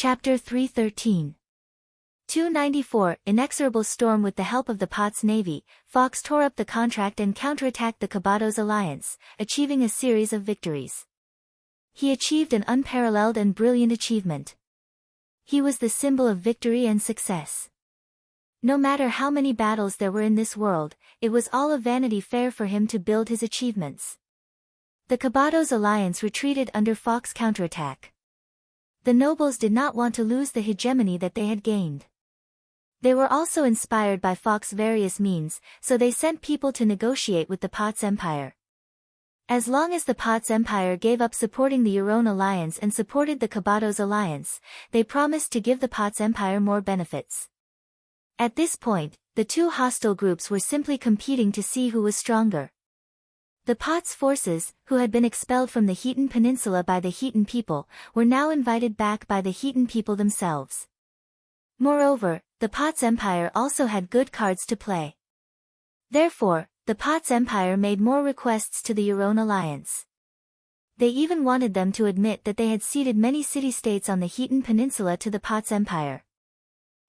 Chapter 313. 294 Inexorable storm. With the help of the Pot's navy, Fawkes tore up the contract and counterattacked the Cabados alliance, achieving a series of victories. He achieved an unparalleled and brilliant achievement. He was the symbol of victory and success. No matter how many battles there were in this world, it was all a Vanity Fair for him to build his achievements. The Cabados alliance retreated under Fawkes' counterattack. The nobles did not want to lose the hegemony that they had gained. They were also inspired by Fawkes' various means, so they sent people to negotiate with the Pot's empire. As long as the Pot's empire gave up supporting the Euron alliance and supported the Cabados alliance, they promised to give the Pot's empire more benefits. At this point, the two hostile groups were simply competing to see who was stronger. The Pot's forces, who had been expelled from the Heaton Peninsula by the Heaton people, were now invited back by the Heaton people themselves. Moreover, the Pot's empire also had good cards to play. Therefore, the Pot's empire made more requests to the Euron alliance. They even wanted them to admit that they had ceded many city-states on the Heaton Peninsula to the Pot's empire.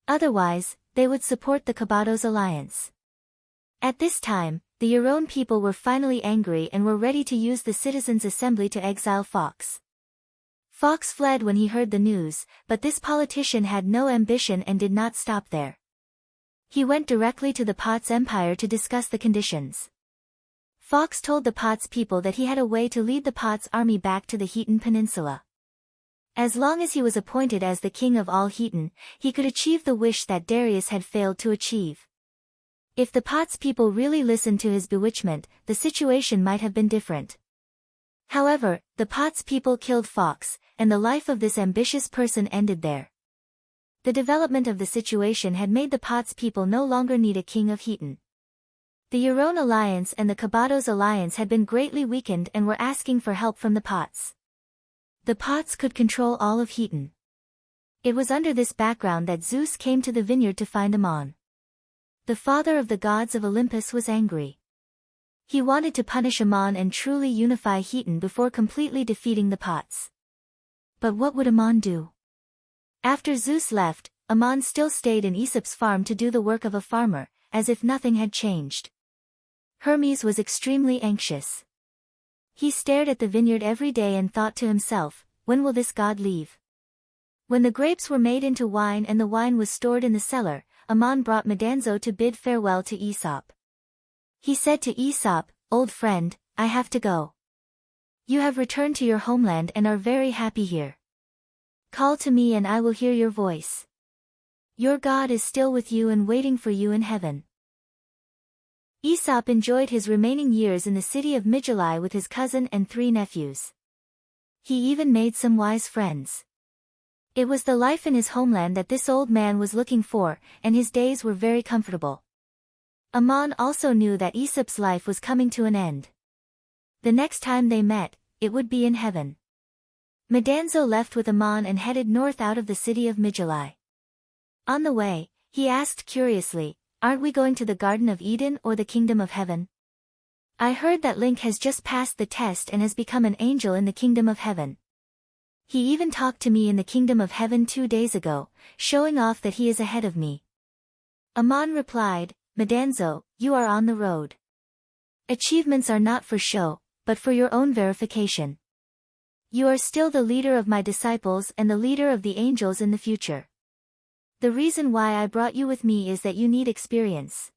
Otherwise, they would support the Cabados alliance. At this time, the Euron people were finally angry and were ready to use the citizens' assembly to exile Fawkes. Fawkes fled when he heard the news, but this politician had no ambition and did not stop there. He went directly to the Pot's empire to discuss the conditions. Fawkes told the Pot's people that he had a way to lead the Pot's army back to the Heaton Peninsula. As long as he was appointed as the king of all Heaton, he could achieve the wish that Darius had failed to achieve. If the Pot's people really listened to his bewitchment, the situation might have been different. However, the Pot's people killed Fawkes, and the life of this ambitious person ended there. The development of the situation had made the Pot's people no longer need a king of Heaton. The Euron alliance and the Cabados alliance had been greatly weakened and were asking for help from the Pot's. The Pot's could control all of Heaton. It was under this background that Zeus came to the vineyard to find Ammon. The father of the gods of Olympus was angry. He wanted to punish Ammon and truly unify Heaton before completely defeating the Pot's. But what would Ammon do? After Zeus left, Ammon still stayed in Aesop's farm to do the work of a farmer, as if nothing had changed. Hermes was extremely anxious. He stared at the vineyard every day and thought to himself, when will this god leave? When the grapes were made into wine and the wine was stored in the cellar, Ammon brought Medanzo to bid farewell to Aesop. He said to Aesop, "Old friend, I have to go. You have returned to your homeland and are very happy here. Call to me and I will hear your voice. Your God is still with you and waiting for you in heaven." Aesop enjoyed his remaining years in the city of Mygilai with his cousin and 3 nephews. He even made some wise friends. It was the life in his homeland that this old man was looking for, and his days were very comfortable. Ammon also knew that Aesop's life was coming to an end. The next time they met, it would be in heaven. Medanzo left with Ammon and headed north out of the city of Mygilai. On the way, he asked curiously, "Aren't we going to the Garden of Eden or the Kingdom of Heaven? I heard that Link has just passed the test and has become an angel in the Kingdom of Heaven. He even talked to me in the Kingdom of Heaven 2 days ago, showing off that he is ahead of me." Ammon replied, "Medanzo, you are on the road. Achievements are not for show, but for your own verification. You are still the leader of my disciples and the leader of the angels in the future. The reason why I brought you with me is that you need experience.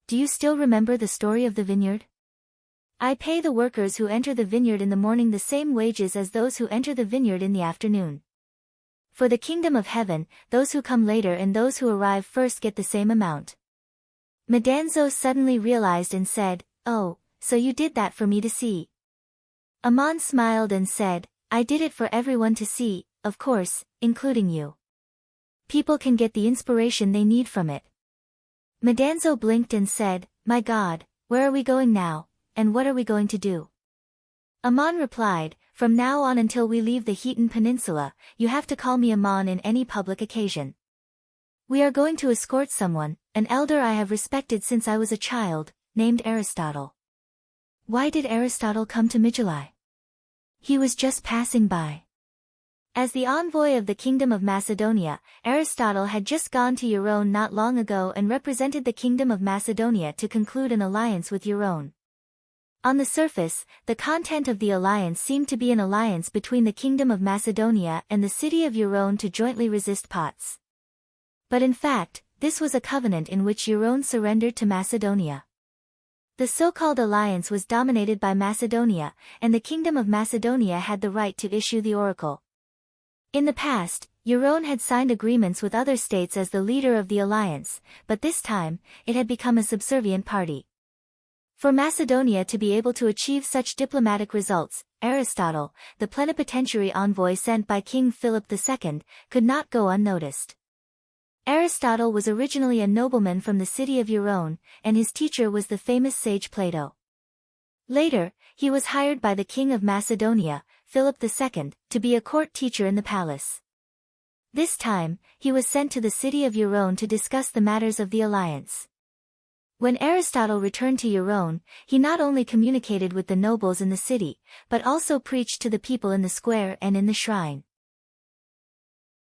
Do you still remember the story of the vineyard? I pay the workers who enter the vineyard in the morning the same wages as those who enter the vineyard in the afternoon. For the Kingdom of Heaven, those who come later and those who arrive first get the same amount." Medanzo suddenly realized and said, "Oh, so you did that for me to see." Ammon smiled and said, "I did it for everyone to see, of course, including you. People can get the inspiration they need from it." Medanzo blinked and said, "My God, where are we going now? And what are we going to do?" Ammon replied, "From now on until we leave the Heaton Peninsula, you have to call me Ammon in any public occasion. We are going to escort someone, an elder I have respected since I was a child, named Aristotle." Why did Aristotle come to Mygilai? He was just passing by. As the envoy of the Kingdom of Macedonia, Aristotle had just gone to Euron not long ago and represented the Kingdom of Macedonia to conclude an alliance with Euron. On the surface, the content of the alliance seemed to be an alliance between the Kingdom of Macedonia and the city of Euron to jointly resist Pots. But in fact, this was a covenant in which Euron surrendered to Macedonia. The so-called alliance was dominated by Macedonia, and the Kingdom of Macedonia had the right to issue the oracle. In the past, Euron had signed agreements with other states as the leader of the alliance, but this time, it had become a subservient party. For Macedonia to be able to achieve such diplomatic results, Aristotle, the plenipotentiary envoy sent by King Philip II, could not go unnoticed. Aristotle was originally a nobleman from the city of Euron, and his teacher was the famous sage Plato. Later, he was hired by the King of Macedonia, Philip II, to be a court teacher in the palace. This time, he was sent to the city of Euron to discuss the matters of the alliance. When Aristotle returned to Euron, he not only communicated with the nobles in the city, but also preached to the people in the square and in the shrine.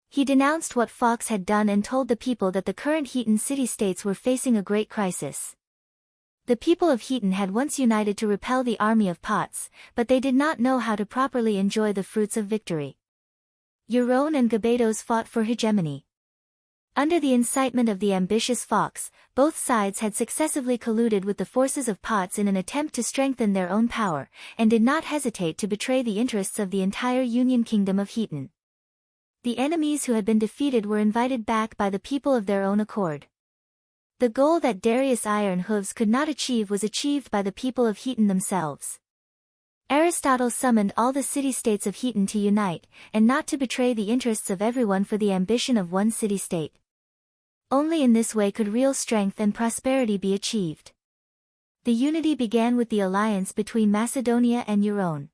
He denounced what Fox had done and told the people that the current Heaton city-states were facing a great crisis. The people of Heaton had once united to repel the army of Pots, but they did not know how to properly enjoy the fruits of victory. Euron and Gabados fought for hegemony. Under the incitement of the ambitious Fox, both sides had successively colluded with the forces of Pots in an attempt to strengthen their own power, and did not hesitate to betray the interests of the entire Union Kingdom of Heaton. The enemies who had been defeated were invited back by the people of their own accord. The goal that Darius Iron Hooves could not achieve was achieved by the people of Heaton themselves. Aristotle summoned all the city-states of Heaton to unite, and not to betray the interests of everyone for the ambition of one city-state. Only in this way could real strength and prosperity be achieved. The unity began with the alliance between Macedonia and Euron.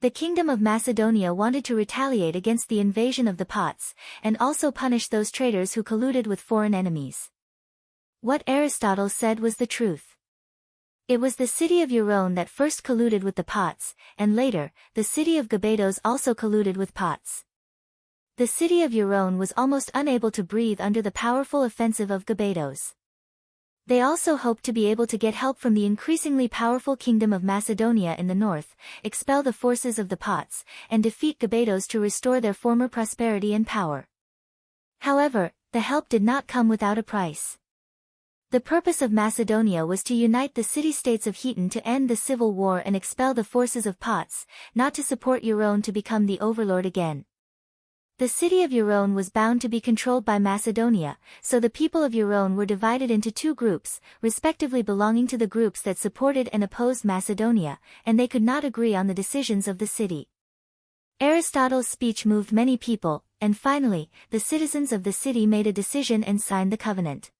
The Kingdom of Macedonia wanted to retaliate against the invasion of the Pots, and also punish those traitors who colluded with foreign enemies. What Aristotle said was the truth. It was the city of Euron that first colluded with the Pots, and later, the city of Gabados also colluded with Pots. The city of Euron was almost unable to breathe under the powerful offensive of Gabados. They also hoped to be able to get help from the increasingly powerful Kingdom of Macedonia in the north, expel the forces of the Pots, and defeat Gabados to restore their former prosperity and power. However, the help did not come without a price. The purpose of Macedonia was to unite the city-states of Heaton to end the civil war and expel the forces of Pots, not to support Euron to become the overlord again. The city of Euron was bound to be controlled by Macedonia, so the people of Euron were divided into two groups, respectively belonging to the groups that supported and opposed Macedonia, and they could not agree on the decisions of the city. Aristotle's speech moved many people, and finally, the citizens of the city made a decision and signed the covenant.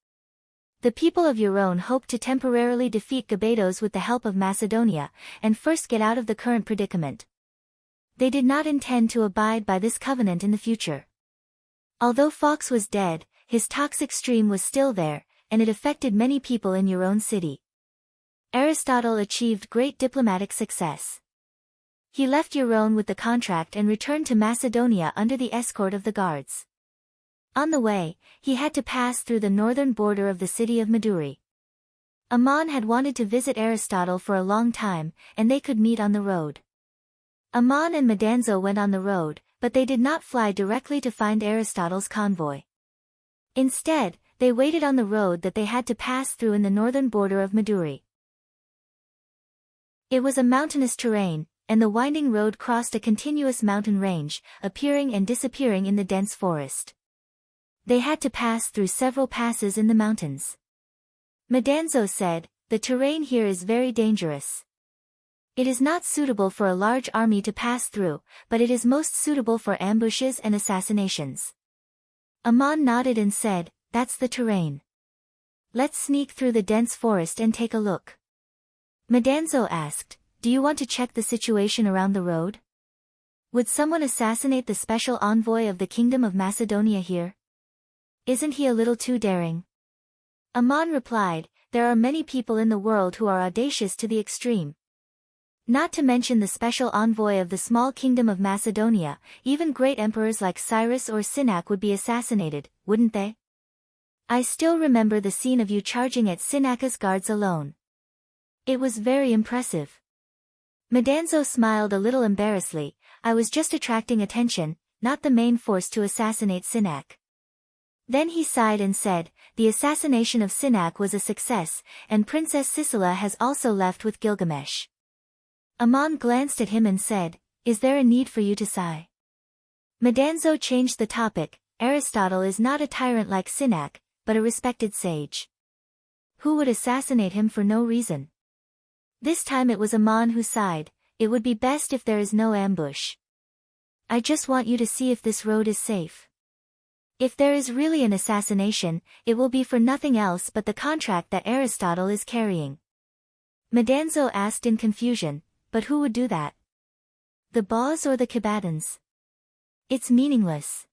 The people of Euron hoped to temporarily defeat Gabados with the help of Macedonia, and first get out of the current predicament. They did not intend to abide by this covenant in the future. Although Fox was dead, his toxic stream was still there, and it affected many people in Euron city. Aristotle achieved great diplomatic success. He left Euron with the contract and returned to Macedonia under the escort of the guards. On the way, he had to pass through the northern border of the city of Maduri. Ammon had wanted to visit Aristotle for a long time, and they could meet on the road. Ammon and Madanzo went on the road, but they did not fly directly to find Aristotle's convoy. Instead, they waited on the road that they had to pass through in the northern border of Maduri. It was a mountainous terrain, and the winding road crossed a continuous mountain range, appearing and disappearing in the dense forest. They had to pass through several passes in the mountains. Madanzo said, "The terrain here is very dangerous. It is not suitable for a large army to pass through, but it is most suitable for ambushes and assassinations." Ammon nodded and said, "That's the terrain. Let's sneak through the dense forest and take a look." Madanzo asked, "Do you want to check the situation around the road? Would someone assassinate the special envoy of the Kingdom of Macedonia here? Isn't he a little too daring?" Ammon replied, "There are many people in the world who are audacious to the extreme. Not to mention the special envoy of the small kingdom of Macedonia, even great emperors like Cyrus or Synac would be assassinated, wouldn't they? I still remember the scene of you charging at Synaca's guards alone. It was very impressive. Medanzo smiled a little embarrassedly. I was just attracting attention, not the main force to assassinate Synac. Then he sighed and said, the assassination of Synac was a success, and Princess Sisela has also left with Gilgamesh. Aman glanced at him and said, is there a need for you to sigh? Medanzo changed the topic. Aristotle is not a tyrant like Synac, but a respected sage. Who would assassinate him for no reason? This time it was Aman who sighed. It would be best if there is no ambush. I just want you to see if this road is safe. If there is really an assassination, it will be for nothing else but the contract that Aristotle is carrying. Medanzo asked in confusion, but who would do that? The boss or the combatants? It's meaningless.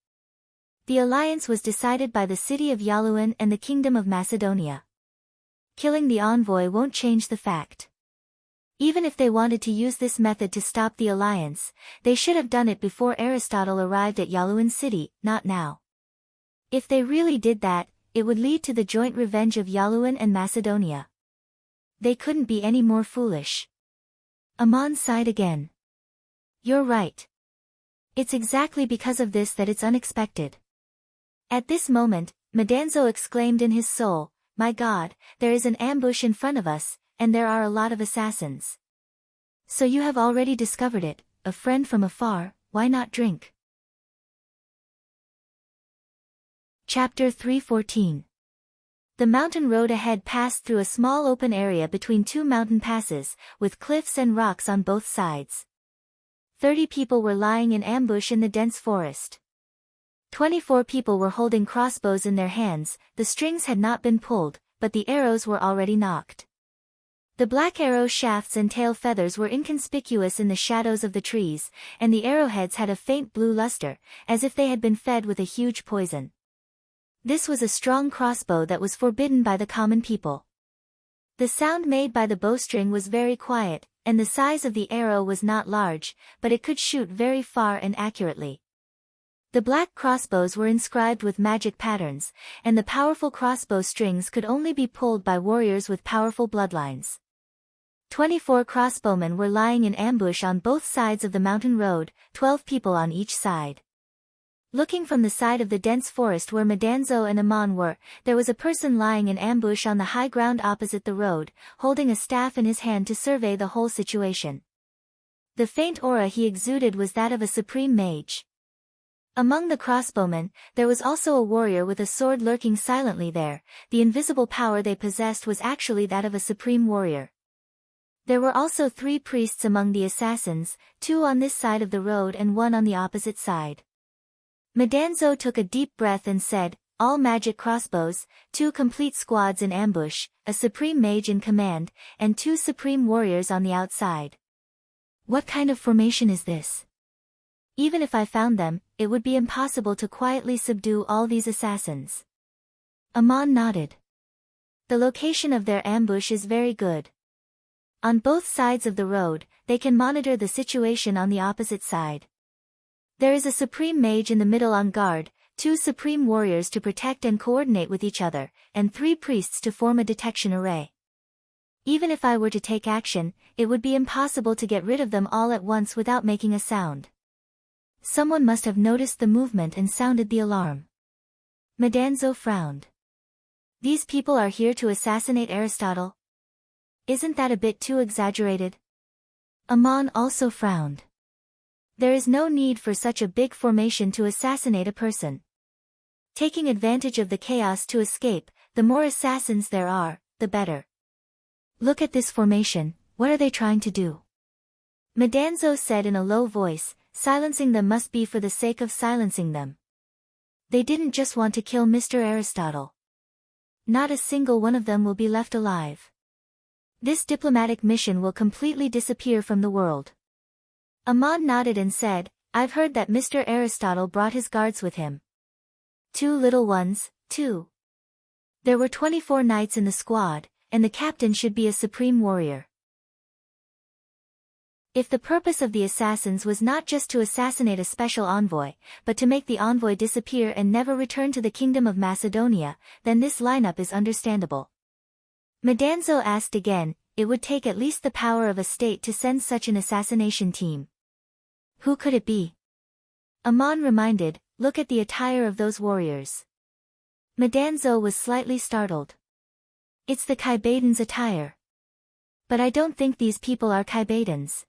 The alliance was decided by the city of Yaluan and the kingdom of Macedonia. Killing the envoy won't change the fact. Even if they wanted to use this method to stop the alliance, they should have done it before Aristotle arrived at Yaluan city, not now. If they really did that, it would lead to the joint revenge of Yaluan and Macedonia. They couldn't be any more foolish. Aman sighed again. You're right. It's exactly because of this that it's unexpected. At this moment, Medanzo exclaimed in his soul, my God, there is an ambush in front of us, and there are a lot of assassins. So you have already discovered it, a friend from afar, why not drink? Chapter 3:14. The mountain road ahead passed through a small open area between two mountain passes, with cliffs and rocks on both sides. 30 people were lying in ambush in the dense forest. 24 people were holding crossbows in their hands. The strings had not been pulled, but the arrows were already nocked. The black arrow shafts and tail feathers were inconspicuous in the shadows of the trees, and the arrowheads had a faint blue luster, as if they had been fed with a huge poison. This was a strong crossbow that was forbidden by the common people. The sound made by the bowstring was very quiet, and the size of the arrow was not large, but it could shoot very far and accurately. The black crossbows were inscribed with magic patterns, and the powerful crossbow strings could only be pulled by warriors with powerful bloodlines. 24 crossbowmen were lying in ambush on both sides of the mountain road, 12 people on each side. Looking from the side of the dense forest where Medanzo and Aman were, there was a person lying in ambush on the high ground opposite the road, holding a staff in his hand to survey the whole situation. The faint aura he exuded was that of a supreme mage. Among the crossbowmen, there was also a warrior with a sword lurking silently there. The invisible power they possessed was actually that of a supreme warrior. There were also 3 priests among the assassins, 2 on this side of the road and 1 on the opposite side. Medanzo took a deep breath and said, all magic crossbows, 2 complete squads in ambush, a supreme mage in command, and 2 supreme warriors on the outside. What kind of formation is this? Even if I found them, it would be impossible to quietly subdue all these assassins. Aman nodded. The location of their ambush is very good. On both sides of the road, they can monitor the situation on the opposite side. There is a supreme mage in the middle on guard, 2 supreme warriors to protect and coordinate with each other, and 3 priests to form a detection array. Even if I were to take action, it would be impossible to get rid of them all at once without making a sound. Someone must have noticed the movement and sounded the alarm. Medanzo frowned. These people are here to assassinate Aristotle? Isn't that a bit too exaggerated? Aman also frowned. There is no need for such a big formation to assassinate a person. Taking advantage of the chaos to escape, the more assassins there are, the better. Look at this formation, what are they trying to do? Medanzo said in a low voice, silencing them must be for the sake of silencing them. They didn't just want to kill Mr. Aristotle. Not a single one of them will be left alive. This diplomatic mission will completely disappear from the world. Aman nodded and said, I've heard that Mr. Aristotle brought his guards with him. 2 little ones, too. There were 24 knights in the squad, and the captain should be a supreme warrior. If the purpose of the assassins was not just to assassinate a special envoy, but to make the envoy disappear and never return to the Kingdom of Macedonia, then this lineup is understandable. Madanzo asked again, it would take at least the power of a state to send such an assassination team. Who could it be? Amon reminded, look at the attire of those warriors. Madanzo was slightly startled. It's the Kybadans' attire. But I don't think these people are Kybadans.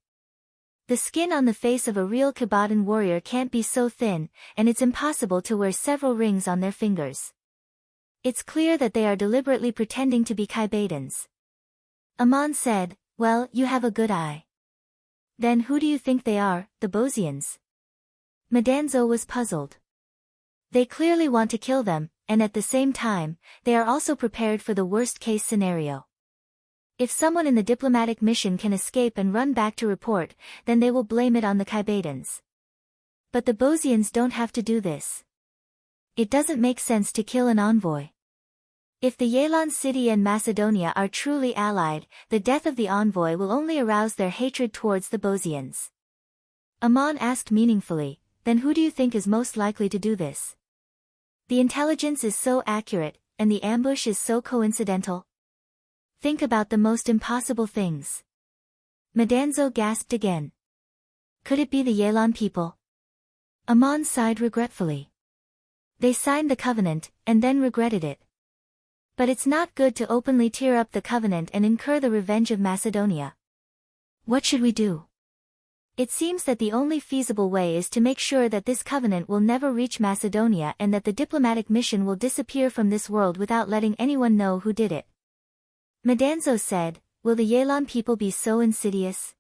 The skin on the face of a real Kybadan warrior can't be so thin, and it's impossible to wear several rings on their fingers. It's clear that they are deliberately pretending to be Kybadans. Amon said, well, you have a good eye. Then who do you think they are, the Bosnians? Madanzo was puzzled. They clearly want to kill them, and at the same time, they are also prepared for the worst-case scenario. If someone in the diplomatic mission can escape and run back to report, then they will blame it on the Kybadans. But the Bosnians don't have to do this. It doesn't make sense to kill an envoy. If the Yelon city and Macedonia are truly allied, the death of the envoy will only arouse their hatred towards the Bosnians. Amon asked meaningfully, then who do you think is most likely to do this? The intelligence is so accurate, and the ambush is so coincidental. Think about the most impossible things. Madanzo gasped again. Could it be the Yelon people? Amon sighed regretfully. They signed the covenant, and then regretted it. But it's not good to openly tear up the covenant and incur the revenge of Macedonia. What should we do? It seems that the only feasible way is to make sure that this covenant will never reach Macedonia and that the diplomatic mission will disappear from this world without letting anyone know who did it. Madanzo said, will the Yelon people be so insidious?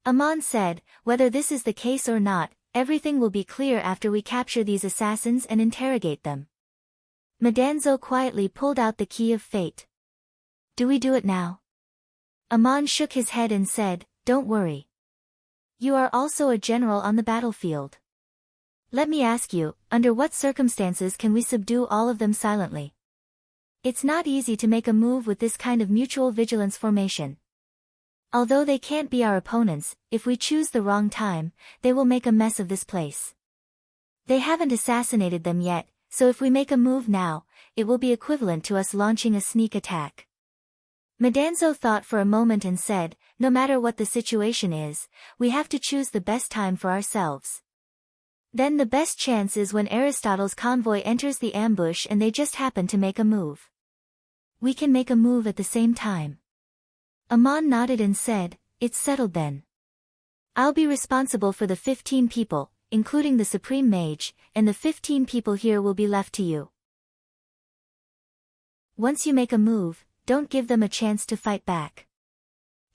Amon said, whether this is the case or not, everything will be clear after we capture these assassins and interrogate them. Madanzo quietly pulled out the key of fate. Do we do it now? Amon shook his head and said, don't worry. You are also a general on the battlefield. Let me ask you, under what circumstances can we subdue all of them silently? It's not easy to make a move with this kind of mutual vigilance formation. Although they can't be our opponents, if we choose the wrong time, they will make a mess of this place. They haven't assassinated them yet, so if we make a move now, it will be equivalent to us launching a sneak attack. Madanzo thought for a moment and said, no matter what the situation is, we have to choose the best time for ourselves. Then the best chance is when Aristotle's convoy enters the ambush and they just happen to make a move. We can make a move at the same time. Amon nodded and said, it's settled then. I'll be responsible for the 15 people, including the Supreme Mage, and the 15 people here will be left to you. Once you make a move, don't give them a chance to fight back.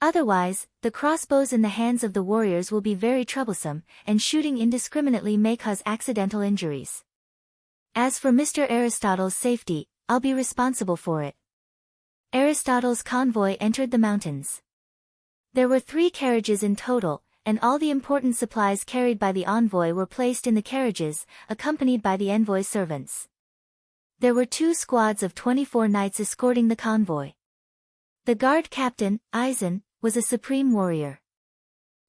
Otherwise, the crossbows in the hands of the warriors will be very troublesome, and shooting indiscriminately may cause accidental injuries. As for Mr. Aristotle's safety, I'll be responsible for it. Aristotle's convoy entered the mountains. There were 3 carriages in total, and all the important supplies carried by the envoy were placed in the carriages, accompanied by the envoy's servants. There were 2 squads of 24 knights escorting the convoy. The guard captain, Eisen, was a supreme warrior.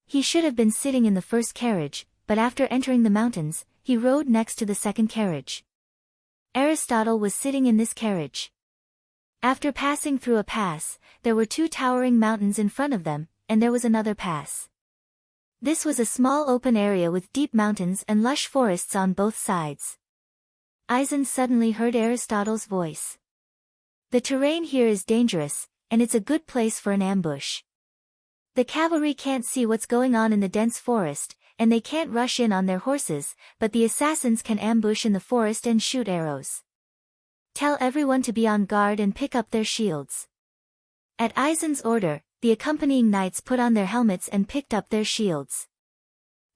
He should have been sitting in the first carriage, but after entering the mountains, he rode next to the second carriage. Aristotle was sitting in this carriage. After passing through a pass, there were 2 towering mountains in front of them, and there was another pass. This was a small open area with deep mountains and lush forests on both sides. Eisen suddenly heard Aristotle's voice. The terrain here is dangerous, and it's a good place for an ambush. The cavalry can't see what's going on in the dense forest, and they can't rush in on their horses, but the assassins can ambush in the forest and shoot arrows. Tell everyone to be on guard and pick up their shields. At Eisen's order, the accompanying knights put on their helmets and picked up their shields.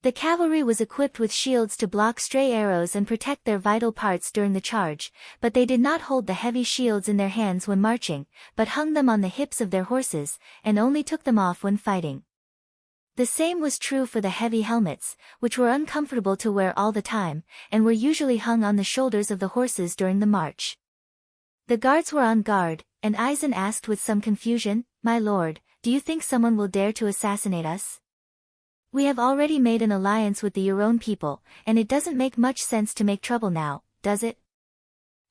The cavalry was equipped with shields to block stray arrows and protect their vital parts during the charge, but they did not hold the heavy shields in their hands when marching, but hung them on the hips of their horses, and only took them off when fighting. The same was true for the heavy helmets, which were uncomfortable to wear all the time, and were usually hung on the shoulders of the horses during the march. The guards were on guard, and Eisen asked with some confusion, "My lord, do you think someone will dare to assassinate us?" We have already made an alliance with the Euron people, and it doesn't make much sense to make trouble now, does it?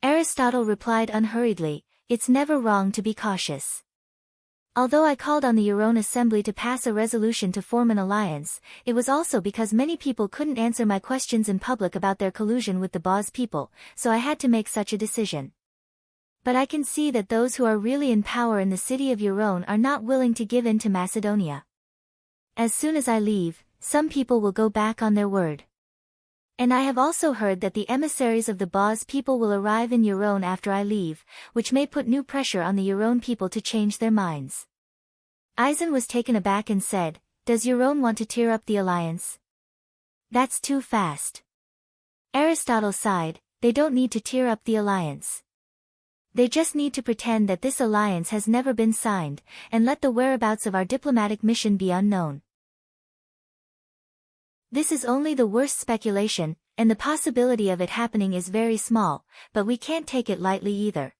Aristotle replied unhurriedly, it's never wrong to be cautious. Although I called on the Euron assembly to pass a resolution to form an alliance, it was also because many people couldn't answer my questions in public about their collusion with the Boz people, so I had to make such a decision. But I can see that those who are really in power in the city of Euron are not willing to give in to Macedonia. As soon as I leave, some people will go back on their word. And I have also heard that the emissaries of the Boz people will arrive in Euron after I leave, which may put new pressure on the Euron people to change their minds. Eisen was taken aback and said, does Euron want to tear up the alliance? That's too fast. Aristotle sighed, they don't need to tear up the alliance. They just need to pretend that this alliance has never been signed, and let the whereabouts of our diplomatic mission be unknown. This is only the worst speculation, and the possibility of it happening is very small, but we can't take it lightly either.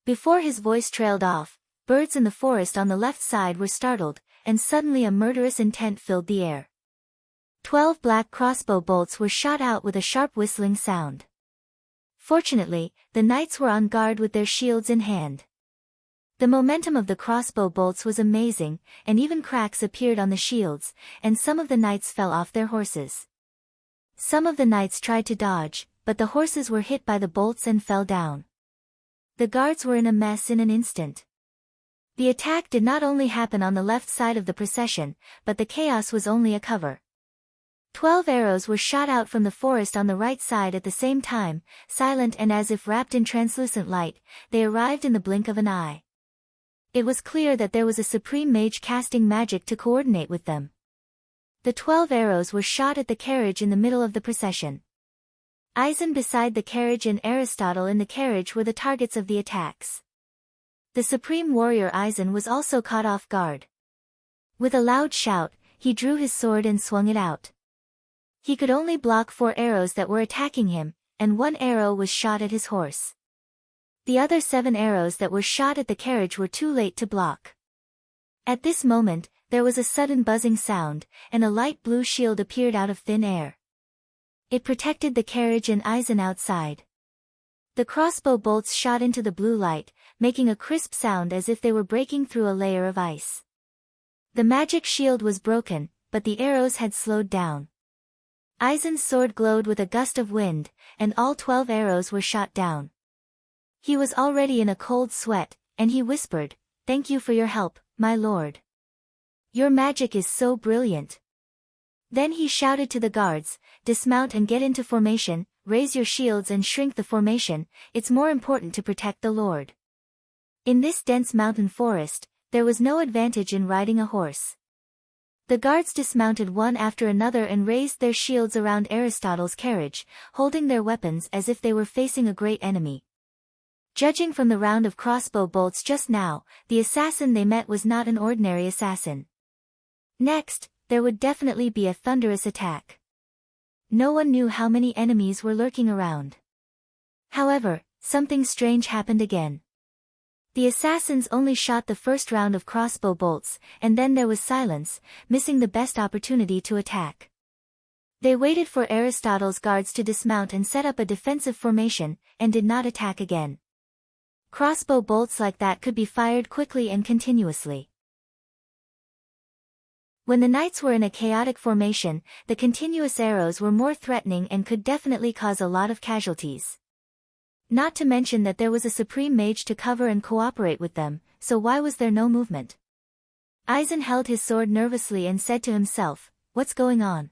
Before his voice trailed off, birds in the forest on the left side were startled, and suddenly a murderous intent filled the air. 12 black crossbow bolts were shot out with a sharp whistling sound. Fortunately, the knights were on guard with their shields in hand. The momentum of the crossbow bolts was amazing, and even cracks appeared on the shields, and some of the knights fell off their horses. Some of the knights tried to dodge, but the horses were hit by the bolts and fell down. The guards were in a mess in an instant. The attack did not only happen on the left side of the procession, but the chaos was only a cover. 12 arrows were shot out from the forest on the right side at the same time, silent and as if wrapped in translucent light, they arrived in the blink of an eye. It was clear that there was a supreme mage casting magic to coordinate with them. The 12 arrows were shot at the carriage in the middle of the procession. Eisen beside the carriage and Aristotle in the carriage were the targets of the attacks. The supreme warrior Eisen was also caught off guard. With a loud shout, he drew his sword and swung it out. He could only block 4 arrows that were attacking him, and 1 arrow was shot at his horse. The other 7 arrows that were shot at the carriage were too late to block. At this moment, there was a sudden buzzing sound, and a light blue shield appeared out of thin air. It protected the carriage and Eisen outside. The crossbow bolts shot into the blue light, making a crisp sound as if they were breaking through a layer of ice. The magic shield was broken, but the arrows had slowed down. Eisen's sword glowed with a gust of wind, and all 12 arrows were shot down. He was already in a cold sweat, and he whispered, "Thank you for your help, my lord. Your magic is so brilliant." Then he shouted to the guards, "Dismount and get into formation, raise your shields and shrink the formation, it's more important to protect the lord." In this dense mountain forest, there was no advantage in riding a horse. The guards dismounted one after another and raised their shields around Aristotle's carriage, holding their weapons as if they were facing a great enemy. Judging from the round of crossbow bolts just now, the assassin they met was not an ordinary assassin. Next, there would definitely be a thunderous attack. No one knew how many enemies were lurking around. However, something strange happened again. The assassins only shot the first round of crossbow bolts, and then there was silence, missing the best opportunity to attack. They waited for Aristotle's guards to dismount and set up a defensive formation, and did not attack again. Crossbow bolts like that could be fired quickly and continuously. When the knights were in a chaotic formation, the continuous arrows were more threatening and could definitely cause a lot of casualties. Not to mention that there was a supreme mage to cover and cooperate with them, so why was there no movement? Eisen held his sword nervously and said to himself, "What's going on?"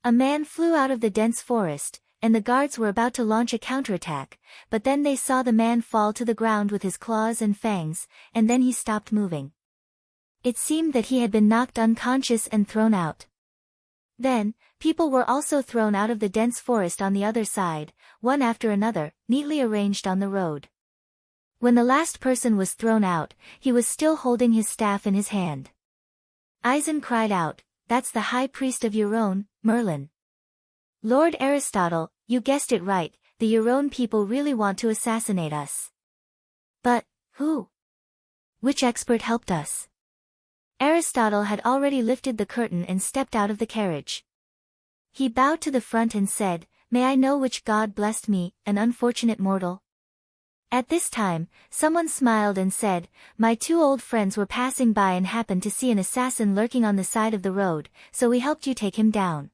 A man flew out of the dense forest, and the guards were about to launch a counterattack, but then they saw the man fall to the ground with his claws and fangs, and then he stopped moving. It seemed that he had been knocked unconscious and thrown out. Then, people were also thrown out of the dense forest on the other side, one after another, neatly arranged on the road. When the last person was thrown out, he was still holding his staff in his hand. Eisen cried out, "That's the high priest of Euron, Merlin." "Lord Aristotle, you guessed it right, the Euron people really want to assassinate us." "But, who? Which expert helped us?" Aristotle had already lifted the curtain and stepped out of the carriage. He bowed to the front and said, "May I know which god blessed me, an unfortunate mortal?" At this time, someone smiled and said, "My two old friends were passing by and happened to see an assassin lurking on the side of the road, so we helped you take him down.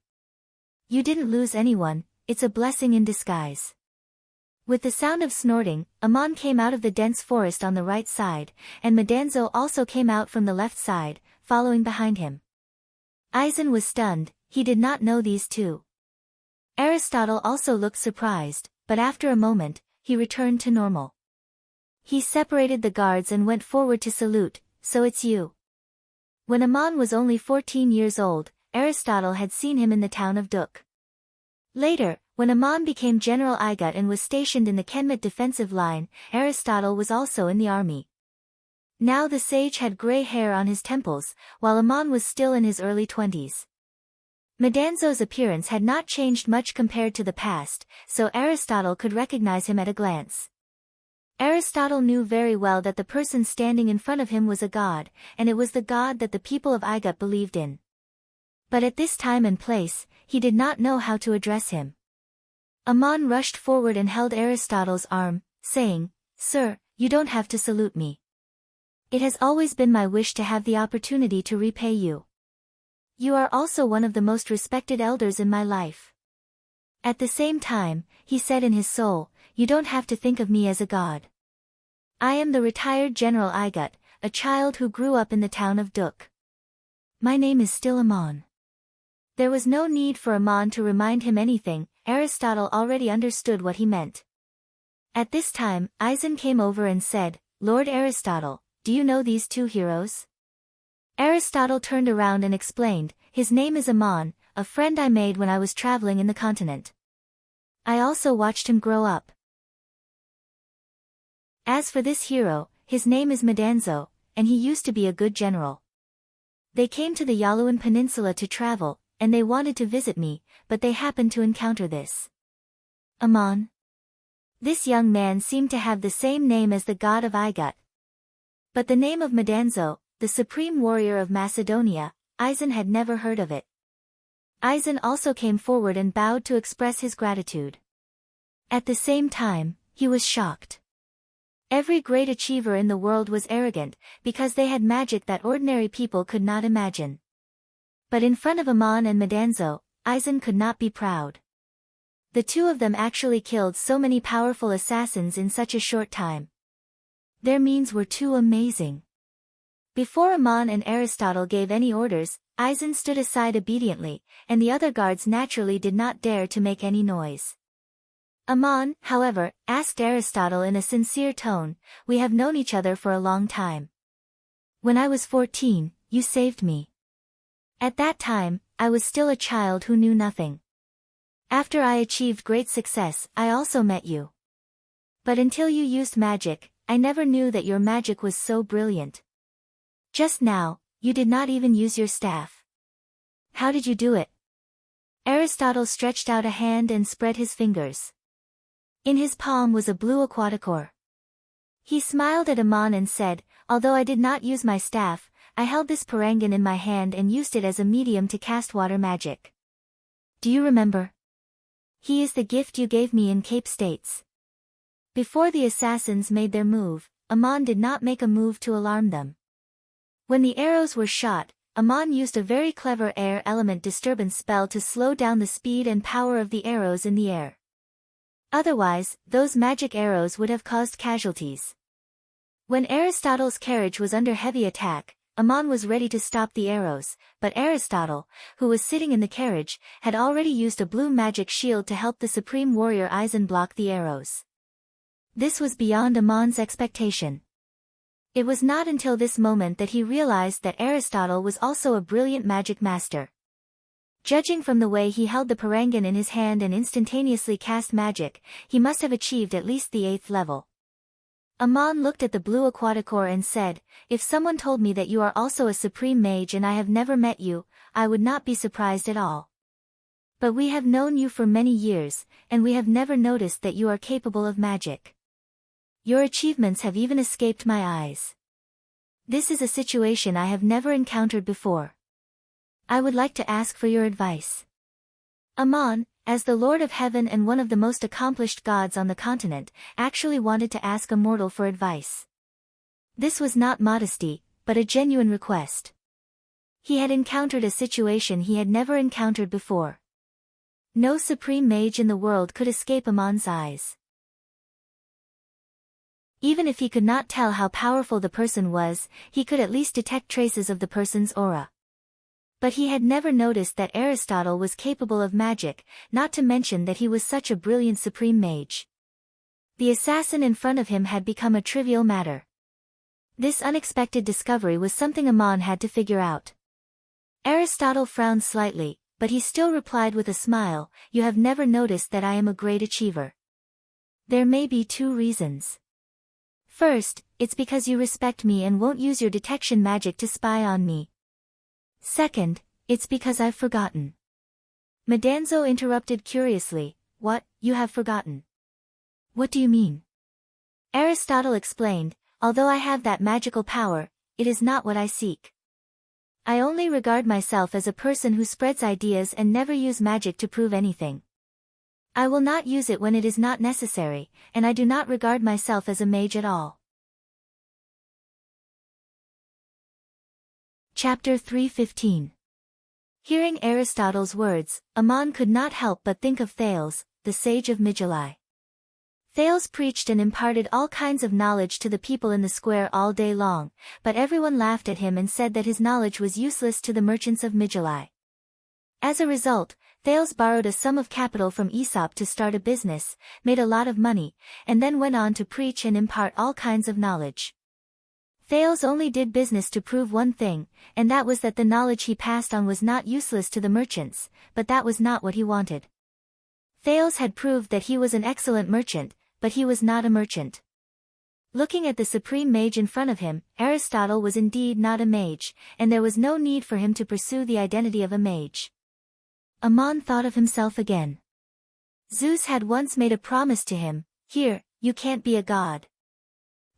You didn't lose anyone, it's a blessing in disguise." With the sound of snorting, Aman came out of the dense forest on the right side, and Madanzo also came out from the left side, following behind him. Eisen was stunned, he did not know these two. Aristotle also looked surprised, but after a moment, he returned to normal. He separated the guards and went forward to salute, "So it's you." When Aman was only 14 years old, Aristotle had seen him in the town of Duk. Later, when Aman became General Igut and was stationed in the Kenmit defensive line, Aristotle was also in the army. Now the sage had gray hair on his temples, while Aman was still in his early 20s. Madanzo's appearance had not changed much compared to the past, so Aristotle could recognize him at a glance. Aristotle knew very well that the person standing in front of him was a god, and it was the god that the people of Igut believed in. But at this time and place, he did not know how to address him. Aman rushed forward and held Aristotle's arm, saying, "Sir, you don't have to salute me. It has always been my wish to have the opportunity to repay you. You are also one of the most respected elders in my life." At the same time, he said in his soul, "You don't have to think of me as a god. I am the retired General Igut, a child who grew up in the town of Duk. My name is still Aman." There was no need for Aman to remind him anything, Aristotle already understood what he meant. At this time, Eisen came over and said, "Lord Aristotle, do you know these two heroes?" Aristotle turned around and explained, "His name is Aman, a friend I made when I was traveling in the continent. I also watched him grow up. As for this hero, his name is Madanzo, and he used to be a good general. They came to the Yaluan Peninsula to travel, and they wanted to visit me, but they happened to encounter this Aman." This young man seemed to have the same name as the god of Igut. But the name of Madanzo, the supreme warrior of Macedonia, Eisen had never heard of it. Eisen also came forward and bowed to express his gratitude. At the same time, he was shocked. Every great achiever in the world was arrogant, because they had magic that ordinary people could not imagine. But in front of Aman and Madanzo, Eisen could not be proud. The two of them actually killed so many powerful assassins in such a short time. Their means were too amazing. Before Aman and Aristotle gave any orders, Eisen stood aside obediently, and the other guards naturally did not dare to make any noise. Aman, however, asked Aristotle in a sincere tone, "We have known each other for a long time. When I was 14, you saved me. At that time, I was still a child who knew nothing. After I achieved great success, I also met you. But until you used magic, I never knew that your magic was so brilliant. Just now, you did not even use your staff. How did you do it?" Aristotle stretched out a hand and spread his fingers. In his palm was a blue aquaticore. He smiled at Aman and said, "Although I did not use my staff, I held this parangan in my hand and used it as a medium to cast water magic. Do you remember? He is the gift you gave me in Cape States." Before the assassins made their move, Aman did not make a move to alarm them. When the arrows were shot, Aman used a very clever air element disturbance spell to slow down the speed and power of the arrows in the air. Otherwise, those magic arrows would have caused casualties. When Aristotle's carriage was under heavy attack, Aman was ready to stop the arrows, but Aristotle, who was sitting in the carriage, had already used a blue magic shield to help the supreme warrior Eisen block the arrows. This was beyond Aman's expectation. It was not until this moment that he realized that Aristotle was also a brilliant magic master. Judging from the way he held the parangan in his hand and instantaneously cast magic, he must have achieved at least the 8th level. Aman looked at the blue aquaticore and said, "If someone told me that you are also a supreme mage and I have never met you, I would not be surprised at all. But we have known you for many years, and we have never noticed that you are capable of magic. Your achievements have even escaped my eyes." This is a situation I have never encountered before. I would like to ask for your advice. Ammon, as the Lord of Heaven and one of the most accomplished gods on the continent, actually wanted to ask a mortal for advice. This was not modesty, but a genuine request. He had encountered a situation he had never encountered before. No supreme mage in the world could escape Ammon's eyes. Even if he could not tell how powerful the person was, he could at least detect traces of the person's aura. But he had never noticed that Aristotle was capable of magic, not to mention that he was such a brilliant supreme mage. The assassin in front of him had become a trivial matter. This unexpected discovery was something Ammon had to figure out. Aristotle frowned slightly, but he still replied with a smile, "You have never noticed that I am a great achiever. There may be 2 reasons. First, it's because you respect me and won't use your detection magic to spy on me. Second, it's because I've forgotten." Medanzo interrupted curiously, "What, you have forgotten? What do you mean?" Aristotle explained, "Although I have that magical power, it is not what I seek. I only regard myself as a person who spreads ideas and never use magic to prove anything. I will not use it when it is not necessary, and I do not regard myself as a mage at all." Chapter 3:15. Hearing Aristotle's words, Ammon could not help but think of Thales, the sage of Mygillai. Thales preached and imparted all kinds of knowledge to the people in the square all day long, but everyone laughed at him and said that his knowledge was useless to the merchants of Mygillai. As a result, Thales borrowed a sum of capital from Aesop to start a business, made a lot of money, and then went on to preach and impart all kinds of knowledge. Thales only did business to prove one thing, and that was that the knowledge he passed on was not useless to the merchants, but that was not what he wanted. Thales had proved that he was an excellent merchant, but he was not a merchant. Looking at the supreme mage in front of him, Aristotle was indeed not a mage, and there was no need for him to pursue the identity of a mage. Ammon thought of himself again. Zeus had once made a promise to him, "Here, you can't be a god."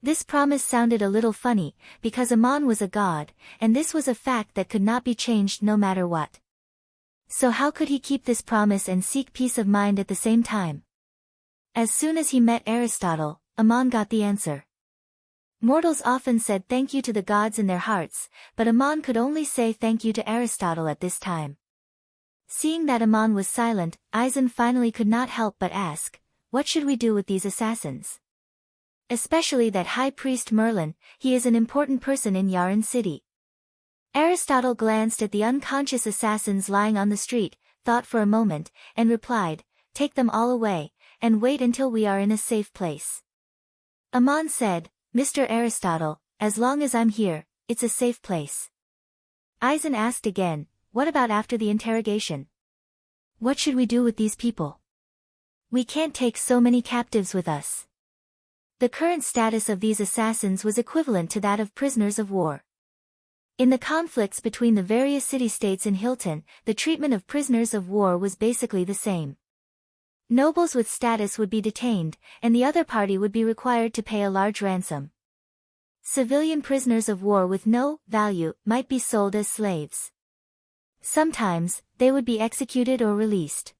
This promise sounded a little funny, because Ammon was a god, and this was a fact that could not be changed no matter what. So how could he keep this promise and seek peace of mind at the same time? As soon as he met Aristotle, Ammon got the answer. Mortals often said thank you to the gods in their hearts, but Ammon could only say thank you to Aristotle at this time. Seeing that Ammon was silent, Aizen finally could not help but ask, "What should we do with these assassins? Especially that high priest Merlin, he is an important person in Yaren City." Aristotle glanced at the unconscious assassins lying on the street, thought for a moment, and replied, "Take them all away, and wait until we are in a safe place." Ammon said, "Mr. Aristotle, as long as I'm here, it's a safe place." Aizen asked again, "What about after the interrogation? What should we do with these people? We can't take so many captives with us." The current status of these assassins was equivalent to that of prisoners of war. In the conflicts between the various city-states in Hilton, the treatment of prisoners of war was basically the same. Nobles with status would be detained, and the other party would be required to pay a large ransom. Civilian prisoners of war with no value might be sold as slaves. Sometimes, they would be executed or released.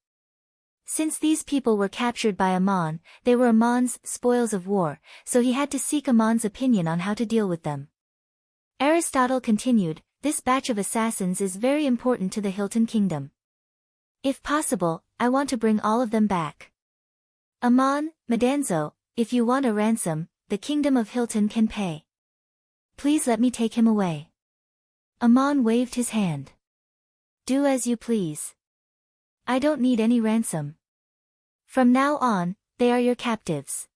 Since these people were captured by Ammon, they were Ammon's spoils of war, so he had to seek Ammon's opinion on how to deal with them. Aristotle continued, "This batch of assassins is very important to the Hilton kingdom. If possible, I want to bring all of them back. Ammon, Medanzo, if you want a ransom, the kingdom of Hilton can pay. Please let me take him away." Ammon waved his hand. "Do as you please. I don't need any ransom. From now on, they are your captives."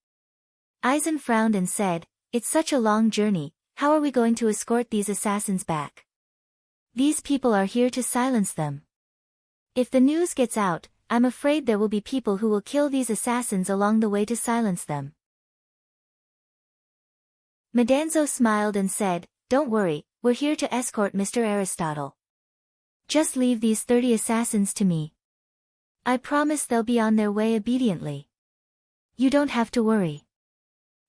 Aizen frowned and said, "It's such a long journey, how are we going to escort these assassins back? These people are here to silence them. If the news gets out, I'm afraid there will be people who will kill these assassins along the way to silence them." Medanzo smiled and said, "Don't worry, we're here to escort Mr. Aristotle. Just leave these 30 assassins to me. I promise they'll be on their way obediently. You don't have to worry."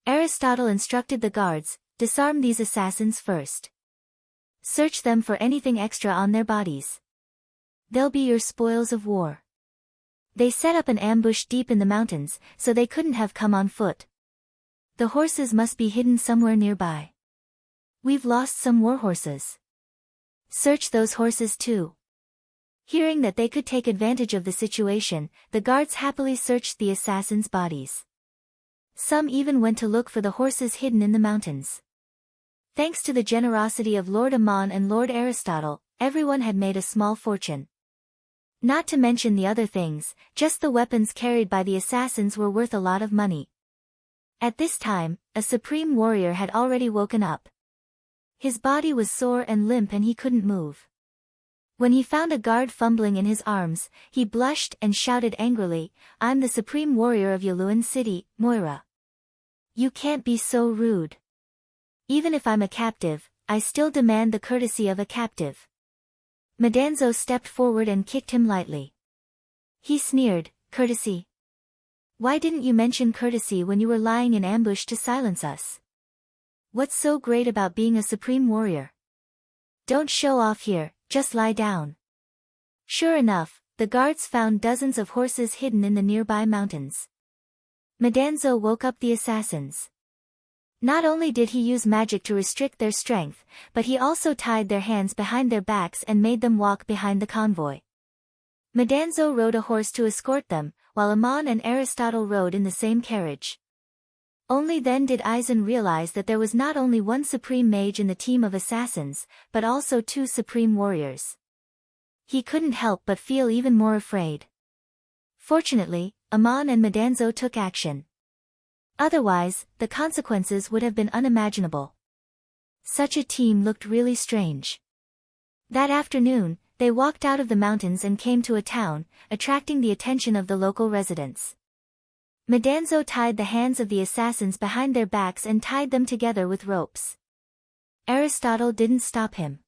Aristotle instructed the guards, disarm these assassins first. Search them for anything extra on their bodies. They'll be your spoils of war. They set up an ambush deep in the mountains, so they couldn't have come on foot. The horses must be hidden somewhere nearby. We've lost some war horses. Search those horses too. Hearing that they could take advantage of the situation, the guards happily searched the assassins' bodies. Some even went to look for the horses hidden in the mountains. Thanks to the generosity of Lord Ammon and Lord Aristotle, everyone had made a small fortune. Not to mention the other things, just the weapons carried by the assassins were worth a lot of money. At this time, a supreme warrior had already woken up. His body was sore and limp and he couldn't move. When he found a guard fumbling in his arms, he blushed and shouted angrily, "I'm the supreme warrior of Yaluan City, Moira. You can't be so rude. Even if I'm a captive, I still demand the courtesy of a captive." Madanzo stepped forward and kicked him lightly. He sneered, "Courtesy? Why didn't you mention courtesy when you were lying in ambush to silence us? What's so great about being a supreme warrior? Don't show off here, just lie down." Sure enough, the guards found dozens of horses hidden in the nearby mountains. Madanzo woke up the assassins. Not only did he use magic to restrict their strength, but he also tied their hands behind their backs and made them walk behind the convoy. Madanzo rode a horse to escort them, while Ammon and Aristotle rode in the same carriage. Only then did Aizen realize that there was not only one supreme mage in the team of assassins, but also two supreme warriors. He couldn't help but feel even more afraid. Fortunately, Ammon and Madanzo took action. Otherwise, the consequences would have been unimaginable. Such a team looked really strange. That afternoon, they walked out of the mountains and came to a town, attracting the attention of the local residents. Madanzo tied the hands of the assassins behind their backs and tied them together with ropes. Aristotle didn't stop him.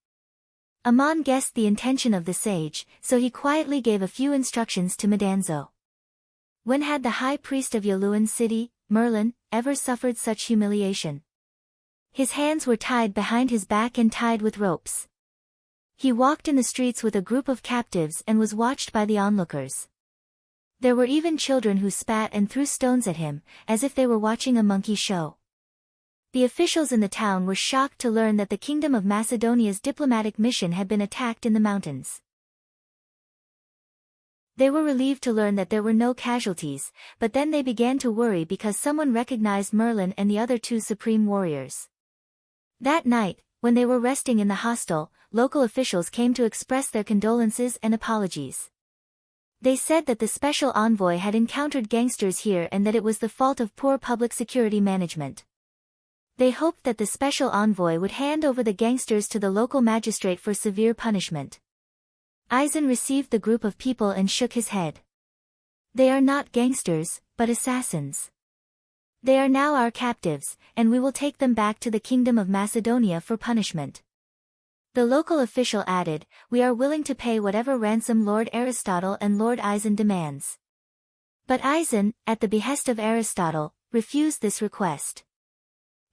Ammon guessed the intention of the sage, so he quietly gave a few instructions to Madanzo. When had the high priest of Yaluan City, Merlin, ever suffered such humiliation? His hands were tied behind his back and tied with ropes. He walked in the streets with a group of captives and was watched by the onlookers. There were even children who spat and threw stones at him, as if they were watching a monkey show. The officials in the town were shocked to learn that the Kingdom of Macedonia's diplomatic mission had been attacked in the mountains. They were relieved to learn that there were no casualties, but then they began to worry because someone recognized Merlin and the other two supreme warriors. That night, when they were resting in the hostel, local officials came to express their condolences and apologies. They said that the special envoy had encountered gangsters here and that it was the fault of poor public security management. They hoped that the special envoy would hand over the gangsters to the local magistrate for severe punishment. Aizen received the group of people and shook his head. "They are not gangsters, but assassins. They are now our captives, and we will take them back to the Kingdom of Macedonia for punishment." The local official added, "We are willing to pay whatever ransom Lord Aristotle and Lord Aizen demands." But Aizen, at the behest of Aristotle, refused this request.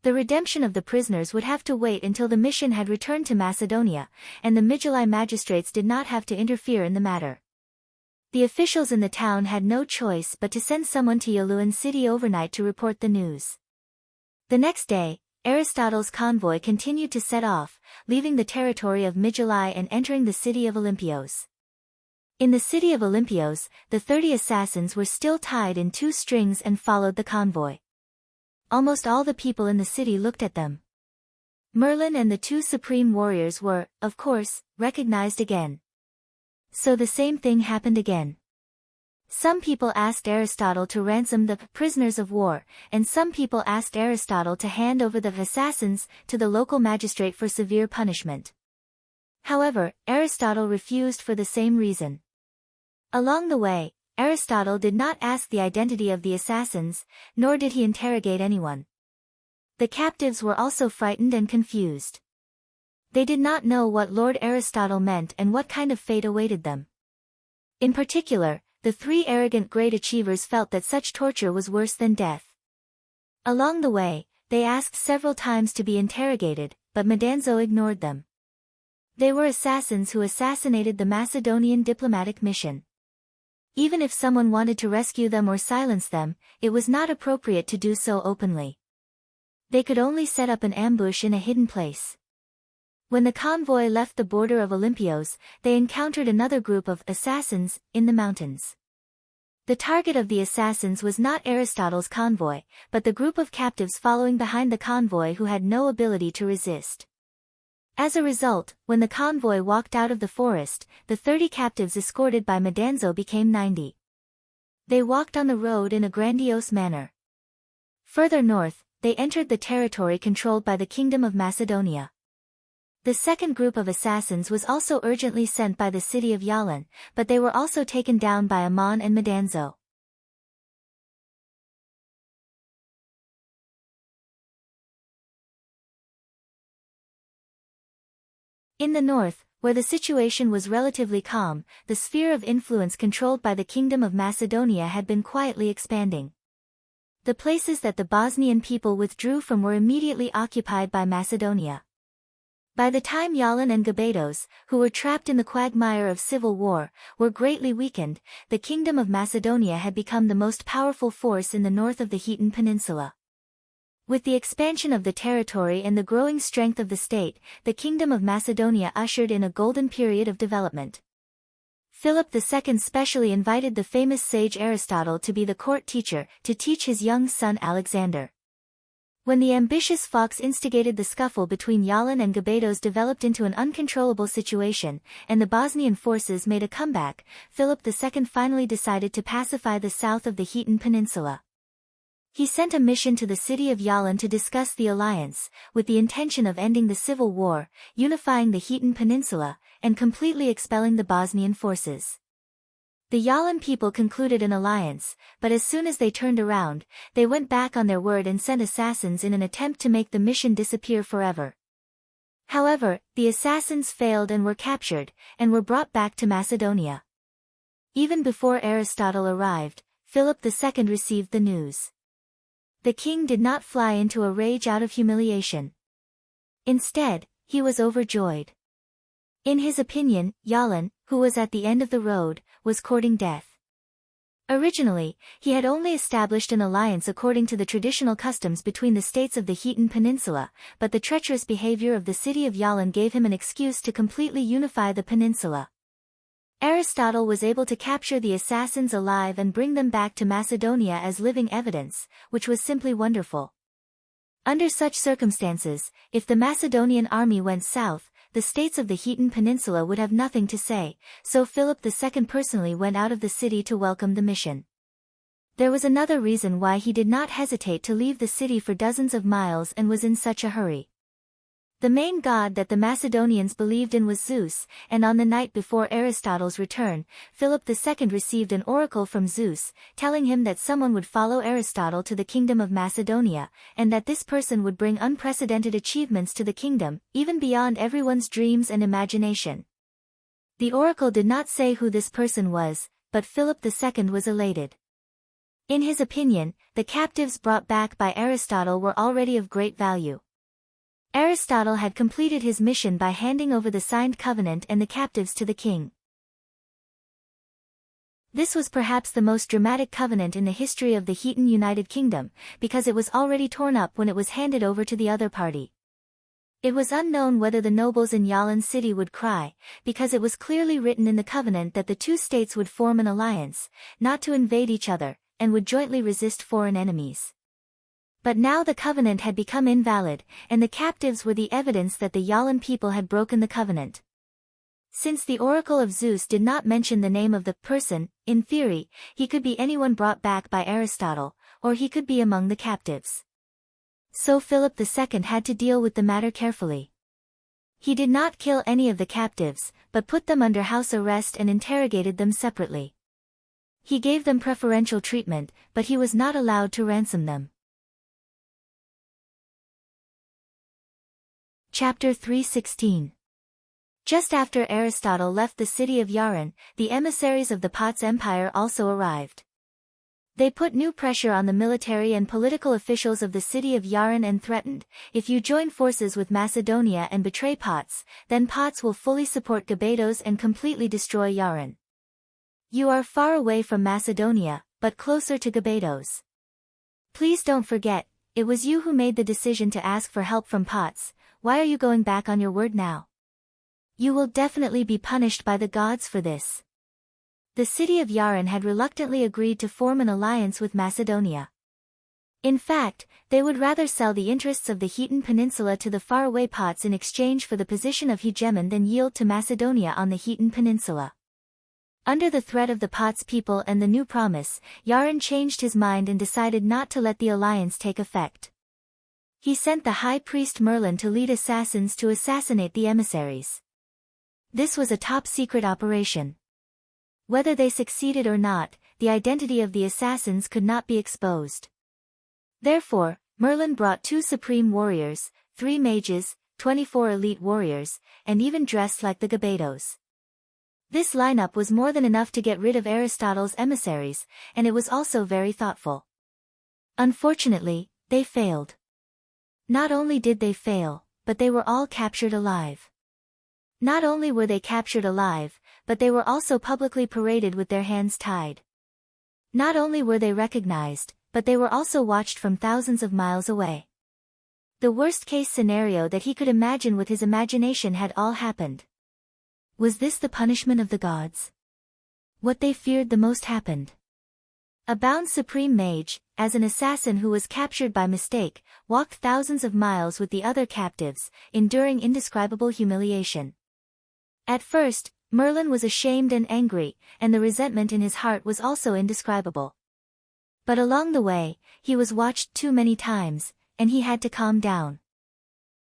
The redemption of the prisoners would have to wait until the mission had returned to Macedonia, and the Migilai magistrates did not have to interfere in the matter. The officials in the town had no choice but to send someone to Yaluan City overnight to report the news. The next day, Aristotle's convoy continued to set off, leaving the territory of Migilai and entering the city of Olympios. In the city of Olympios, the 30 assassins were still tied in 2 strings and followed the convoy. Almost all the people in the city looked at them. Merlin and the 2 supreme warriors were, of course, recognized again. So the same thing happened again. Some people asked Aristotle to ransom the prisoners of war, and some people asked Aristotle to hand over the assassins to the local magistrate for severe punishment. However, Aristotle refused for the same reason. Along the way, Aristotle did not ask the identity of the assassins, nor did he interrogate anyone. The captives were also frightened and confused. They did not know what Lord Aristotle meant and what kind of fate awaited them. In particular, the 3 arrogant great achievers felt that such torture was worse than death. Along the way, They asked several times to be interrogated, but Madanzo ignored them. They were assassins who assassinated the Macedonian diplomatic mission. Even if someone wanted to rescue them or silence them, it was not appropriate to do so openly. They could only set up an ambush in a hidden place. When the convoy left the border of Olympios, they encountered another group of assassins in the mountains. The target of the assassins was not Aristotle's convoy, but the group of captives following behind the convoy who had no ability to resist. As a result, when the convoy walked out of the forest, the 30 captives escorted by Madanzo became 90. They walked on the road in a grandiose manner. Further north, they entered the territory controlled by the Kingdom of Macedonia. The second group of assassins was also urgently sent by the city of Yalon, but they were also taken down by Amon and Madanzo. In the north, where the situation was relatively calm, the sphere of influence controlled by the Kingdom of Macedonia had been quietly expanding. The places that the Bosnian people withdrew from were immediately occupied by Macedonia. By the time Yalon and Gabados, who were trapped in the quagmire of civil war, were greatly weakened, the Kingdom of Macedonia had become the most powerful force in the north of the Heaton Peninsula. With the expansion of the territory and the growing strength of the state, the Kingdom of Macedonia ushered in a golden period of development. Philip II specially invited the famous sage Aristotle to be the court teacher, to teach his young son Alexander. When the ambitious fox instigated the scuffle between Yalon and Gabados developed into an uncontrollable situation, and the Bosnian forces made a comeback, Philip II finally decided to pacify the south of the Heaton Peninsula. He sent a mission to the city of Yalon to discuss the alliance, with the intention of ending the civil war, unifying the Heaton Peninsula, and completely expelling the Bosnian forces. The Yalon people concluded an alliance, but as soon as they turned around, they went back on their word and sent assassins in an attempt to make the mission disappear forever. However, the assassins failed and were captured, and were brought back to Macedonia. Even before Aristotle arrived, Philip II received the news. The king did not fly into a rage out of humiliation. Instead, he was overjoyed. In his opinion, Yalon, who was at the end of the road, was courting death. Originally, he had only established an alliance according to the traditional customs between the states of the Heaton Peninsula, but the treacherous behavior of the city of Yalon gave him an excuse to completely unify the peninsula. Aristotle was able to capture the assassins alive and bring them back to Macedonia as living evidence, which was simply wonderful. Under such circumstances, if the Macedonian army went south, the states of the Heaton Peninsula would have nothing to say, so Philip II personally went out of the city to welcome the mission. There was another reason why he did not hesitate to leave the city for dozens of miles and was in such a hurry. The main god that the Macedonians believed in was Zeus, and on the night before Aristotle's return, Philip II received an oracle from Zeus, telling him that someone would follow Aristotle to the Kingdom of Macedonia, and that this person would bring unprecedented achievements to the kingdom, even beyond everyone's dreams and imagination. The oracle did not say who this person was, but Philip II was elated. In his opinion, the captives brought back by Aristotle were already of great value. Aristotle had completed his mission by handing over the signed covenant and the captives to the king. This was perhaps the most dramatic covenant in the history of the Heaton United Kingdom, because it was already torn up when it was handed over to the other party. It was unknown whether the nobles in Yalon city would cry, because it was clearly written in the covenant that the two states would form an alliance, not to invade each other, and would jointly resist foreign enemies. But now the covenant had become invalid, and the captives were the evidence that the Yalon people had broken the covenant. Since the oracle of Zeus did not mention the name of the person, in theory, he could be anyone brought back by Aristotle, or he could be among the captives. So Philip II had to deal with the matter carefully. He did not kill any of the captives, but put them under house arrest and interrogated them separately. He gave them preferential treatment, but he was not allowed to ransom them. Chapter 3:16. Just after Aristotle left the city of Yaren, the emissaries of the Potts Empire also arrived. They put new pressure on the military and political officials of the city of Yaren and threatened, if you join forces with Macedonia and betray Pots, then Pots will fully support Gabados and completely destroy Yaren. You are far away from Macedonia, but closer to Gabados. Please don't forget, it was you who made the decision to ask for help from Pots. Why are you going back on your word now? You will definitely be punished by the gods for this. The city of Yaren had reluctantly agreed to form an alliance with Macedonia. In fact, they would rather sell the interests of the Hetan Peninsula to the faraway Pots in exchange for the position of hegemon than yield to Macedonia on the Hetan Peninsula. Under the threat of the Pots people and the new promise, Yaren changed his mind and decided not to let the alliance take effect. He sent the high priest Merlin to lead assassins to assassinate the emissaries. This was a top-secret operation. Whether they succeeded or not, the identity of the assassins could not be exposed. Therefore, Merlin brought 2 supreme warriors, 3 mages, 24 elite warriors, and even dressed like the Gabados. This lineup was more than enough to get rid of Aristotle's emissaries, and it was also very thoughtful. Unfortunately, they failed. Not only did they fail, but they were all captured alive. Not only were they captured alive, but they were also publicly paraded with their hands tied. Not only were they recognized, but they were also watched from thousands of miles away. The worst-case scenario that he could imagine with his imagination had all happened. Was this the punishment of the gods? What they feared the most happened. A bound supreme mage, as an assassin who was captured by mistake, walked thousands of miles with the other captives, enduring indescribable humiliation. At first, Merlin was ashamed and angry, and the resentment in his heart was also indescribable. But along the way, he was watched too many times, and he had to calm down.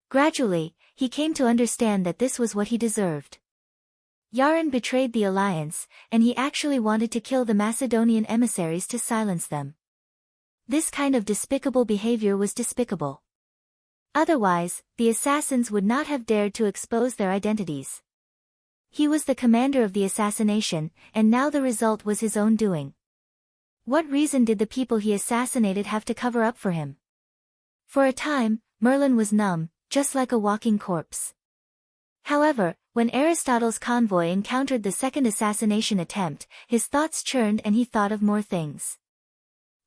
Gradually, he came to understand that this was what he deserved. Yaren betrayed the alliance, and he actually wanted to kill the Macedonian emissaries to silence them. This kind of despicable behavior was despicable. Otherwise, the assassins would not have dared to expose their identities. He was the commander of the assassination, and now the result was his own doing. What reason did the people he assassinated have to cover up for him? For a time, Merlin was numb, just like a walking corpse. However, when Aristotle's convoy encountered the second assassination attempt, his thoughts churned and he thought of more things.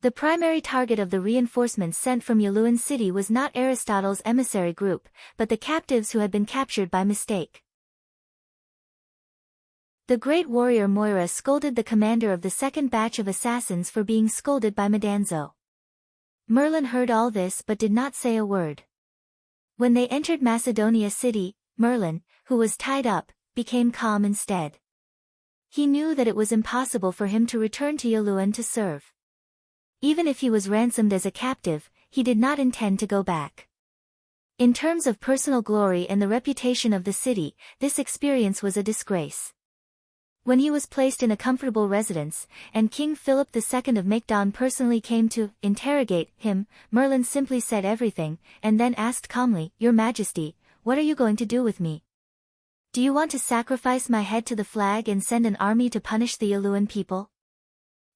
The primary target of the reinforcements sent from Yaluan city was not Aristotle's emissary group, but the captives who had been captured by mistake. The great warrior Moira scolded the commander of the second batch of assassins for being scolded by Madanzo. Merlin heard all this but did not say a word. When they entered Macedonia city, Merlin, who was tied up, became calm instead. He knew that it was impossible for him to return to Yaluan to serve. Even if he was ransomed as a captive, he did not intend to go back. In terms of personal glory and the reputation of the city, this experience was a disgrace. When he was placed in a comfortable residence, and King Philip II of Macedon personally came to interrogate him, Merlin simply said everything, and then asked calmly, "Your Majesty, what are you going to do with me? Do you want to sacrifice my head to the flag and send an army to punish the Yaluan people?"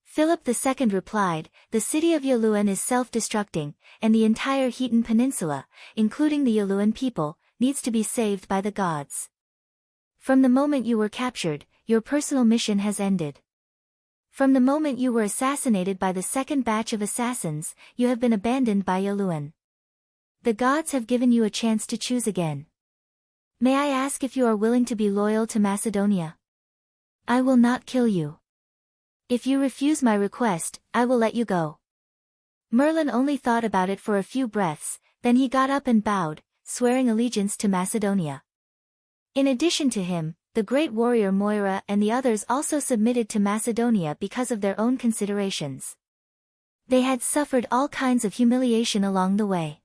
Philip II replied, "The city of Yaluan is self-destructing, and the entire Hetan Peninsula, including the Yaluan people, needs to be saved by the gods. From the moment you were captured, your personal mission has ended. From the moment you were assassinated by the second batch of assassins, you have been abandoned by Yaluan. The gods have given you a chance to choose again. May I ask if you are willing to be loyal to Macedonia? I will not kill you. If you refuse my request, I will let you go." Merlin only thought about it for a few breaths, then he got up and bowed, swearing allegiance to Macedonia. In addition to him, the great warrior Moira and the others also submitted to Macedonia because of their own considerations. They had suffered all kinds of humiliation along the way.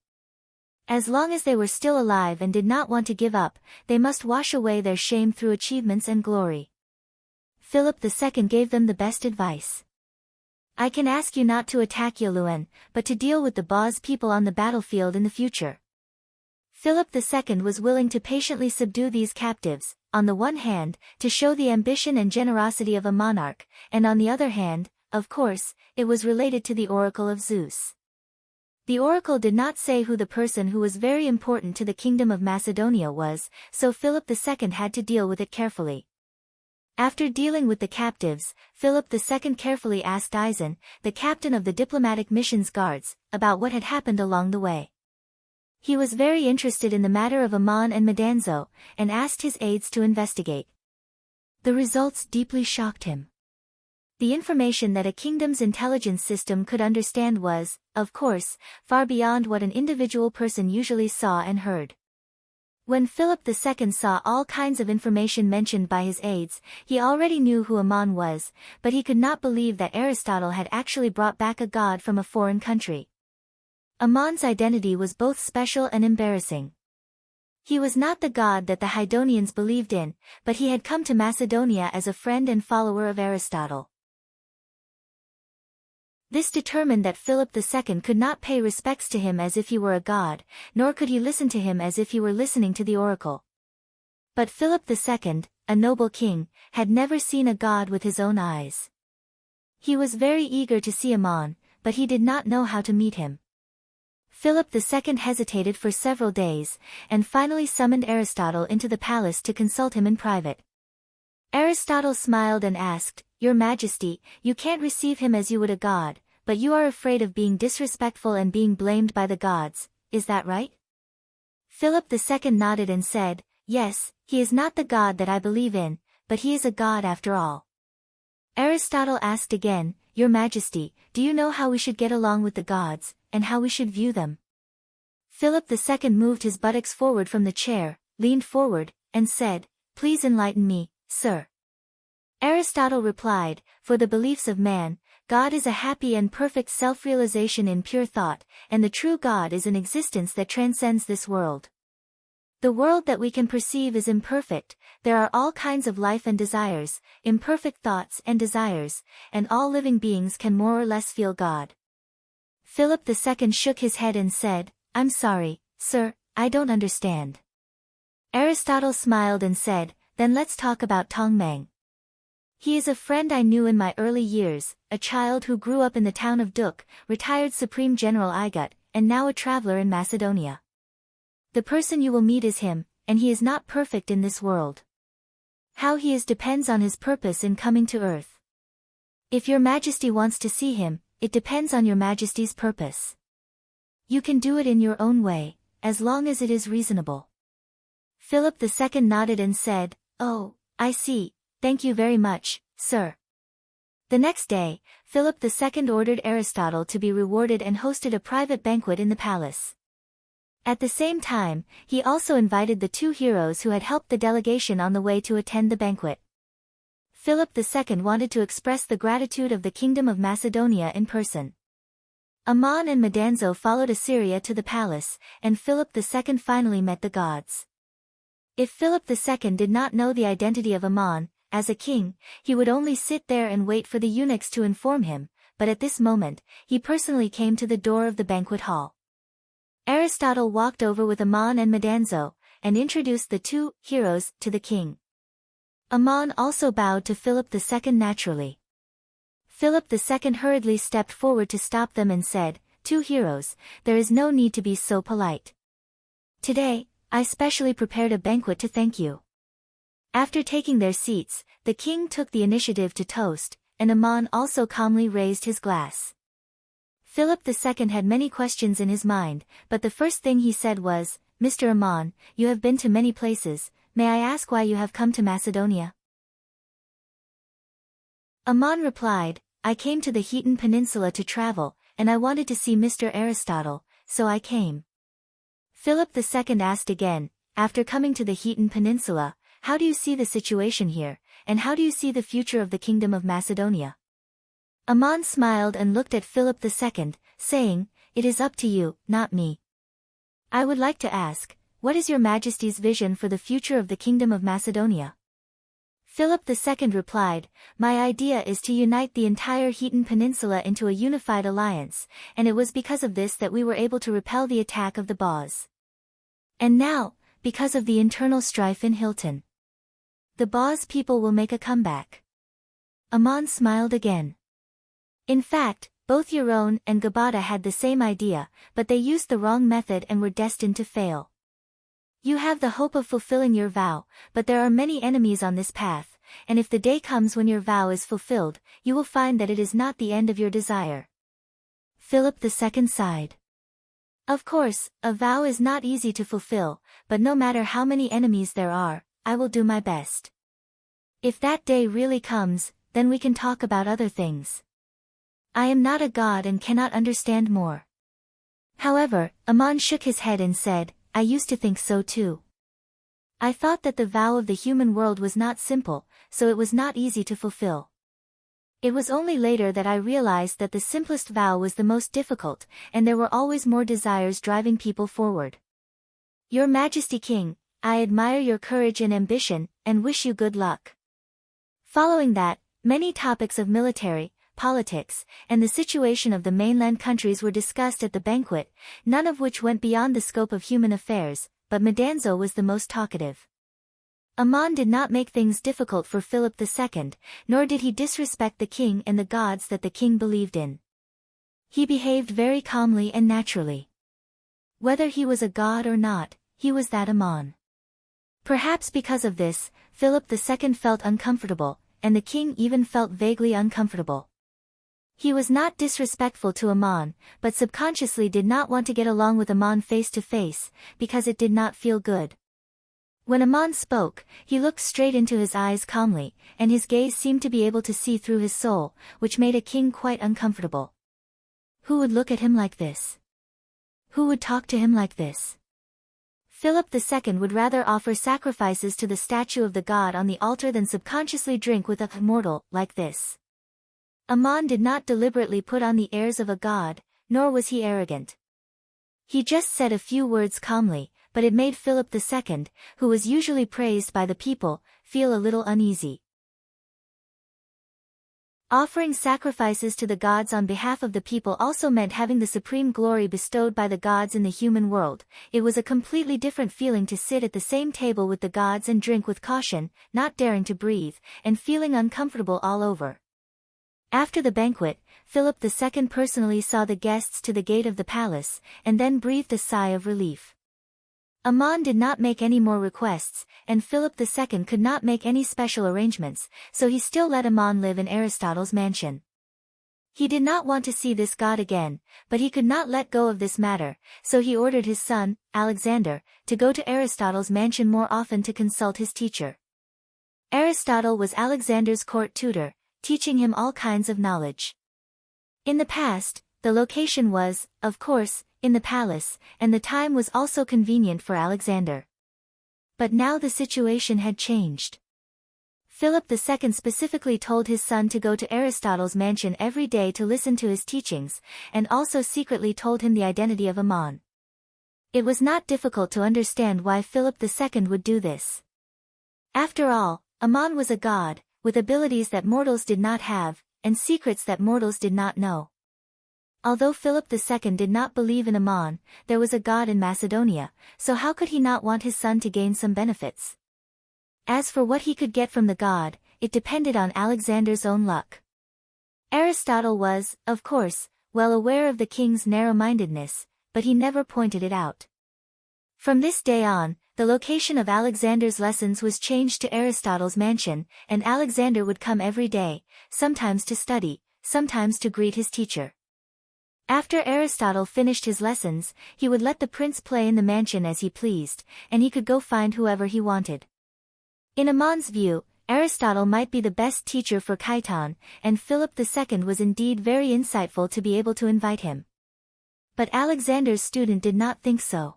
As long as they were still alive and did not want to give up, they must wash away their shame through achievements and glory. Philip II gave them the best advice. "I can ask you not to attack Yaluan, but to deal with the Baz people on the battlefield in the future." Philip II was willing to patiently subdue these captives, on the one hand, to show the ambition and generosity of a monarch, and on the other hand, of course, it was related to the oracle of Zeus. The oracle did not say who the person who was very important to the kingdom of Macedonia was, so Philip II had to deal with it carefully. After dealing with the captives, Philip II carefully asked Izen, the captain of the diplomatic missions guards, about what had happened along the way. He was very interested in the matter of Aman and Madanzo, and asked his aides to investigate. The results deeply shocked him. The information that a kingdom's intelligence system could understand was, of course, far beyond what an individual person usually saw and heard. When Philip II saw all kinds of information mentioned by his aides, he already knew who Aman was, but he could not believe that Aristotle had actually brought back a god from a foreign country. Aman's identity was both special and embarrassing. He was not the god that the Hydonians believed in, but he had come to Macedonia as a friend and follower of Aristotle. This determined that Philip II could not pay respects to him as if he were a god, nor could he listen to him as if he were listening to the oracle. But Philip II, a noble king, had never seen a god with his own eyes. He was very eager to see Aman, but he did not know how to meet him. Philip II hesitated for several days, and finally summoned Aristotle into the palace to consult him in private. Aristotle smiled and asked, "Your Majesty, you can't receive him as you would a god, but you are afraid of being disrespectful and being blamed by the gods, is that right?" Philip II nodded and said, "Yes, he is not the god that I believe in, but he is a god after all." Aristotle asked again, "Your Majesty, do you know how we should get along with the gods, and how we should view them?" Philip II moved his buttocks forward from the chair, leaned forward, and said, "Please enlighten me, sir." Aristotle replied, "For the beliefs of man, God is a happy and perfect self-realization in pure thought, and the true God is an existence that transcends this world. The world that we can perceive is imperfect, there are all kinds of life and desires, imperfect thoughts and desires, and all living beings can more or less feel God." Philip II shook his head and said, "I'm sorry, sir, I don't understand." Aristotle smiled and said, "Then let's talk about Tongmang. He is a friend I knew in my early years, a child who grew up in the town of Duk, retired Supreme General Igut, and now a traveler in Macedonia. The person you will meet is him, and he is not perfect in this world. How he is depends on his purpose in coming to earth. If your Majesty wants to see him, it depends on your Majesty's purpose. You can do it in your own way, as long as it is reasonable." Philip II nodded and said, "Oh, I see, thank you very much, sir." The next day, Philip II ordered Aristotle to be rewarded and hosted a private banquet in the palace. At the same time, he also invited the two heroes who had helped the delegation on the way to attend the banquet. Philip II wanted to express the gratitude of the Kingdom of Macedonia in person. Aman and Madanzo followed Assyria to the palace, and Philip II finally met the gods. If Philip II did not know the identity of Aman, as a king, he would only sit there and wait for the eunuchs to inform him, but at this moment, he personally came to the door of the banquet hall. Aristotle walked over with Aman and Madanzo, and introduced the two heroes to the king. Aman also bowed to Philip II naturally. Philip II hurriedly stepped forward to stop them and said, "Two heroes, there is no need to be so polite. Today, I specially prepared a banquet to thank you." After taking their seats, the king took the initiative to toast, and Aman also calmly raised his glass. Philip II had many questions in his mind, but the first thing he said was, "Mr. Aman, you have been to many places, may I ask why you have come to Macedonia?" Aman replied, "I came to the Hetan Peninsula to travel, and I wanted to see Mr. Aristotle, so I came." Philip II asked again, "After coming to the Hetan Peninsula, how do you see the situation here, and how do you see the future of the Kingdom of Macedonia?" Aman smiled and looked at Philip II, saying, "It is up to you, not me. I would like to ask, what is your Majesty's vision for the future of the Kingdom of Macedonia?" Philip II replied, "My idea is to unite the entire Hetan Peninsula into a unified alliance, and it was because of this that we were able to repel the attack of the Baz. And now, because of the internal strife in Hilton, the Baz people will make a comeback." Aman smiled again. In fact, both Euron and Gabata had the same idea, but they used the wrong method and were destined to fail. You have the hope of fulfilling your vow, but there are many enemies on this path, and if the day comes when your vow is fulfilled, you will find that it is not the end of your desire. Philip II sighed. Of course, a vow is not easy to fulfill, but no matter how many enemies there are, I will do my best. If that day really comes, then we can talk about other things. I am not a god and cannot understand more. However, Amon shook his head and said, I used to think so too. I thought that the vow of the human world was not simple, so it was not easy to fulfill. It was only later that I realized that the simplest vow was the most difficult, and there were always more desires driving people forward. Your Majesty King, I admire your courage and ambition, and wish you good luck. Following that, many topics of military, politics, and the situation of the mainland countries were discussed at the banquet, none of which went beyond the scope of human affairs, but Madanzo was the most talkative. Amon did not make things difficult for Philip II, nor did he disrespect the king and the gods that the king believed in. He behaved very calmly and naturally. Whether he was a god or not, he was that Amon. Perhaps because of this, Philip II felt uncomfortable, and the king even felt vaguely uncomfortable. He was not disrespectful to Amon, but subconsciously did not want to get along with Amon face to face, because it did not feel good. When Amon spoke, he looked straight into his eyes calmly, and his gaze seemed to be able to see through his soul, which made a king quite uncomfortable. Who would look at him like this? Who would talk to him like this? Philip II would rather offer sacrifices to the statue of the god on the altar than subconsciously drink with a mortal like this. Amon did not deliberately put on the airs of a god, nor was he arrogant. He just said a few words calmly, but it made Philip II, who was usually praised by the people, feel a little uneasy. Offering sacrifices to the gods on behalf of the people also meant having the supreme glory bestowed by the gods in the human world. It was a completely different feeling to sit at the same table with the gods and drink with caution, not daring to breathe, and feeling uncomfortable all over. After the banquet, Philip II personally saw the guests to the gate of the palace, and then breathed a sigh of relief. Amon did not make any more requests, and Philip II could not make any special arrangements, so he still let Amon live in Aristotle's mansion. He did not want to see this god again, but he could not let go of this matter, so he ordered his son, Alexander, to go to Aristotle's mansion more often to consult his teacher. Aristotle was Alexander's court tutor, teaching him all kinds of knowledge. In the past, the location was, of course, in the palace, and the time was also convenient for Alexander. But now the situation had changed. Philip II specifically told his son to go to Aristotle's mansion every day to listen to his teachings, and also secretly told him the identity of Amon. It was not difficult to understand why Philip II would do this. After all, Amon was a god, with abilities that mortals did not have, and secrets that mortals did not know. Although Philip II did not believe in Amon, there was a god in Macedonia, so how could he not want his son to gain some benefits? As for what he could get from the god, it depended on Alexander's own luck. Aristotle was, of course, well aware of the king's narrow-mindedness, but he never pointed it out. From this day on, the location of Alexander's lessons was changed to Aristotle's mansion, and Alexander would come every day, sometimes to study, sometimes to greet his teacher. After Aristotle finished his lessons, he would let the prince play in the mansion as he pleased, and he could go find whoever he wanted. In Amon's view, Aristotle might be the best teacher for Khitan, and Philip II was indeed very insightful to be able to invite him. But Alexander's student did not think so.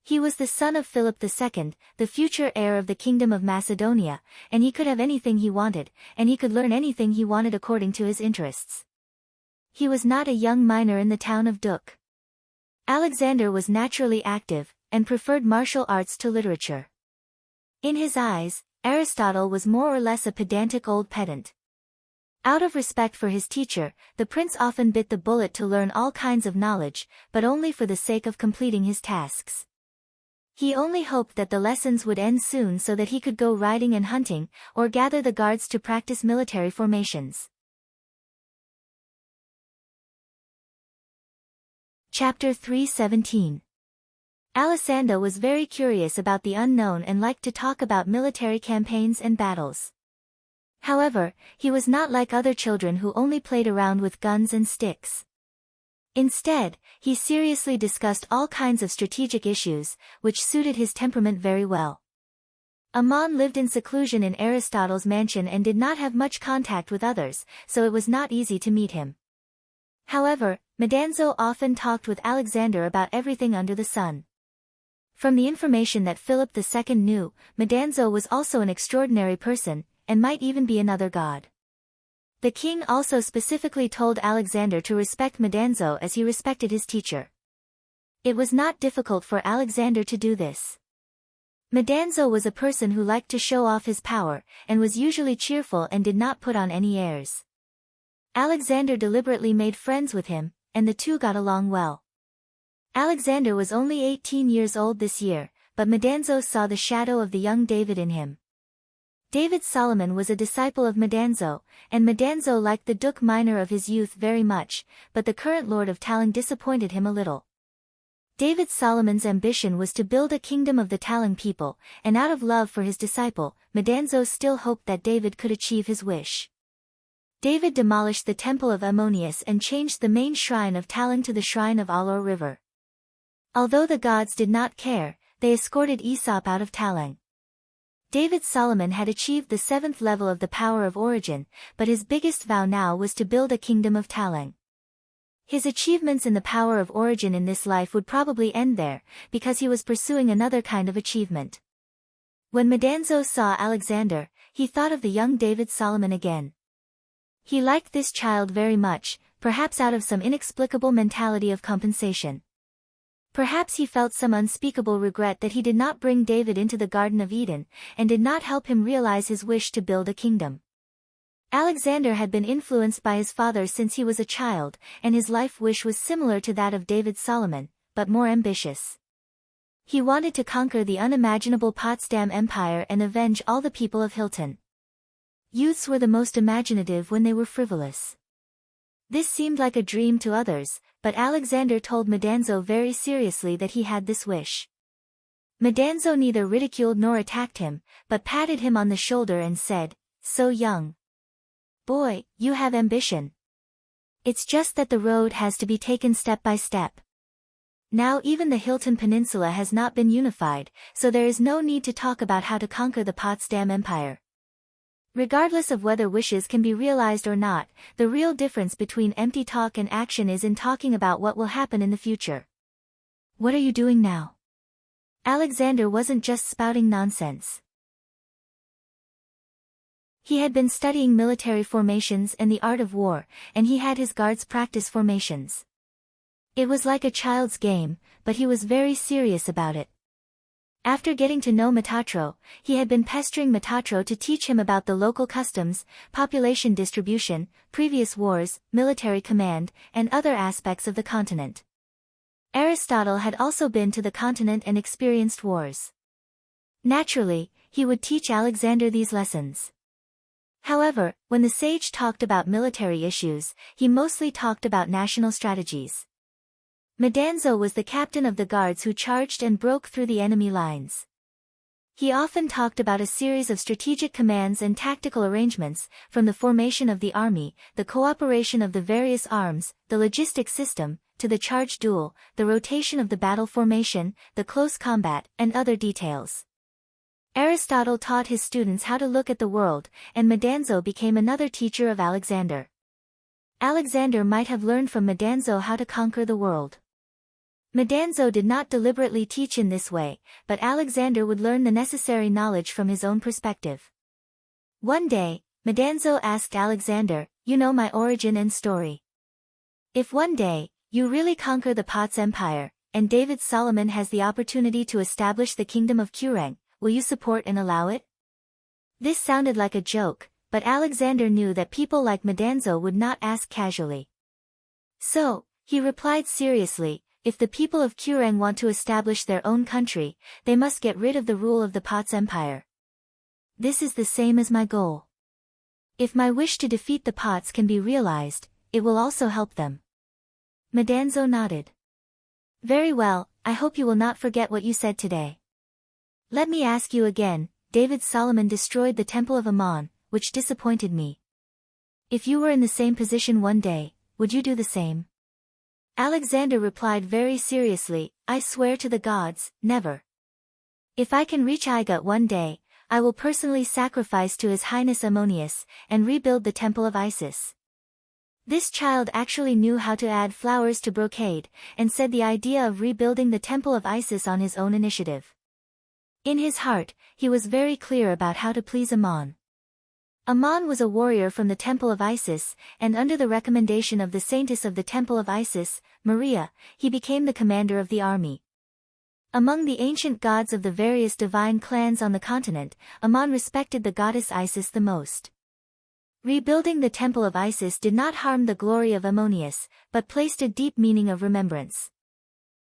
He was the son of Philip II, the future heir of the Kingdom of Macedonia, and he could have anything he wanted, and he could learn anything he wanted according to his interests. He was not a young miner in the town of Duk. Alexander was naturally active, and preferred martial arts to literature. In his eyes, Aristotle was more or less a pedantic old pedant. Out of respect for his teacher, the prince often bit the bullet to learn all kinds of knowledge, but only for the sake of completing his tasks. He only hoped that the lessons would end soon so that he could go riding and hunting, or gather the guards to practice military formations. Chapter 317. Alessandro was very curious about the unknown and liked to talk about military campaigns and battles. However, he was not like other children who only played around with guns and sticks. Instead, he seriously discussed all kinds of strategic issues, which suited his temperament very well. Amon lived in seclusion in Aristotle's mansion and did not have much contact with others, so it was not easy to meet him. However, Madanzo often talked with Alexander about everything under the sun. From the information that Philip II knew, Madanzo was also an extraordinary person, and might even be another god. The king also specifically told Alexander to respect Madanzo as he respected his teacher. It was not difficult for Alexander to do this. Madanzo was a person who liked to show off his power, and was usually cheerful and did not put on any airs. Alexander deliberately made friends with him, and the two got along well. Alexander was only 18 years old this year, but Madanzo saw the shadow of the young David in him. David Solomon was a disciple of Madanzo, and Madanzo liked the Duke Minor of his youth very much, but the current Lord of Talang disappointed him a little. David Solomon's ambition was to build a kingdom of the Talang people, and out of love for his disciple, Madanzo still hoped that David could achieve his wish. David demolished the temple of Ammonius and changed the main shrine of Talang to the shrine of Alor River. Although the gods did not care, they escorted Aesop out of Talang. David Solomon had achieved the 7th level of the power of origin, but his biggest vow now was to build a kingdom of Talang. His achievements in the power of origin in this life would probably end there, because he was pursuing another kind of achievement. When Madanzo saw Alexander, he thought of the young David Solomon again. He liked this child very much, perhaps out of some inexplicable mentality of compensation. Perhaps he felt some unspeakable regret that he did not bring David into the Garden of Eden, and did not help him realize his wish to build a kingdom. Alexander had been influenced by his father since he was a child, and his life wish was similar to that of David Solomon, but more ambitious. He wanted to conquer the unimaginable Potsdam Empire and avenge all the people of Hilton. Youths were the most imaginative when they were frivolous. This seemed like a dream to others, but Alexander told Madanzo very seriously that he had this wish. Madanzo neither ridiculed nor attacked him, but patted him on the shoulder and said, "So young boy, you have ambition. It's just that the road has to be taken step by step. Now even the Hilton Peninsula has not been unified, so there is no need to talk about how to conquer the Potsdam Empire. Regardless of whether wishes can be realized or not, the real difference between empty talk and action is in talking about what will happen in the future." "What are you doing now?" Alexander wasn't just spouting nonsense. He had been studying military formations and the art of war, and he had his guards practice formations. It was like a child's game, but he was very serious about it. After getting to know Metatro, he had been pestering Metatro to teach him about the local customs, population distribution, previous wars, military command, and other aspects of the continent. Aristotle had also been to the continent and experienced wars. Naturally, he would teach Alexander these lessons. However, when the sage talked about military issues, he mostly talked about national strategies. Madanzo was the captain of the guards who charged and broke through the enemy lines. He often talked about a series of strategic commands and tactical arrangements, from the formation of the army, the cooperation of the various arms, the logistic system, to the charge duel, the rotation of the battle formation, the close combat, and other details. Aristotle taught his students how to look at the world, and Madanzo became another teacher of Alexander. Alexander might have learned from Madanzo how to conquer the world. Madanzo did not deliberately teach in this way, but Alexander would learn the necessary knowledge from his own perspective. One day, Madanzo asked Alexander, "You know my origin and story. If one day, you really conquer the Pots Empire, and David Solomon has the opportunity to establish the kingdom of Kurang, will you support and allow it?" This sounded like a joke, but Alexander knew that people like Madanzo would not ask casually. So, he replied seriously, "If the people of Kurang want to establish their own country, they must get rid of the rule of the Pots Empire. This is the same as my goal. If my wish to defeat the Pots can be realized, it will also help them." Madanzo nodded. Very well, I hope you will not forget what you said today. Let me ask you again, David Solomon destroyed the temple of Ammon, which disappointed me. If you were in the same position one day, would you do the same? Alexander replied very seriously, I swear to the gods, never. If I can reach Iga one day, I will personally sacrifice to His Highness Ammonius, and rebuild the temple of Isis. This child actually knew how to add flowers to brocade, and said the idea of rebuilding the temple of Isis on his own initiative. In his heart, he was very clear about how to please Ammon. Ammon was a warrior from the temple of Isis, and under the recommendation of the saintess of the temple of Isis, Maria, he became the commander of the army. Among the ancient gods of the various divine clans on the continent, Ammon respected the goddess Isis the most. Rebuilding the temple of Isis did not harm the glory of Ammonius, but placed a deep meaning of remembrance.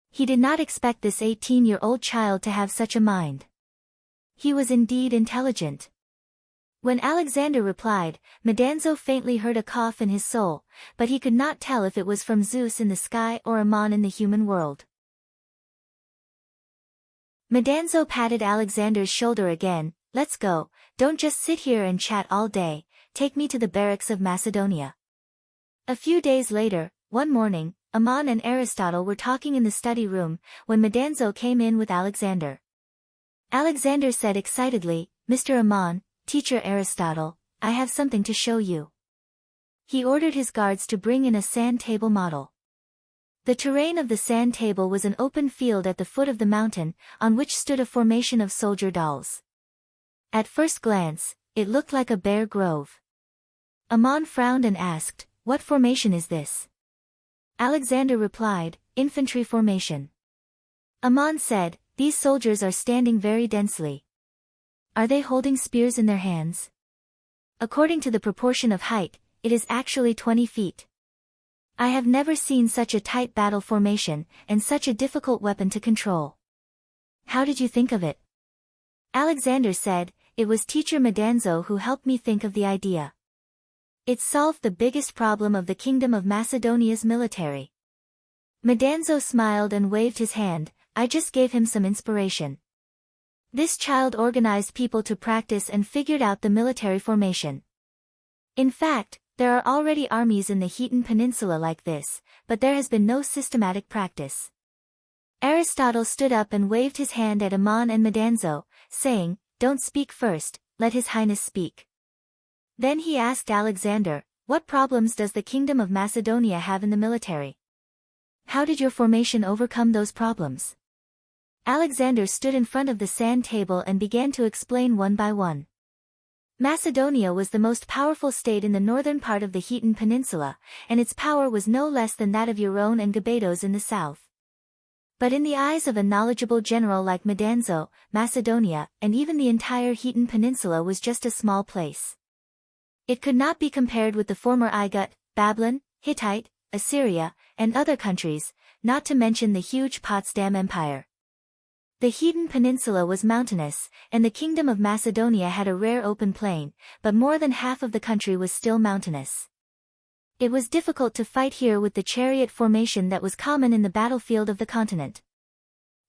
He did not expect this 18-year-old child to have such a mind. He was indeed intelligent. When Alexander replied, Medanzo faintly heard a cough in his soul, but he could not tell if it was from Zeus in the sky or Ammon in the human world. Medanzo patted Alexander's shoulder again. Let's go, don't just sit here and chat all day, take me to the barracks of Macedonia. A few days later, one morning, Ammon and Aristotle were talking in the study room, when Medanzo came in with Alexander. Alexander said excitedly, Mr. Ammon, Teacher Aristotle, I have something to show you. He ordered his guards to bring in a sand table model. The terrain of the sand table was an open field at the foot of the mountain, on which stood a formation of soldier dolls. At first glance, it looked like a bare grove. Ammon frowned and asked, What formation is this? Alexander replied, Infantry formation. Ammon said, These soldiers are standing very densely. Are they holding spears in their hands? According to the proportion of height, it is actually 20 feet. I have never seen such a tight battle formation, and such a difficult weapon to control. How did you think of it? Alexander said, It was Teacher Medanzo who helped me think of the idea. It solved the biggest problem of the Kingdom of Macedonia's military. Medanzo smiled and waved his hand, I just gave him some inspiration. This child organized people to practice and figured out the military formation. In fact, there are already armies in the Khitan Peninsula like this, but there has been no systematic practice. Aristotle stood up and waved his hand at Ammon and Medanzo, saying, Don't speak first, let His Highness speak. Then he asked Alexander, What problems does the Kingdom of Macedonia have in the military? How did your formation overcome those problems? Alexander stood in front of the sand table and began to explain one by one. Macedonia was the most powerful state in the northern part of the Khitan Peninsula, and its power was no less than that of Euron and Gabados in the south. But in the eyes of a knowledgeable general like Medanzo, Macedonia, and even the entire Khitan Peninsula was just a small place. It could not be compared with the former Igut, Babylon, Hittite, Assyria, and other countries, not to mention the huge Potsdam Empire. The Khitan Peninsula was mountainous, and the Kingdom of Macedonia had a rare open plain, but more than half of the country was still mountainous. It was difficult to fight here with the chariot formation that was common in the battlefield of the continent.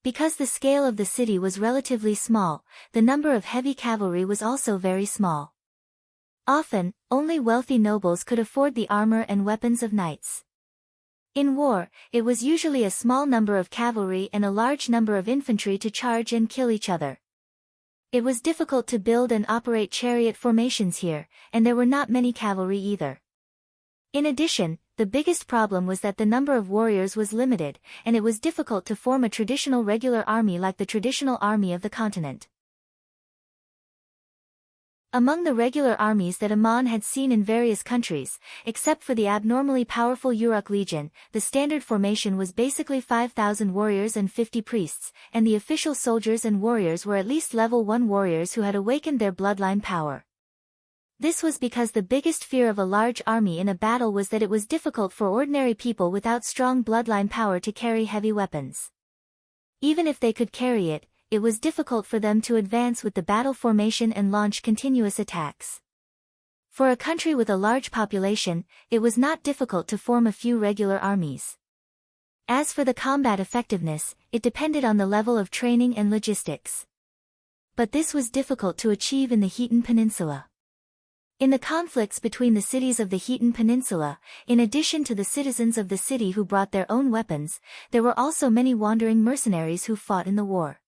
Because the scale of the city was relatively small, the number of heavy cavalry was also very small. Often, only wealthy nobles could afford the armor and weapons of knights. In war, it was usually a small number of cavalry and a large number of infantry to charge and kill each other. It was difficult to build and operate chariot formations here, and there were not many cavalry either. In addition, the biggest problem was that the number of warriors was limited, and it was difficult to form a traditional regular army like the traditional army of the continent. Among the regular armies that Ammon had seen in various countries, except for the abnormally powerful Uruk Legion, the standard formation was basically 5,000 warriors and 50 priests, and the official soldiers and warriors were at least level 1 warriors who had awakened their bloodline power. This was because the biggest fear of a large army in a battle was that it was difficult for ordinary people without strong bloodline power to carry heavy weapons. Even if they could carry it, it was difficult for them to advance with the battle formation and launch continuous attacks. For a country with a large population, it was not difficult to form a few regular armies. As for the combat effectiveness, it depended on the level of training and logistics. But this was difficult to achieve in the Khitan Peninsula. In the conflicts between the cities of the Khitan Peninsula, in addition to the citizens of the city who brought their own weapons, there were also many wandering mercenaries who fought in the war.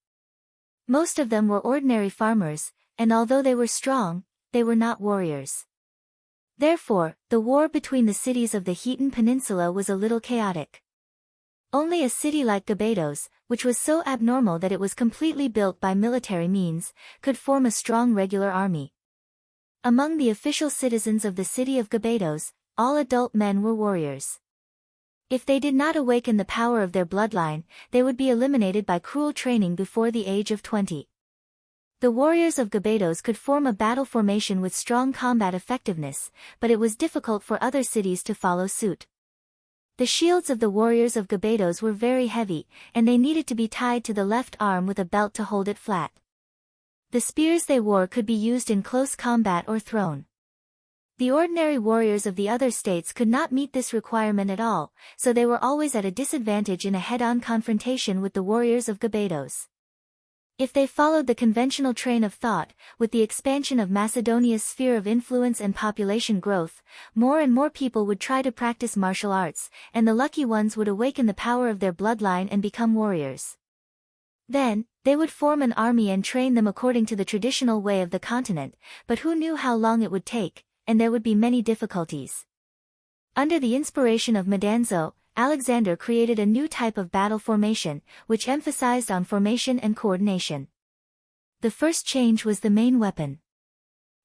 Most of them were ordinary farmers, and although they were strong, they were not warriors. Therefore, the war between the cities of the Khitan Peninsula was a little chaotic. Only a city like Gabados, which was so abnormal that it was completely built by military means, could form a strong regular army. Among the official citizens of the city of Gabados, all adult men were warriors. If they did not awaken the power of their bloodline, they would be eliminated by cruel training before the age of 20. The warriors of Gabados could form a battle formation with strong combat effectiveness, but it was difficult for other cities to follow suit. The shields of the warriors of Gabados were very heavy, and they needed to be tied to the left arm with a belt to hold it flat. The spears they wore could be used in close combat or thrown. The ordinary warriors of the other states could not meet this requirement at all, so they were always at a disadvantage in a head-on confrontation with the warriors of Gabados. If they followed the conventional train of thought, with the expansion of Macedonia's sphere of influence and population growth, more and more people would try to practice martial arts, and the lucky ones would awaken the power of their bloodline and become warriors. Then, they would form an army and train them according to the traditional way of the continent, but who knew how long it would take, and there would be many difficulties. Under the inspiration of Madanzo, Alexander created a new type of battle formation, which emphasized on formation and coordination. The first change was the main weapon.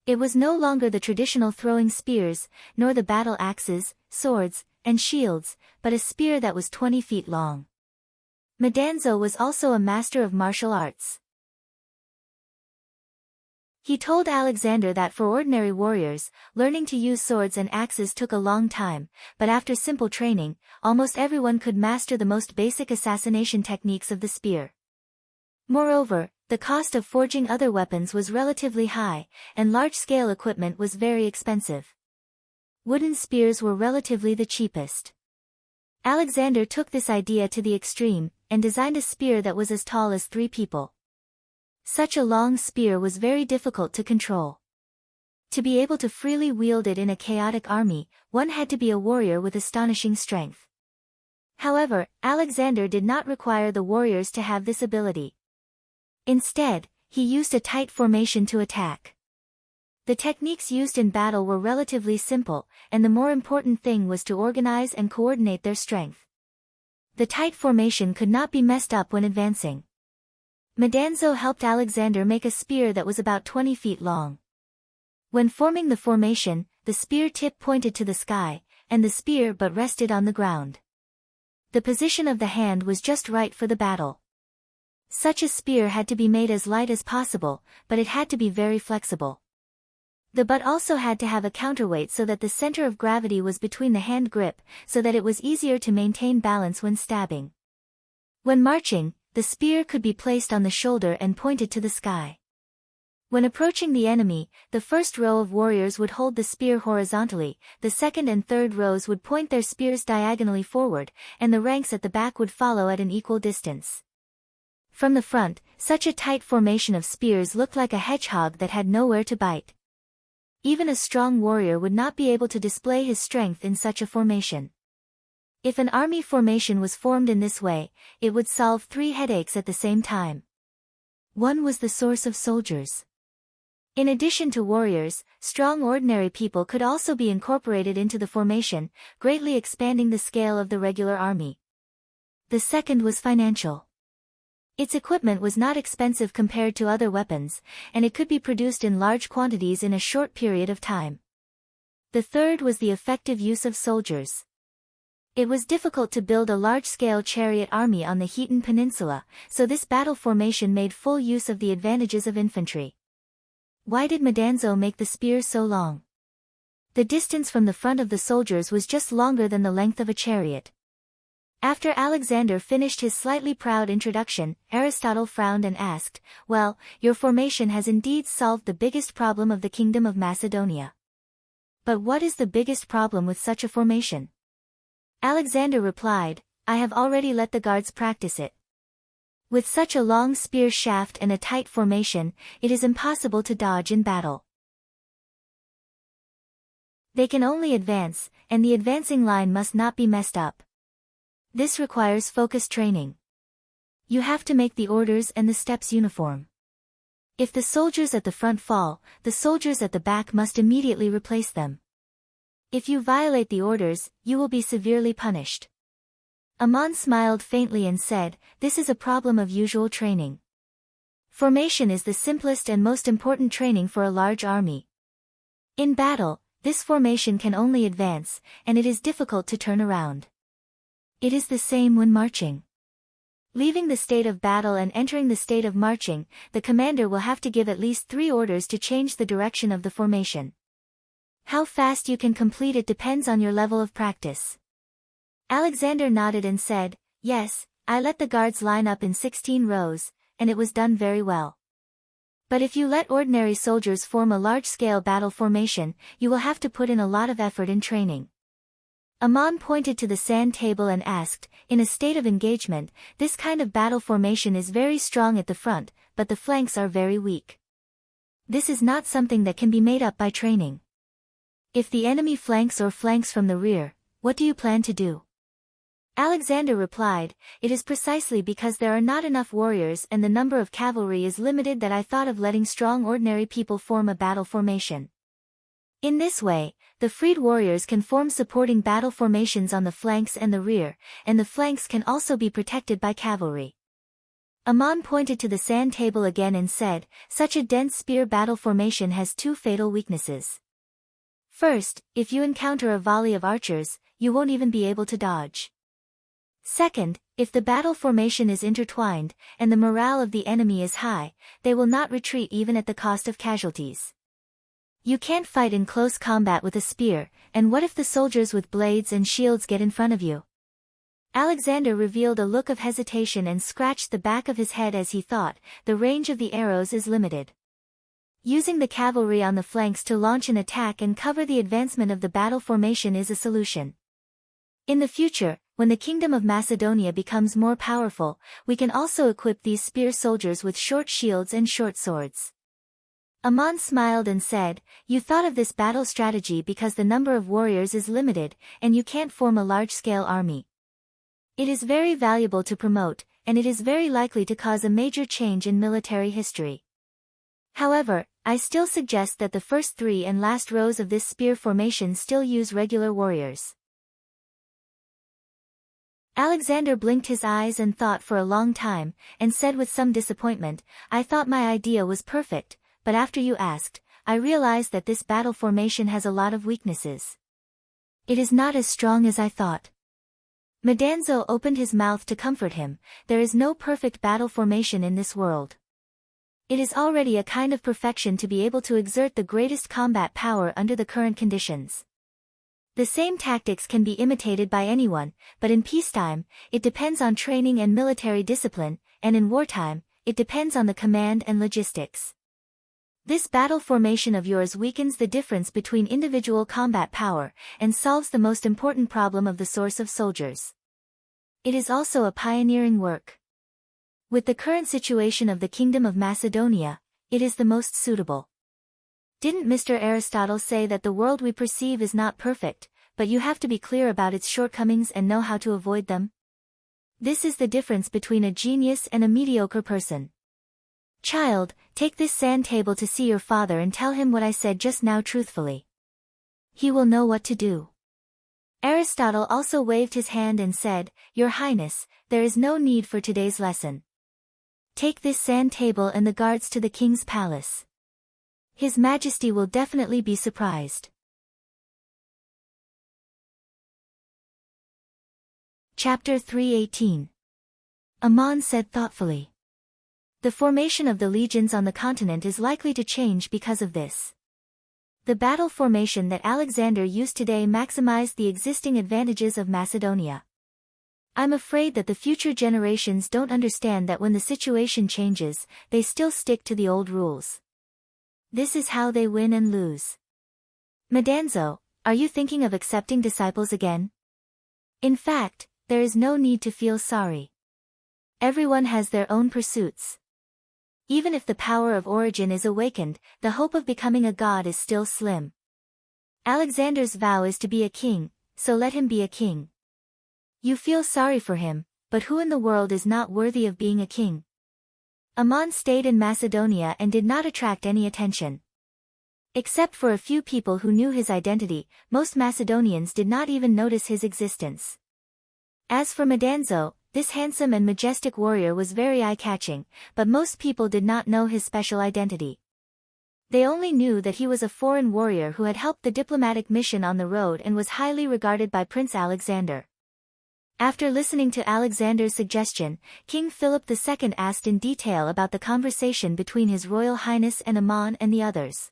It was no longer the traditional throwing spears, nor the battle axes, swords, and shields, but a spear that was 20 feet long. Madanzo was also a master of martial arts. He told Alexander that for ordinary warriors, learning to use swords and axes took a long time, but after simple training, almost everyone could master the most basic assassination techniques of the spear. Moreover, the cost of forging other weapons was relatively high, and large-scale equipment was very expensive. Wooden spears were relatively the cheapest. Alexander took this idea to the extreme, and designed a spear that was as tall as 3 people. Such a long spear was very difficult to control. To be able to freely wield it in a chaotic army, one had to be a warrior with astonishing strength. However, Alexander did not require the warriors to have this ability. Instead, he used a tight formation to attack. The techniques used in battle were relatively simple, and the more important thing was to organize and coordinate their strength. The tight formation could not be messed up when advancing. Madanzo helped Alexander make a spear that was about 20 feet long. When forming the formation, the spear tip pointed to the sky, and the spear butt rested on the ground. The position of the hand was just right for the battle. Such a spear had to be made as light as possible, but it had to be very flexible. The butt also had to have a counterweight so that the center of gravity was between the hand grip, so that it was easier to maintain balance when stabbing. When marching, the spear could be placed on the shoulder and pointed to the sky. When approaching the enemy, the first row of warriors would hold the spear horizontally, the second and third rows would point their spears diagonally forward, and the ranks at the back would follow at an equal distance. From the front, such a tight formation of spears looked like a hedgehog that had nowhere to bite. Even a strong warrior would not be able to display his strength in such a formation. If an army formation was formed in this way, it would solve 3 headaches at the same time. One was the source of soldiers. In addition to warriors, strong ordinary people could also be incorporated into the formation, greatly expanding the scale of the regular army. The second was financial. Its equipment was not expensive compared to other weapons, and it could be produced in large quantities in a short period of time. The third was the effective use of soldiers. It was difficult to build a large-scale chariot army on the Khitan Peninsula, so this battle formation made full use of the advantages of infantry. Why did Madanzo make the spears so long? The distance from the front of the soldiers was just longer than the length of a chariot. After Alexander finished his slightly proud introduction, Aristotle frowned and asked, "Well, your formation has indeed solved the biggest problem of the Kingdom of Macedonia. But what is the biggest problem with such a formation?" Alexander replied, I have already let the guards practice it. With such a long spear shaft and a tight formation, it is impossible to dodge in battle. They can only advance, and the advancing line must not be messed up. This requires focused training. You have to make the orders and the steps uniform. If the soldiers at the front fall, the soldiers at the back must immediately replace them. If you violate the orders, you will be severely punished. Amon smiled faintly and said, "This is a problem of usual training. Formation is the simplest and most important training for a large army. In battle, this formation can only advance, and it is difficult to turn around. It is the same when marching. Leaving the state of battle and entering the state of marching, the commander will have to give at least 3 orders to change the direction of the formation. How fast you can complete it depends on your level of practice." Alexander nodded and said, "Yes, I let the guards line up in 16 rows, and it was done very well. But if you let ordinary soldiers form a large-scale battle formation, you will have to put in a lot of effort in training." Amon pointed to the sand table and asked, "In a state of engagement, this kind of battle formation is very strong at the front, but the flanks are very weak. This is not something that can be made up by training. If the enemy flanks from the rear, what do you plan to do?" Alexander replied, "It is precisely because there are not enough warriors and the number of cavalry is limited that I thought of letting strong ordinary people form a battle formation. In this way, the freed warriors can form supporting battle formations on the flanks and the rear, and the flanks can also be protected by cavalry." Amon pointed to the sand table again and said, "Such a dense spear battle formation has 2 fatal weaknesses. First, if you encounter a volley of archers, you won't even be able to dodge. Second, if the battle formation is intertwined, and the morale of the enemy is high, they will not retreat even at the cost of casualties. You can't fight in close combat with a spear, and what if the soldiers with blades and shields get in front of you?" Alexander revealed a look of hesitation and scratched the back of his head as he thought, "The range of the arrows is limited. Using the cavalry on the flanks to launch an attack and cover the advancement of the battle formation is a solution. In the future, when the Kingdom of Macedonia becomes more powerful, we can also equip these spear soldiers with short shields and short swords." Amon smiled and said, "You thought of this battle strategy because the number of warriors is limited, and you can't form a large-scale army. It is very valuable to promote, and it is very likely to cause a major change in military history. However, I still suggest that the first 3 and last rows of this spear formation still use regular warriors." Alexander blinked his eyes and thought for a long time, and said with some disappointment, "I thought my idea was perfect, but after you asked, I realized that this battle formation has a lot of weaknesses. It is not as strong as I thought." Madanzo opened his mouth to comfort him, "There is no perfect battle formation in this world. It is already a kind of perfection to be able to exert the greatest combat power under the current conditions. The same tactics can be imitated by anyone, but in peacetime, it depends on training and military discipline, and in wartime, it depends on the command and logistics. This battle formation of yours weakens the difference between individual combat power, and solves the most important problem of the source of soldiers. It is also a pioneering work. With the current situation of the Kingdom of Macedonia, it is the most suitable. Didn't Mr. Aristotle say that the world we perceive is not perfect, but you have to be clear about its shortcomings and know how to avoid them? This is the difference between a genius and a mediocre person. Child, take this sand table to see your father and tell him what I said just now truthfully. He will know what to do." Aristotle also waved his hand and said, "Your Highness, there is no need for today's lesson. Take this sand table and the guards to the king's palace. His Majesty will definitely be surprised." Chapter 318. Amon said thoughtfully. The formation of the legions on the continent is likely to change because of this. The battle formation that Alexander used today maximized the existing advantages of Macedonia. I'm afraid that the future generations don't understand that when the situation changes, they still stick to the old rules. This is how they win and lose. Madanzo, are you thinking of accepting disciples again? In fact, there is no need to feel sorry. Everyone has their own pursuits. Even if the power of origin is awakened, the hope of becoming a god is still slim. Alexander's vow is to be a king, so let him be a king. You feel sorry for him, but who in the world is not worthy of being a king? Ammon stayed in Macedonia and did not attract any attention. Except for a few people who knew his identity, most Macedonians did not even notice his existence. As for Madanzo, this handsome and majestic warrior was very eye-catching, but most people did not know his special identity. They only knew that he was a foreign warrior who had helped the diplomatic mission on the road and was highly regarded by Prince Alexander. After listening to Alexander's suggestion, King Philip II asked in detail about the conversation between His Royal Highness and Ammon and the others.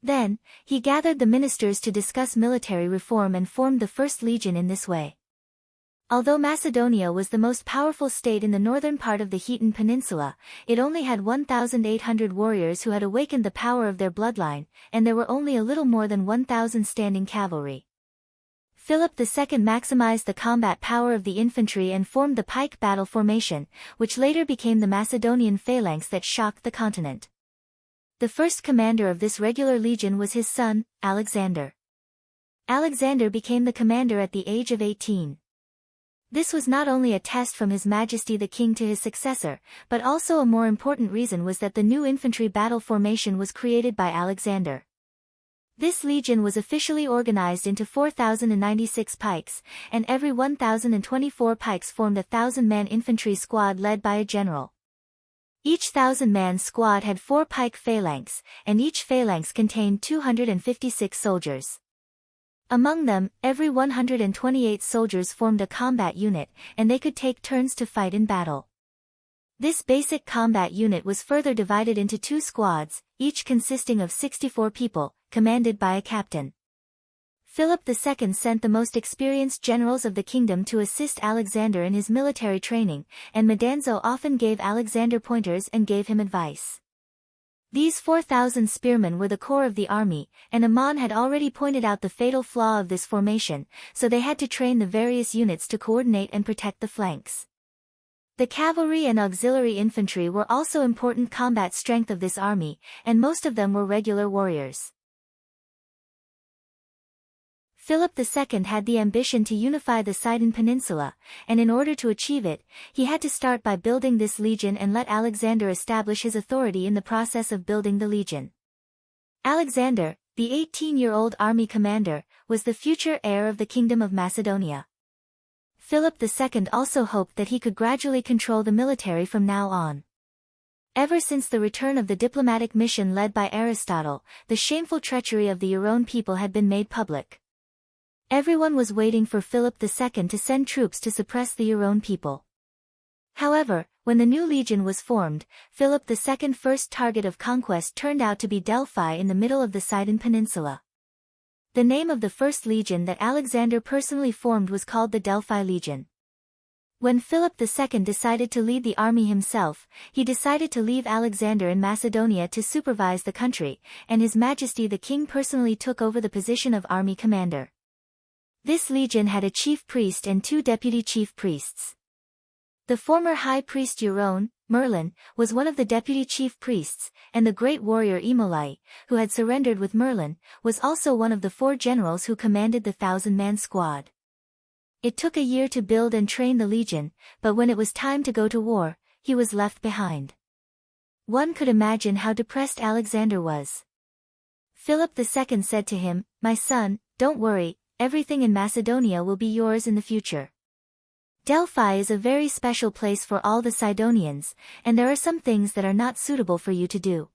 Then, he gathered the ministers to discuss military reform and formed the First Legion in this way. Although Macedonia was the most powerful state in the northern part of the Khitan Peninsula, it only had 1,800 warriors who had awakened the power of their bloodline, and there were only a little more than 1,000 standing cavalry. Philip II maximized the combat power of the infantry and formed the pike battle formation, which later became the Macedonian phalanx that shocked the continent. The first commander of this regular legion was his son, Alexander. Alexander became the commander at the age of 18. This was not only a test from His Majesty the King to his successor, but also a more important reason was that the new infantry battle formation was created by Alexander. This legion was officially organized into 4,096 pikes, and every 1,024 pikes formed a 1,000-man infantry squad led by a general. Each 1,000-man squad had 4 pike phalanx, and each phalanx contained 256 soldiers. Among them, every 128 soldiers formed a combat unit, and they could take turns to fight in battle. This basic combat unit was further divided into 2 squads, each consisting of 64 people, commanded by a captain. Philip II sent the most experienced generals of the kingdom to assist Alexander in his military training, and Madanzo often gave Alexander pointers and gave him advice. These 4,000 spearmen were the core of the army, and Ammon had already pointed out the fatal flaw of this formation, so they had to train the various units to coordinate and protect the flanks. The cavalry and auxiliary infantry were also important combat strength of this army, and most of them were regular warriors. Philip II had the ambition to unify the Sidon Peninsula, and in order to achieve it, he had to start by building this legion and let Alexander establish his authority in the process of building the legion. Alexander, the 18-year-old army commander, was the future heir of the Kingdom of Macedonia. Philip II also hoped that he could gradually control the military from now on. Ever since the return of the diplomatic mission led by Aristotle, the shameful treachery of the Euron people had been made public. Everyone was waiting for Philip II to send troops to suppress the Euron people. However, when the new legion was formed, Philip II's first target of conquest turned out to be Delphi in the middle of the Sidon Peninsula. The name of the first legion that Alexander personally formed was called the Delphi Legion. When Philip II decided to lead the army himself, he decided to leave Alexander in Macedonia to supervise the country, and His Majesty the King personally took over the position of army commander. This legion had a chief priest and 2 deputy chief priests. The former high priest Euron, Merlin, was one of the deputy chief priests, and the great warrior Imolai, who had surrendered with Merlin, was also one of the 4 generals who commanded the 1,000-man squad. It took a year to build and train the legion, but when it was time to go to war, he was left behind. One could imagine how depressed Alexander was. Philip II said to him, "My son, don't worry, everything in Macedonia will be yours in the future. Delphi is a very special place for all the Sidonians, and there are some things that are not suitable for you to do."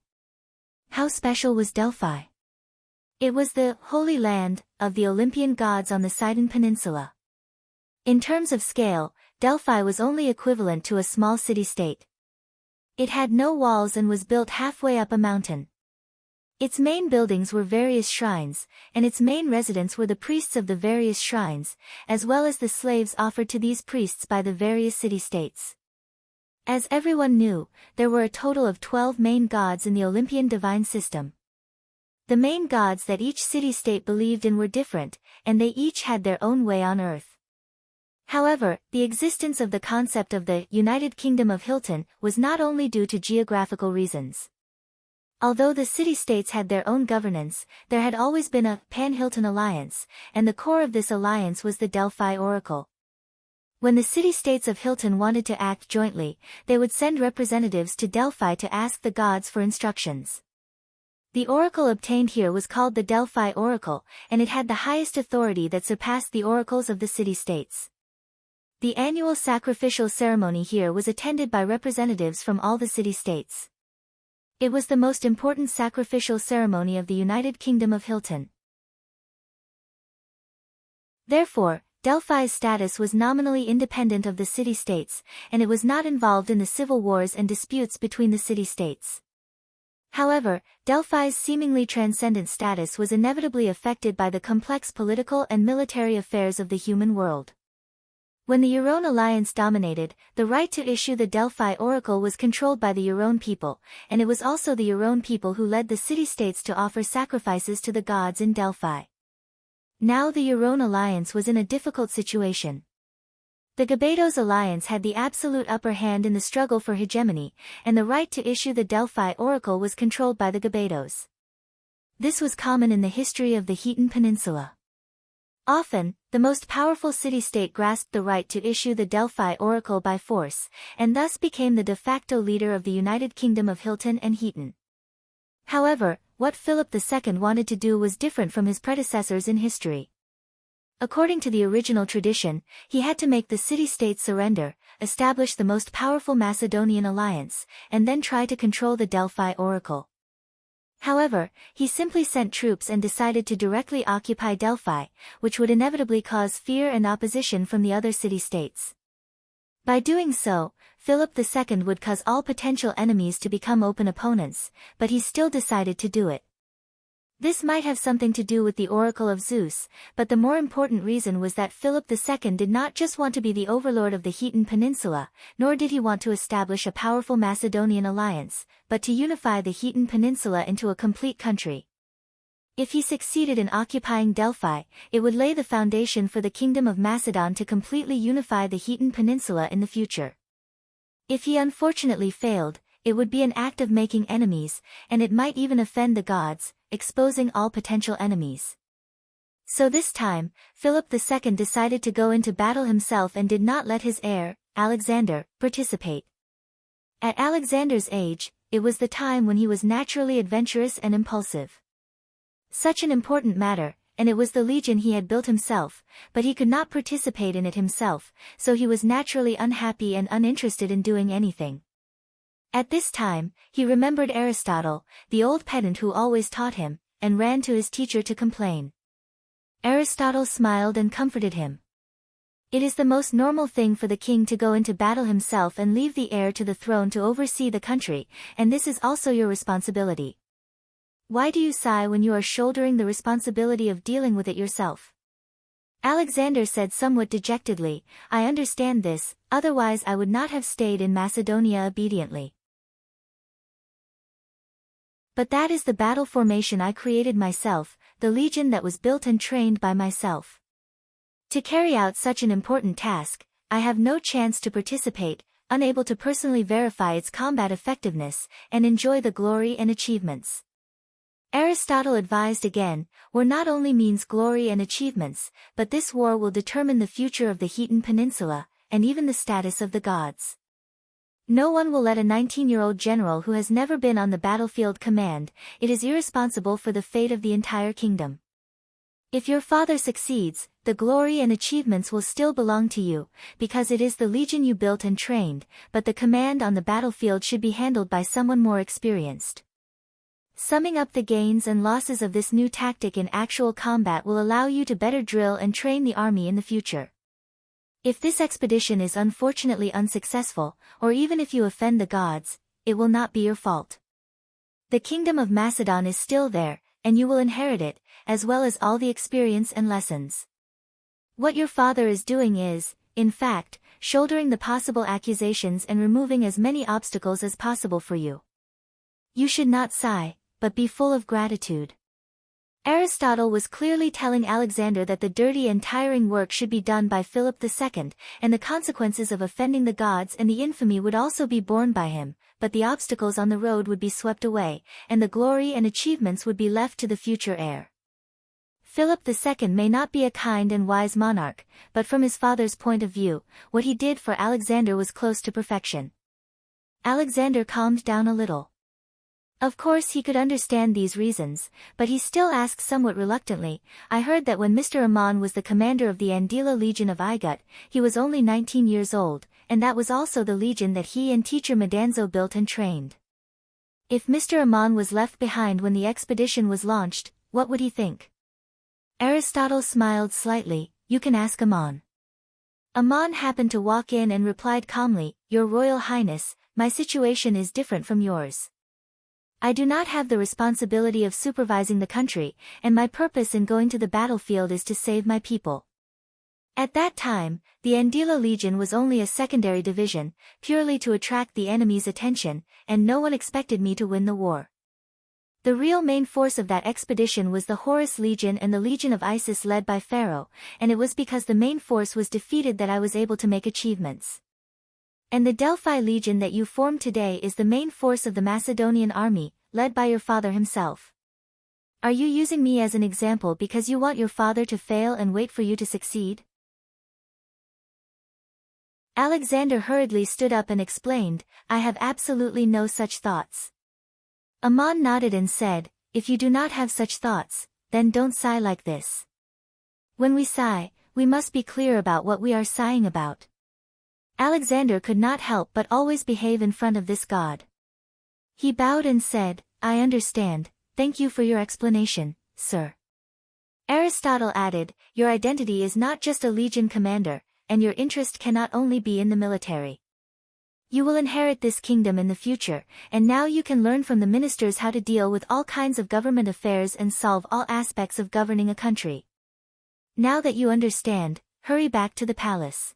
How special was Delphi? It was the Holy Land of the Olympian gods on the Sidon Peninsula. In terms of scale, Delphi was only equivalent to a small city-state. It had no walls and was built halfway up a mountain. Its main buildings were various shrines, and its main residents were the priests of the various shrines, as well as the slaves offered to these priests by the various city-states. As everyone knew, there were a total of 12 main gods in the Olympian divine system. The main gods that each city-state believed in were different, and they each had their own way on earth. However, the existence of the concept of the United Kingdom of Hilton was not only due to geographical reasons. Although the city-states had their own governance, there had always been a Pan-Hilton alliance, and the core of this alliance was the Delphi Oracle. When the city-states of Hilton wanted to act jointly, they would send representatives to Delphi to ask the gods for instructions. The oracle obtained here was called the Delphi Oracle, and it had the highest authority that surpassed the oracles of the city-states. The annual sacrificial ceremony here was attended by representatives from all the city-states. It was the most important sacrificial ceremony of the United Kingdom of Hilton. Therefore, Delphi's status was nominally independent of the city-states, and it was not involved in the civil wars and disputes between the city-states. However, Delphi's seemingly transcendent status was inevitably affected by the complex political and military affairs of the human world. When the Eurone alliance dominated, the right to issue the Delphi Oracle was controlled by the Eurone people, and it was also the Eurone people who led the city-states to offer sacrifices to the gods in Delphi. Now the Eurone alliance was in a difficult situation. The Gabados alliance had the absolute upper hand in the struggle for hegemony, and the right to issue the Delphi Oracle was controlled by the Gabados. This was common in the history of the Hetan Peninsula. Often, the most powerful city-state grasped the right to issue the Delphi Oracle by force, and thus became the de facto leader of the United Kingdom of Hilton and Hetan. However, what Philip II wanted to do was different from his predecessors in history. According to the original tradition, he had to make the city-states surrender, establish the most powerful Macedonian alliance, and then try to control the Delphi Oracle. However, he simply sent troops and decided to directly occupy Delphi, which would inevitably cause fear and opposition from the other city-states. By doing so, Philip II would cause all potential enemies to become open opponents, but he still decided to do it. This might have something to do with the Oracle of Zeus, but the more important reason was that Philip II did not just want to be the overlord of the Hetan Peninsula, nor did he want to establish a powerful Macedonian alliance, but to unify the Hetan Peninsula into a complete country. If he succeeded in occupying Delphi, it would lay the foundation for the Kingdom of Macedon to completely unify the Hetan Peninsula in the future. If he unfortunately failed, it would be an act of making enemies, and it might even offend the gods, exposing all potential enemies. So this time, Philip II decided to go into battle himself and did not let his heir, Alexander, participate. At Alexander's age, it was the time when he was naturally adventurous and impulsive. Such an important matter, and it was the legion he had built himself, but he could not participate in it himself, so he was naturally unhappy and uninterested in doing anything. At this time, he remembered Aristotle, the old pedant who always taught him, and ran to his teacher to complain. Aristotle smiled and comforted him. It is the most normal thing for the king to go into battle himself and leave the heir to the throne to oversee the country, and this is also your responsibility. Why do you sigh when you are shouldering the responsibility of dealing with it yourself? Alexander said somewhat dejectedly, I understand this, otherwise I would not have stayed in Macedonia obediently. But that is the battle formation I created myself, the legion that was built and trained by myself. To carry out such an important task, I have no chance to participate, unable to personally verify its combat effectiveness, and enjoy the glory and achievements. Aristotle advised again, war not only means glory and achievements, but this war will determine the future of the Hetan Peninsula, and even the status of the gods. No one will let a 19-year-old general who has never been on the battlefield command, it is irresponsible for the fate of the entire kingdom. If your father succeeds, the glory and achievements will still belong to you, because it is the legion you built and trained, but the command on the battlefield should be handled by someone more experienced. Summing up the gains and losses of this new tactic in actual combat will allow you to better drill and train the army in the future. If this expedition is unfortunately unsuccessful, or even if you offend the gods, it will not be your fault. The kingdom of Macedon is still there, and you will inherit it, as well as all the experience and lessons. What your father is doing is, in fact, shouldering the possible accusations and removing as many obstacles as possible for you. You should not sigh, but be full of gratitude. Aristotle was clearly telling Alexander that the dirty and tiring work should be done by Philip II, and the consequences of offending the gods and the infamy would also be borne by him, but the obstacles on the road would be swept away, and the glory and achievements would be left to the future heir. Philip II may not be a kind and wise monarch, but from his father's point of view, what he did for Alexander was close to perfection. Alexander calmed down a little. Of course he could understand these reasons, but he still asked somewhat reluctantly, I heard that when Mr. Aman was the commander of the Andila Legion of Igut, he was only 19 years old, and that was also the legion that he and teacher Madanzo built and trained. If Mr. Aman was left behind when the expedition was launched, what would he think? Aristotle smiled slightly, you can ask Aman. Aman happened to walk in and replied calmly, Your Royal Highness, my situation is different from yours. I do not have the responsibility of supervising the country, and my purpose in going to the battlefield is to save my people. At that time, the Andila Legion was only a secondary division, purely to attract the enemy's attention, and no one expected me to win the war. The real main force of that expedition was the Horus Legion and the Legion of Isis led by Pharaoh, and it was because the main force was defeated that I was able to make achievements. And the Delphi Legion that you formed today is the main force of the Macedonian army, led by your father himself. Are you using me as an example because you want your father to fail and wait for you to succeed? Alexander hurriedly stood up and explained, I have absolutely no such thoughts. Aman nodded and said, If you do not have such thoughts, then don't sigh like this. When we sigh, we must be clear about what we are sighing about. Alexander could not help but always behave in front of this god. He bowed and said, I understand, thank you for your explanation, sir. Aristotle added, Your identity is not just a legion commander, and your interest cannot only be in the military. You will inherit this kingdom in the future, and now you can learn from the ministers how to deal with all kinds of government affairs and solve all aspects of governing a country. Now that you understand, hurry back to the palace.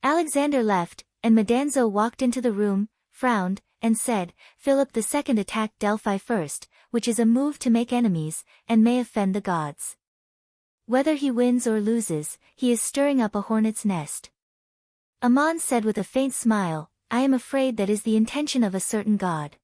Alexander left, and Madanzo walked into the room, frowned, and said, Philip II attacked Delphi first, which is a move to make enemies, and may offend the gods. Whether he wins or loses, he is stirring up a hornet's nest. Aman said with a faint smile, I am afraid that is the intention of a certain god.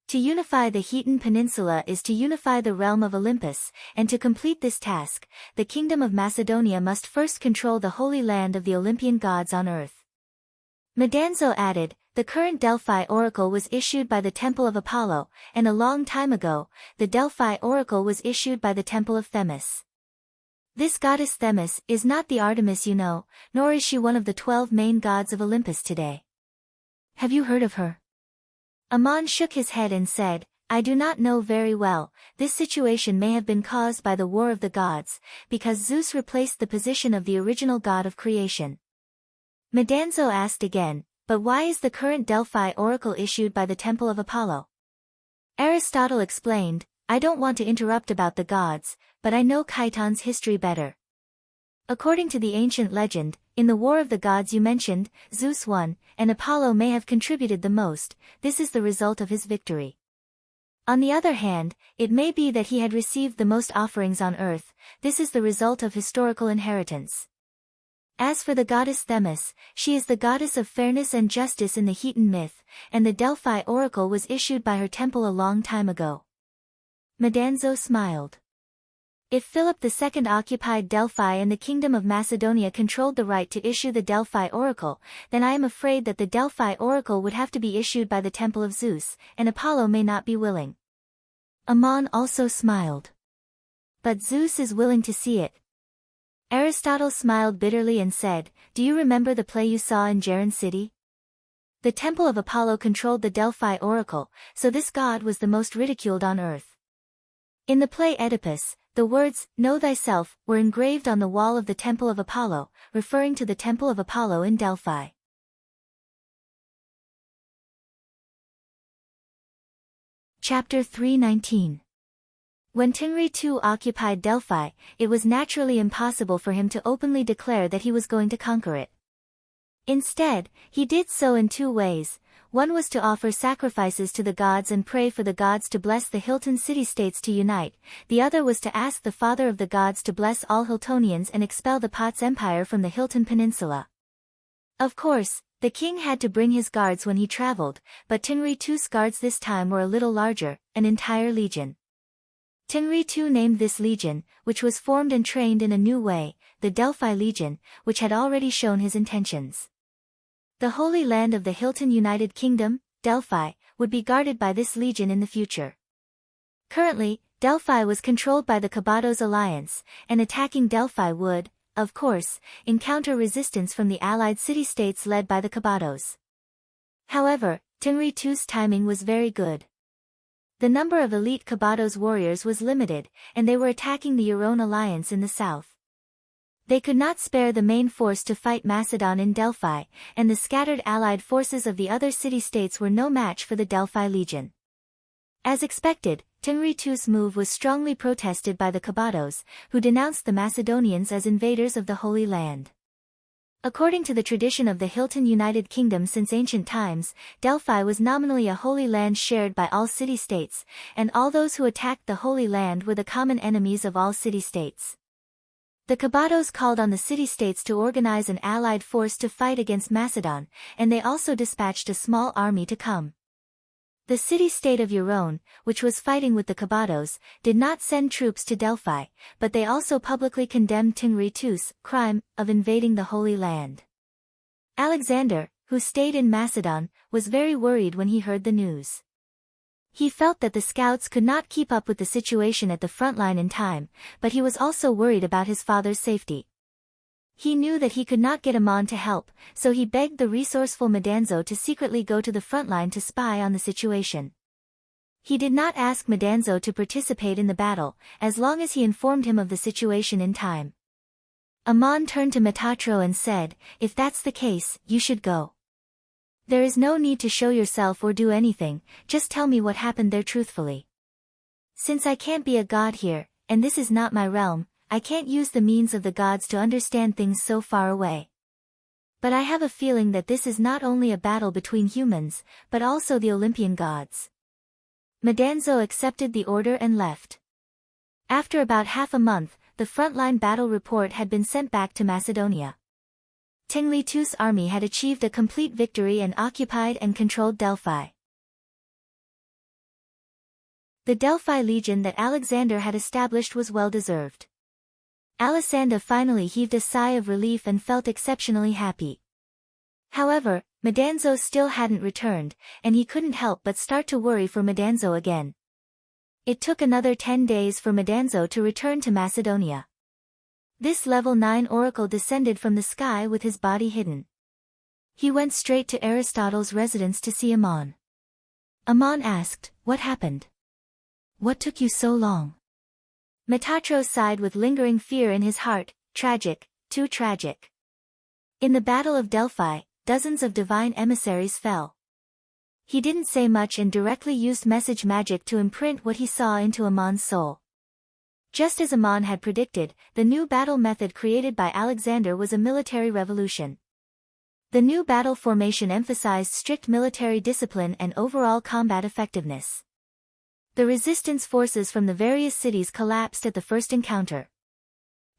To unify the Hetan Peninsula is to unify the realm of Olympus, and to complete this task, the kingdom of Macedonia must first control the holy land of the Olympian gods on earth. Madanzo added, the current Delphi oracle was issued by the Temple of Apollo, and a long time ago, the Delphi oracle was issued by the Temple of Themis. This goddess Themis is not the Artemis you know, nor is she one of the 12 main gods of Olympus today. Have you heard of her? Aman shook his head and said, I do not know very well, this situation may have been caused by the War of the Gods, because Zeus replaced the position of the original god of creation. Madanzo asked again, but why is the current Delphi oracle issued by the Temple of Apollo? Aristotle explained, I don't want to interrupt about the gods, but I know Khiton's history better. According to the ancient legend, in the War of the Gods you mentioned, Zeus won, and Apollo may have contributed the most, this is the result of his victory. On the other hand, it may be that he had received the most offerings on earth, this is the result of historical inheritance. As for the goddess Themis, she is the goddess of fairness and justice in the Hetan myth, and the Delphi oracle was issued by her temple a long time ago. Madanzo smiled. If Philip II occupied Delphi and the kingdom of Macedonia controlled the right to issue the Delphi oracle, then I am afraid that the Delphi oracle would have to be issued by the temple of Zeus, and Apollo may not be willing. Aman also smiled. But Zeus is willing to see it. Aristotle smiled bitterly and said, Do you remember the play you saw in Geron City? The temple of Apollo controlled the Delphi oracle, so this god was the most ridiculed on earth. In the play Oedipus, the words, Know thyself, were engraved on the wall of the Temple of Apollo, referring to the Temple of Apollo in Delphi. Chapter 319. When Tungri II occupied Delphi, it was naturally impossible for him to openly declare that he was going to conquer it. Instead, he did so in two ways, One was to offer sacrifices to the gods and pray for the gods to bless the Hilton city-states to unite, the other was to ask the Father of the gods to bless all Hiltonians and expel the Potts Empire from the Hilton Peninsula. Of course, the king had to bring his guards when he traveled, but Tengri II's guards this time were a little larger, an entire legion. Tengri II named this legion, which was formed and trained in a new way, the Delphi Legion, which had already shown his intentions. The Holy Land of the Hilton United Kingdom, Delphi, would be guarded by this legion in the future. Currently, Delphi was controlled by the Kabados Alliance, and attacking Delphi would, of course, encounter resistance from the allied city-states led by the Kabados. However, Tengri II's timing was very good. The number of elite Kabados warriors was limited, and they were attacking the Euron Alliance in the south. They could not spare the main force to fight Macedon in Delphi, and the scattered allied forces of the other city-states were no match for the Delphi Legion. As expected, Tengri II's move was strongly protested by the Kabados, who denounced the Macedonians as invaders of the Holy Land. According to the tradition of the Hilton United Kingdom since ancient times, Delphi was nominally a holy land shared by all city-states, and all those who attacked the Holy Land were the common enemies of all city-states. The Kabados called on the city-states to organize an allied force to fight against Macedon, and they also dispatched a small army to come. The city-state of Euron, which was fighting with the Kabados, did not send troops to Delphi, but they also publicly condemned Tengri II's crime of invading the Holy Land. Alexander, who stayed in Macedon, was very worried when he heard the news. He felt that the scouts could not keep up with the situation at the front line in time, but he was also worried about his father's safety. He knew that he could not get Amon to help, so he begged the resourceful Madanzo to secretly go to the front line to spy on the situation. He did not ask Madanzo to participate in the battle, as long as he informed him of the situation in time. Amon turned to Metatro and said, "If that's the case, you should go. There is no need to show yourself or do anything, just tell me what happened there truthfully. Since I can't be a god here, and this is not my realm, I can't use the means of the gods to understand things so far away. But I have a feeling that this is not only a battle between humans, but also the Olympian gods." Madanzo accepted the order and left. After about half a month, the frontline battle report had been sent back to Macedonia. Tengri II's army had achieved a complete victory and occupied and controlled Delphi. The Delphi Legion that Alexander had established was well-deserved. Alessandra finally heaved a sigh of relief and felt exceptionally happy. However, Madanzo still hadn't returned, and he couldn't help but start to worry for Madanzo again. It took another 10 days for Madanzo to return to Macedonia. This level 9 oracle descended from the sky with his body hidden. He went straight to Aristotle's residence to see Amon. Amon asked, "What happened? What took you so long?" Metatro sighed with lingering fear in his heart, "Tragic, too tragic." In the Battle of Delphi, dozens of divine emissaries fell. He didn't say much and directly used message magic to imprint what he saw into Amon's soul. Just as Amon had predicted, the new battle method created by Alexander was a military revolution. The new battle formation emphasized strict military discipline and overall combat effectiveness. The resistance forces from the various cities collapsed at the first encounter.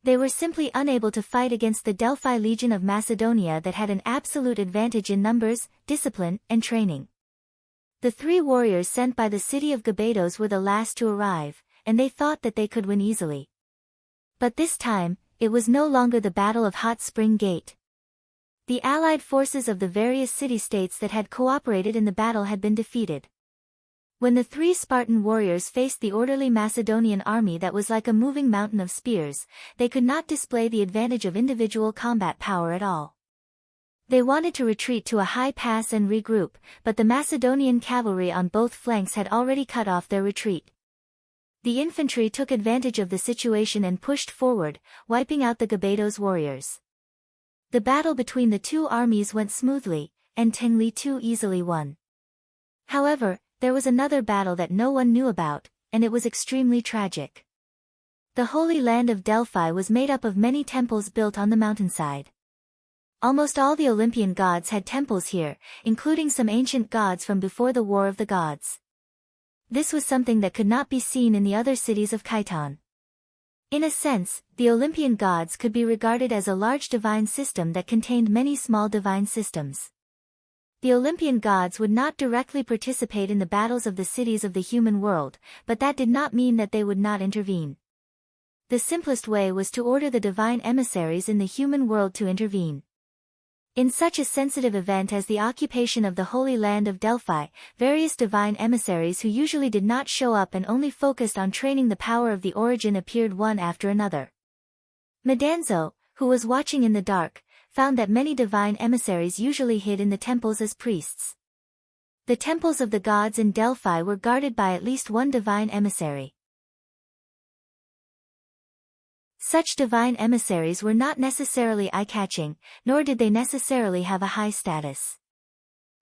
They were simply unable to fight against the Delphi Legion of Macedonia that had an absolute advantage in numbers, discipline, and training. The 3 warriors sent by the city of Gabados were the last to arrive, and they thought that they could win easily. But this time, it was no longer the Battle of Hot Spring Gate. The allied forces of the various city-states that had cooperated in the battle had been defeated. When the 3 Spartan warriors faced the orderly Macedonian army that was like a moving mountain of spears, they could not display the advantage of individual combat power at all. They wanted to retreat to a high pass and regroup, but the Macedonian cavalry on both flanks had already cut off their retreat. The infantry took advantage of the situation and pushed forward, wiping out the Gabados warriors. The battle between the 2 armies went smoothly, and Tengri II easily won. However, there was another battle that no one knew about, and it was extremely tragic. The Holy Land of Delphi was made up of many temples built on the mountainside. Almost all the Olympian gods had temples here, including some ancient gods from before the War of the Gods. This was something that could not be seen in the other cities of Khitan. In a sense, the Olympian gods could be regarded as a large divine system that contained many small divine systems. The Olympian gods would not directly participate in the battles of the cities of the human world, but that did not mean that they would not intervene. The simplest way was to order the divine emissaries in the human world to intervene. In such a sensitive event as the occupation of the Holy Land of Delphi, various divine emissaries who usually did not show up and only focused on training the power of the origin appeared one after another. Medanzo, who was watching in the dark, found that many divine emissaries usually hid in the temples as priests. The temples of the gods in Delphi were guarded by at least one divine emissary. Such divine emissaries were not necessarily eye-catching, nor did they necessarily have a high status.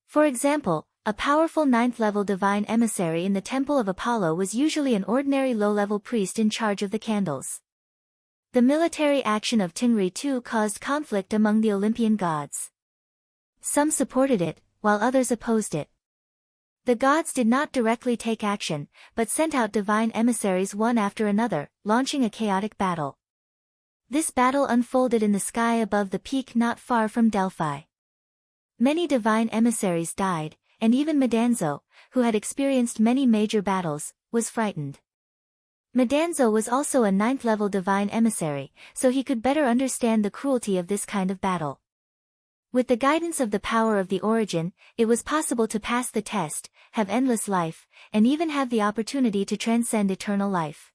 For example, a powerful 9th-level divine emissary in the Temple of Apollo was usually an ordinary low-level priest in charge of the candles. The military action of Tingri II caused conflict among the Olympian gods. Some supported it, while others opposed it. The gods did not directly take action, but sent out divine emissaries one after another, launching a chaotic battle. This battle unfolded in the sky above the peak not far from Delphi. Many divine emissaries died, and even Medanzo, who had experienced many major battles, was frightened. Medanzo was also a 9th-level divine emissary, so he could better understand the cruelty of this kind of battle. With the guidance of the power of the origin, it was possible to pass the test, have endless life, and even have the opportunity to transcend eternal life.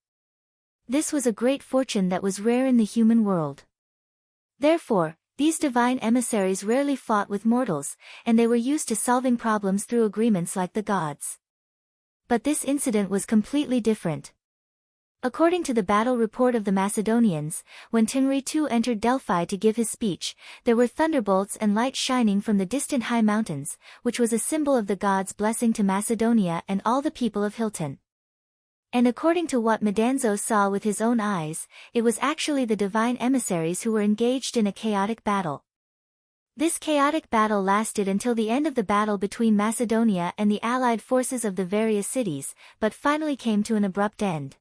This was a great fortune that was rare in the human world. Therefore, these divine emissaries rarely fought with mortals, and they were used to solving problems through agreements like the gods. But this incident was completely different. According to the battle report of the Macedonians, when Tingri II entered Delphi to give his speech, there were thunderbolts and light shining from the distant high mountains, which was a symbol of the gods' blessing to Macedonia and all the people of Hilton. And according to what Medanzo saw with his own eyes, it was actually the divine emissaries who were engaged in a chaotic battle. This chaotic battle lasted until the end of the battle between Macedonia and the allied forces of the various cities, but finally came to an abrupt end.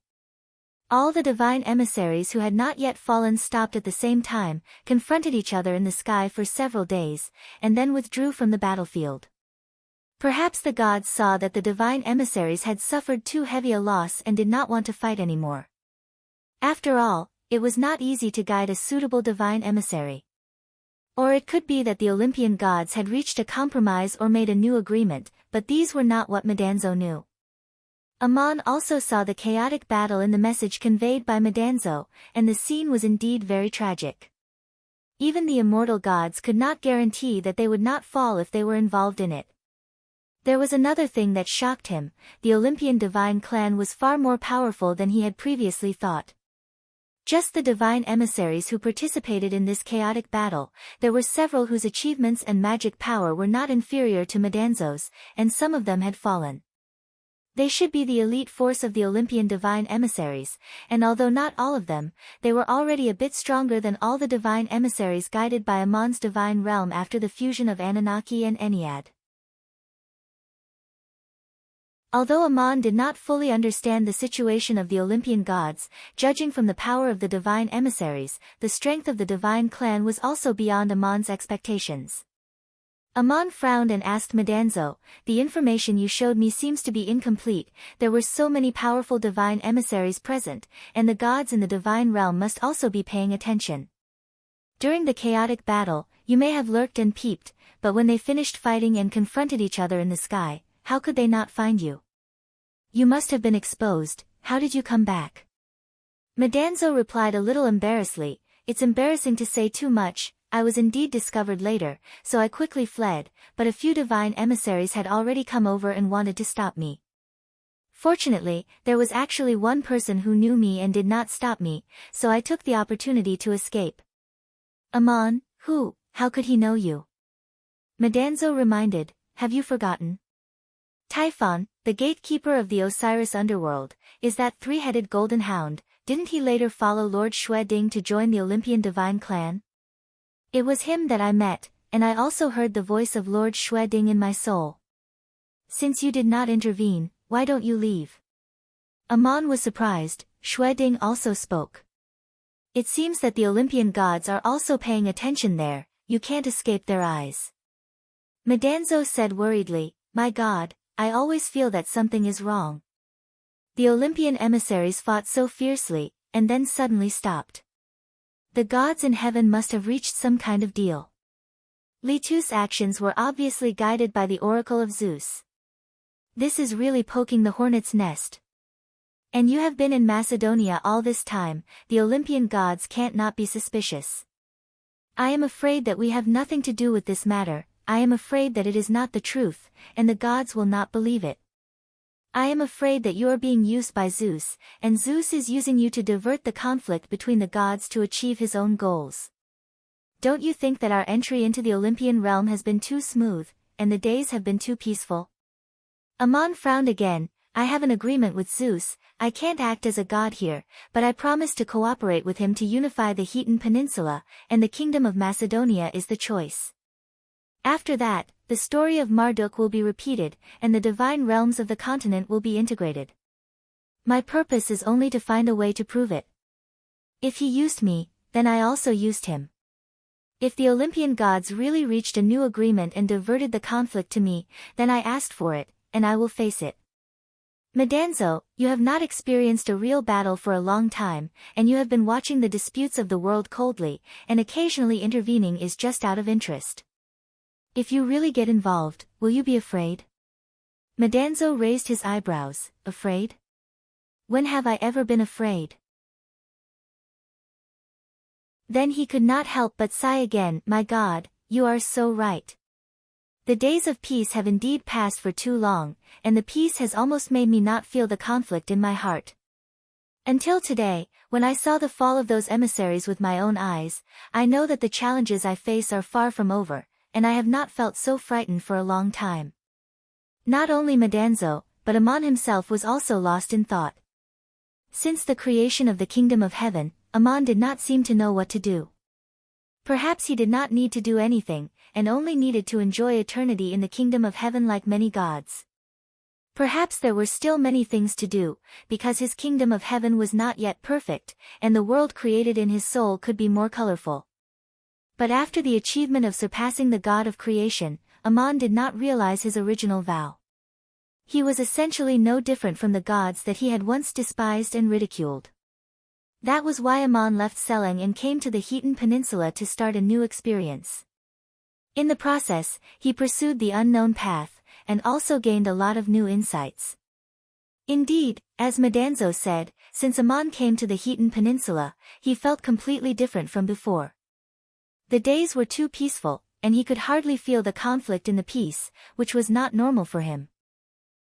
All the divine emissaries who had not yet fallen stopped at the same time, confronted each other in the sky for several days, and then withdrew from the battlefield. Perhaps the gods saw that the divine emissaries had suffered too heavy a loss and did not want to fight anymore. After all, it was not easy to guide a suitable divine emissary. Or it could be that the Olympian gods had reached a compromise or made a new agreement, but these were not what Medanzo knew. Amon also saw the chaotic battle in the message conveyed by Medanzo, and the scene was indeed very tragic. Even the immortal gods could not guarantee that they would not fall if they were involved in it. There was another thing that shocked him: the Olympian divine clan was far more powerful than he had previously thought. Just the divine emissaries who participated in this chaotic battle, there were several whose achievements and magic power were not inferior to Medanzo's, and some of them had fallen. They should be the elite force of the Olympian divine emissaries, and although not all of them, they were already a bit stronger than all the divine emissaries guided by Amon's divine realm after the fusion of Anunnaki and Ennead. Although Amon did not fully understand the situation of the Olympian gods, judging from the power of the divine emissaries, the strength of the divine clan was also beyond Amon's expectations. Amon frowned and asked Medanzo, "The information you showed me seems to be incomplete. There were so many powerful divine emissaries present, and the gods in the divine realm must also be paying attention. During the chaotic battle, you may have lurked and peeped, but when they finished fighting and confronted each other in the sky, how could they not find you? You must have been exposed. How did you come back?" Medanzo replied a little embarrassedly, "It's embarrassing to say too much. I was indeed discovered later, so I quickly fled, but a few divine emissaries had already come over and wanted to stop me. Fortunately, there was actually one person who knew me and did not stop me, so I took the opportunity to escape." "Amon, who? How could he know you?" Medanzo reminded, "Have you forgotten? Typhon, the gatekeeper of the Osiris underworld, is that three-headed golden hound. Didn't he later follow Lord Shue Ding to join the Olympian divine clan?" It was him that I met, and I also heard the voice of Lord Xue Ding in my soul. Since you did not intervene, why don't you leave? Amon was surprised. Xue Ding also spoke. It seems that the Olympian gods are also paying attention there, you can't escape their eyes. Madanzo said worriedly, my God, I always feel that something is wrong. The Olympian emissaries fought so fiercely, and then suddenly stopped. The gods in heaven must have reached some kind of deal. Li Tu's actions were obviously guided by the oracle of Zeus. This is really poking the hornet's nest. And you have been in Macedonia all this time, the Olympian gods can't not be suspicious. I am afraid that we have nothing to do with this matter, I am afraid that it is not the truth, and the gods will not believe it. I am afraid that you are being used by Zeus, and Zeus is using you to divert the conflict between the gods to achieve his own goals. Don't you think that our entry into the Olympian realm has been too smooth, and the days have been too peaceful? Amon frowned again. I have an agreement with Zeus, I can't act as a god here, but I promise to cooperate with him to unify the Hetan Peninsula, and the Kingdom of Macedonia is the choice. After that, the story of Marduk will be repeated, and the divine realms of the continent will be integrated. My purpose is only to find a way to prove it. If he used me, then I also used him. If the Olympian gods really reached a new agreement and diverted the conflict to me, then I asked for it, and I will face it. Madanzo, you have not experienced a real battle for a long time, and you have been watching the disputes of the world coldly, and occasionally intervening is just out of interest. If you really get involved, will you be afraid? Madanzo raised his eyebrows. Afraid? When have I ever been afraid? Then he could not help but sigh again. My God, you are so right. The days of peace have indeed passed for too long, and the peace has almost made me not feel the conflict in my heart. Until today, when I saw the fall of those emissaries with my own eyes, I know that the challenges I face are far from over, and I have not felt so frightened for a long time. Not only Madanzo, but Amon himself was also lost in thought. Since the creation of the kingdom of heaven, Amon did not seem to know what to do. Perhaps he did not need to do anything, and only needed to enjoy eternity in the kingdom of heaven like many gods. Perhaps there were still many things to do, because his kingdom of heaven was not yet perfect, and the world created in his soul could be more colorful. But after the achievement of surpassing the God of creation, Amon did not realize his original vow. He was essentially no different from the gods that he had once despised and ridiculed. That was why Amon left Seleng and came to the Hetan Peninsula to start a new experience. In the process, he pursued the unknown path, and also gained a lot of new insights. Indeed, as Madanzo said, since Amon came to the Hetan Peninsula, he felt completely different from before. The days were too peaceful, and he could hardly feel the conflict in the peace, which was not normal for him.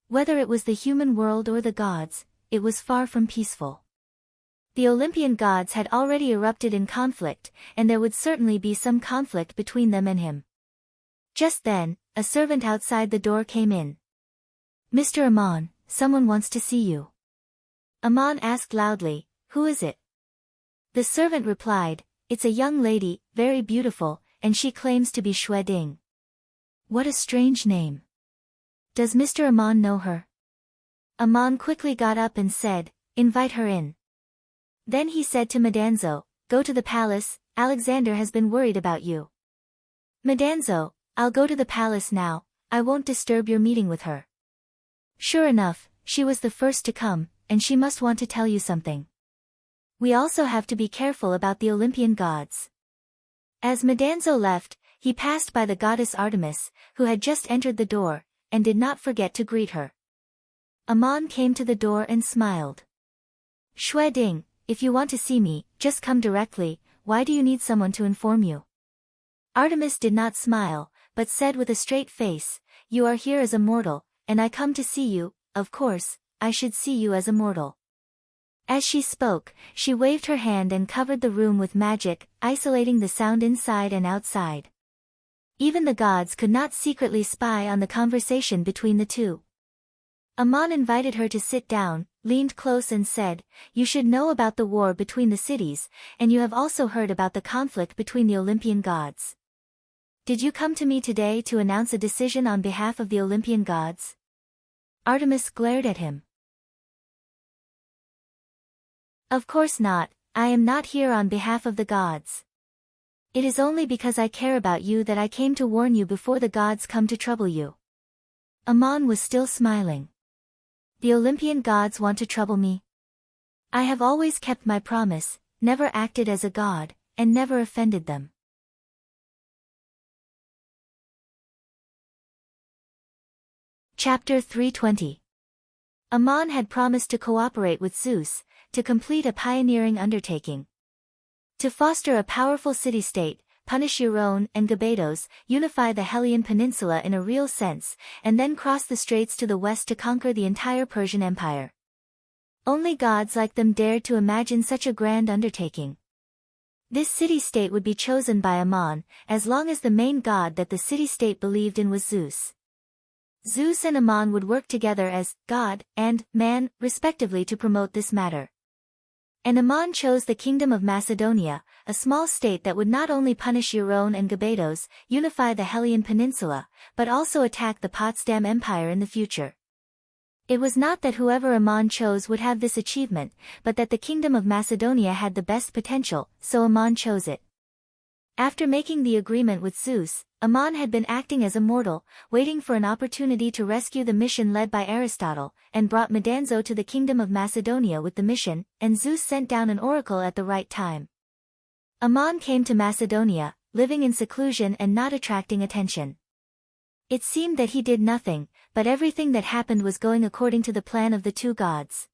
Whether it was the human world or the gods, it was far from peaceful. The Olympian gods had already erupted in conflict, and there would certainly be some conflict between them and him. Just then, a servant outside the door came in. Mr. Amon, someone wants to see you. Amon asked loudly, who is it? The servant replied, it's a young lady, very beautiful, and she claims to be Xue Ding. What a strange name. Does Mr. Amon know her? Amon quickly got up and said, invite her in. Then he said to Madanzo, go to the palace, Alexander has been worried about you. Madanzo, I'll go to the palace now, I won't disturb your meeting with her. Sure enough, she was the first to come, and she must want to tell you something. We also have to be careful about the Olympian gods. As Madanzo left, he passed by the goddess Artemis, who had just entered the door, and did not forget to greet her. Amon came to the door and smiled. Xue Ding, if you want to see me, just come directly, why do you need someone to inform you? Artemis did not smile, but said with a straight face, you are here as a mortal, and I come to see you, of course, I should see you as a mortal. As she spoke, she waved her hand and covered the room with magic, isolating the sound inside and outside. Even the gods could not secretly spy on the conversation between the two. Amon invited her to sit down, leaned close and said, "You should know about the war between the cities, and you have also heard about the conflict between the Olympian gods. Did you come to me today to announce a decision on behalf of the Olympian gods?" Artemis glared at him. "Of course not, I am not here on behalf of the gods. It is only because I care about you that I came to warn you before the gods come to trouble you." Ammon was still smiling. "The Olympian gods want to trouble me? I have always kept my promise, never acted as a god, and never offended them." Chapter 320. Ammon had promised to cooperate with Zeus, to complete a pioneering undertaking. To foster a powerful city-state, punish Euron and Gabados, unify the Hellenian Peninsula in a real sense, and then cross the straits to the west to conquer the entire Persian Empire. Only gods like them dared to imagine such a grand undertaking. This city-state would be chosen by Ammon, as long as the main god that the city-state believed in was Zeus. Zeus and Ammon would work together as god and man, respectively, to promote this matter. And Ammon chose the Kingdom of Macedonia, a small state that would not only punish Euron and Gabados, unify the Hellenian Peninsula, but also attack the Potsdam Empire in the future. It was not that whoever Ammon chose would have this achievement, but that the Kingdom of Macedonia had the best potential, so Ammon chose it. After making the agreement with Zeus, Ammon had been acting as a mortal, waiting for an opportunity to rescue the mission led by Aristotle, and brought Medanzo to the Kingdom of Macedonia with the mission, and Zeus sent down an oracle at the right time. Ammon came to Macedonia, living in seclusion and not attracting attention. It seemed that he did nothing, but everything that happened was going according to the plan of the two gods.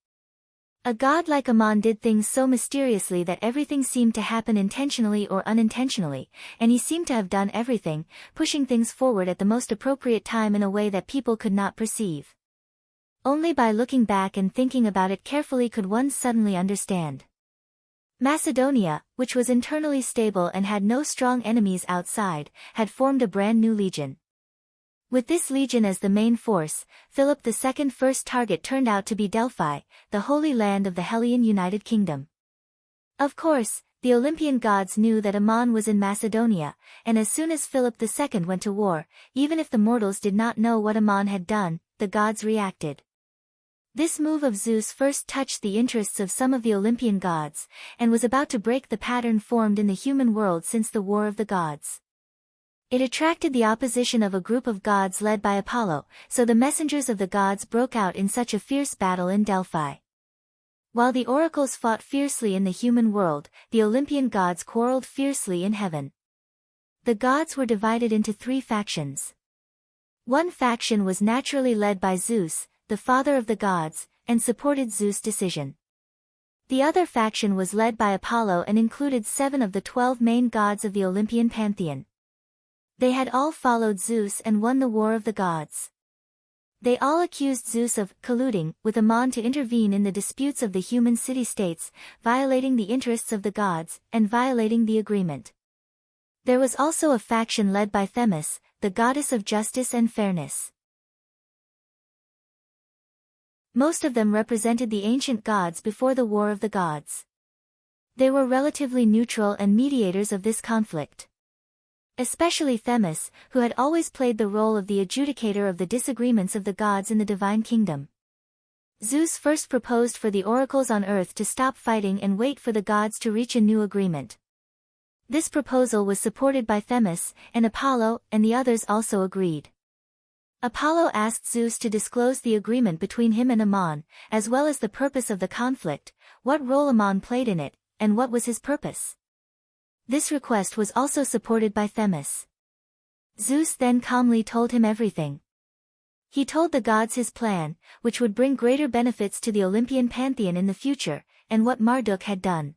A god like Ammon did things so mysteriously that everything seemed to happen intentionally or unintentionally, and he seemed to have done everything, pushing things forward at the most appropriate time in a way that people could not perceive. Only by looking back and thinking about it carefully could one suddenly understand. Macedonia, which was internally stable and had no strong enemies outside, had formed a brand new legion. With this legion as the main force, Philip II's first target turned out to be Delphi, the holy land of the Hellenian United Kingdom. Of course, the Olympian gods knew that Ammon was in Macedonia, and as soon as Philip II went to war, even if the mortals did not know what Ammon had done, the gods reacted. This move of Zeus first touched the interests of some of the Olympian gods, and was about to break the pattern formed in the human world since the War of the Gods. It attracted the opposition of a group of gods led by Apollo, so the messengers of the gods broke out in such a fierce battle in Delphi. While the oracles fought fiercely in the human world, the Olympian gods quarreled fiercely in heaven. The gods were divided into three factions. One faction was naturally led by Zeus, the father of the gods, and supported Zeus' decision. The other faction was led by Apollo and included 7 of the 12 main gods of the Olympian pantheon. They had all followed Zeus and won the War of the Gods. They all accused Zeus of colluding with Ammon to intervene in the disputes of the human city-states, violating the interests of the gods, and violating the agreement. There was also a faction led by Themis, the goddess of justice and fairness. Most of them represented the ancient gods before the War of the Gods. They were relatively neutral and mediators of this conflict. Especially Themis, who had always played the role of the adjudicator of the disagreements of the gods in the divine kingdom. Zeus first proposed for the oracles on earth to stop fighting and wait for the gods to reach a new agreement. This proposal was supported by Themis, and Apollo and the others also agreed. Apollo asked Zeus to disclose the agreement between him and Ammon, as well as the purpose of the conflict, what role Ammon played in it, and what was his purpose. This request was also supported by Themis. Zeus then calmly told him everything. He told the gods his plan, which would bring greater benefits to the Olympian pantheon in the future, and what Marduk had done.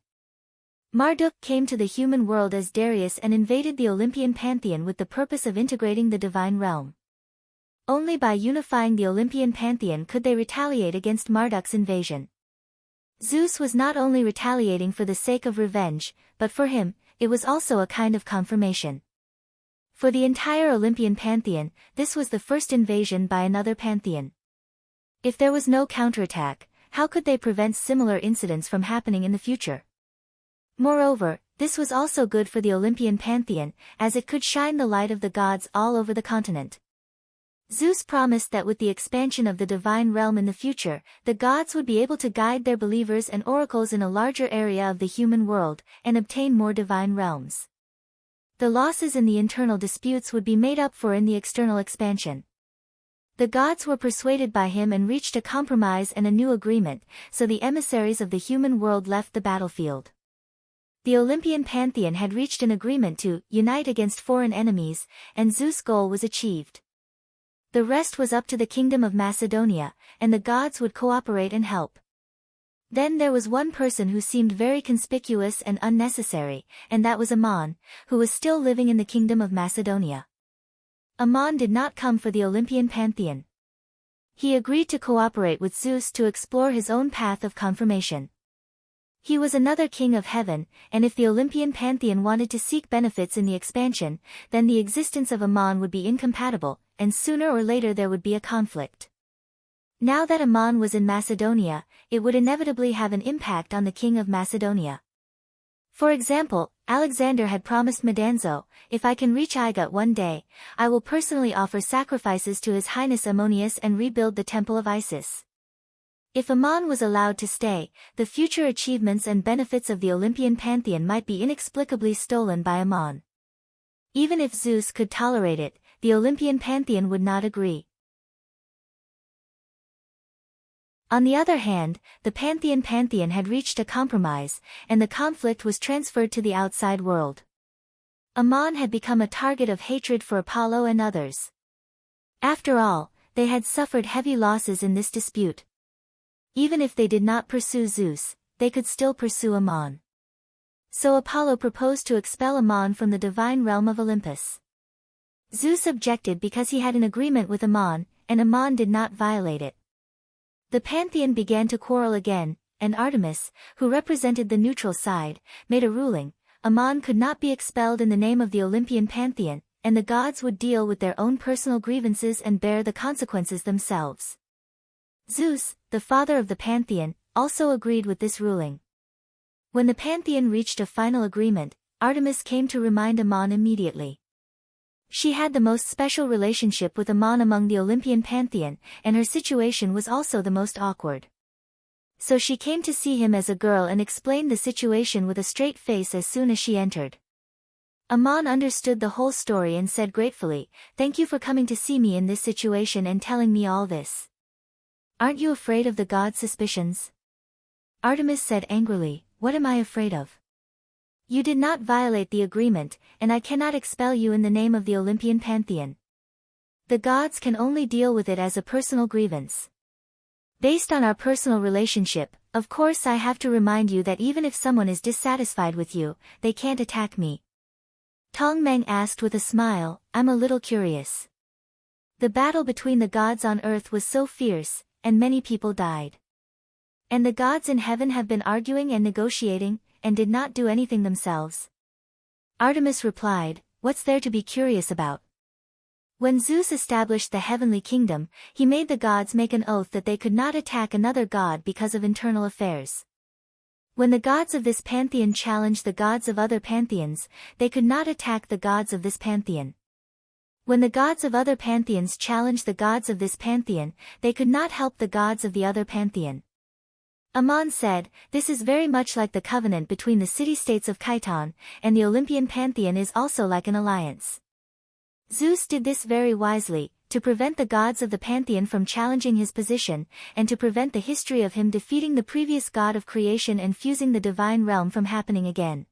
Marduk came to the human world as Darius and invaded the Olympian pantheon with the purpose of integrating the divine realm. Only by unifying the Olympian pantheon could they retaliate against Marduk's invasion. Zeus was not only retaliating for the sake of revenge, but for him, it was also a kind of confirmation. For the entire Olympian pantheon, this was the first invasion by another pantheon. If there was no counterattack, how could they prevent similar incidents from happening in the future? Moreover, this was also good for the Olympian pantheon, as it could shine the light of the gods all over the continent. Zeus promised that with the expansion of the divine realm in the future, the gods would be able to guide their believers and oracles in a larger area of the human world, and obtain more divine realms. The losses in the internal disputes would be made up for in the external expansion. The gods were persuaded by him and reached a compromise and a new agreement, so the emissaries of the human world left the battlefield. The Olympian pantheon had reached an agreement to unite against foreign enemies, and Zeus' goal was achieved. The rest was up to the kingdom of Macedonia, and the gods would cooperate and help. Then there was one person who seemed very conspicuous and unnecessary, and that was Ammon, who was still living in the kingdom of Macedonia. Ammon did not come for the Olympian pantheon. He agreed to cooperate with Zeus to explore his own path of confirmation. He was another king of heaven, and if the Olympian pantheon wanted to seek benefits in the expansion, then the existence of Ammon would be incompatible, and sooner or later there would be a conflict. Now that Ammon was in Macedonia, it would inevitably have an impact on the king of Macedonia. For example, Alexander had promised Medanzo, if I can reach Iga one day, I will personally offer sacrifices to His Highness Ammonius and rebuild the temple of Isis. If Ammon was allowed to stay, the future achievements and benefits of the Olympian pantheon might be inexplicably stolen by Ammon. Even if Zeus could tolerate it, the Olympian pantheon would not agree. On the other hand, the pantheon had reached a compromise, and the conflict was transferred to the outside world. Ammon had become a target of hatred for Apollo and others. After all, they had suffered heavy losses in this dispute. Even if they did not pursue Zeus, they could still pursue Ammon. So Apollo proposed to expel Ammon from the divine realm of Olympus. Zeus objected because he had an agreement with Ammon, and Ammon did not violate it. The pantheon began to quarrel again, and Artemis, who represented the neutral side, made a ruling: Ammon could not be expelled in the name of the Olympian pantheon, and the gods would deal with their own personal grievances and bear the consequences themselves. Zeus, the father of the pantheon, also agreed with this ruling. When the pantheon reached a final agreement, Artemis came to remind Ammon immediately. She had the most special relationship with Ammon among the Olympian pantheon, and her situation was also the most awkward. So she came to see him as a girl and explained the situation with a straight face as soon as she entered. Ammon understood the whole story and said gratefully, "Thank you for coming to see me in this situation and telling me all this. Aren't you afraid of the gods' suspicions?" Artemis said angrily, "What am I afraid of? You did not violate the agreement, and I cannot expel you in the name of the Olympian pantheon. The gods can only deal with it as a personal grievance. Based on our personal relationship, of course I have to remind you that even if someone is dissatisfied with you, they can't attack me." Tong Meng asked with a smile, "I'm a little curious." The battle between the gods on earth was so fierce, and many people died. And the gods in heaven have been arguing and negotiating, and did not do anything themselves. Artemis replied, "What's there to be curious about? When Zeus established the heavenly kingdom, he made the gods make an oath that they could not attack another god because of internal affairs. When the gods of this pantheon challenged the gods of other pantheons, they could not attack the gods of this pantheon. When the gods of other pantheons challenged the gods of this pantheon, they could not help the gods of the other pantheon." Ammon said, "This is very much like the covenant between the city-states of Khiton, and the Olympian pantheon is also like an alliance. Zeus did this very wisely, to prevent the gods of the pantheon from challenging his position, and to prevent the history of him defeating the previous god of creation and fusing the divine realm from happening again."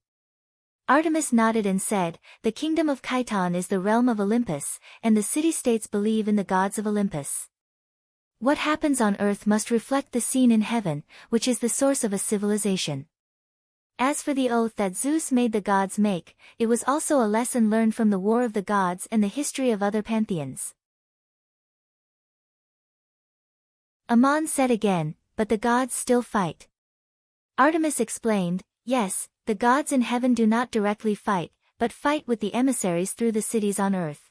Artemis nodded and said, "The kingdom of Khiton is the realm of Olympus, and the city-states believe in the gods of Olympus. What happens on earth must reflect the scene in heaven, which is the source of a civilization." As for the oath that Zeus made the gods make, it was also a lesson learned from the War of the Gods and the history of other pantheons. Ammon said again, "But the gods still fight." Artemis explained, "Yes, the gods in heaven do not directly fight, but fight with the emissaries through the cities on earth."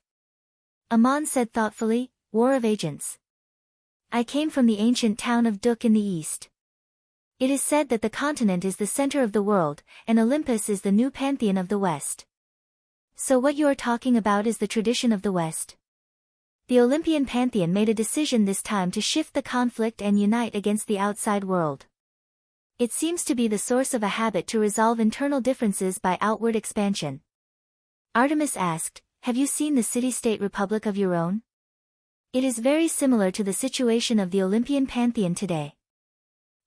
Ammon said thoughtfully, "War of agents. I came from the ancient town of Duk in the east. It is said that the continent is the center of the world, and Olympus is the new pantheon of the West. So what you are talking about is the tradition of the West. The Olympian pantheon made a decision this time to shift the conflict and unite against the outside world. It seems to be the source of a habit to resolve internal differences by outward expansion. Artemis asked, have you seen the city-state republic of your own? It is very similar to the situation of the Olympian pantheon today.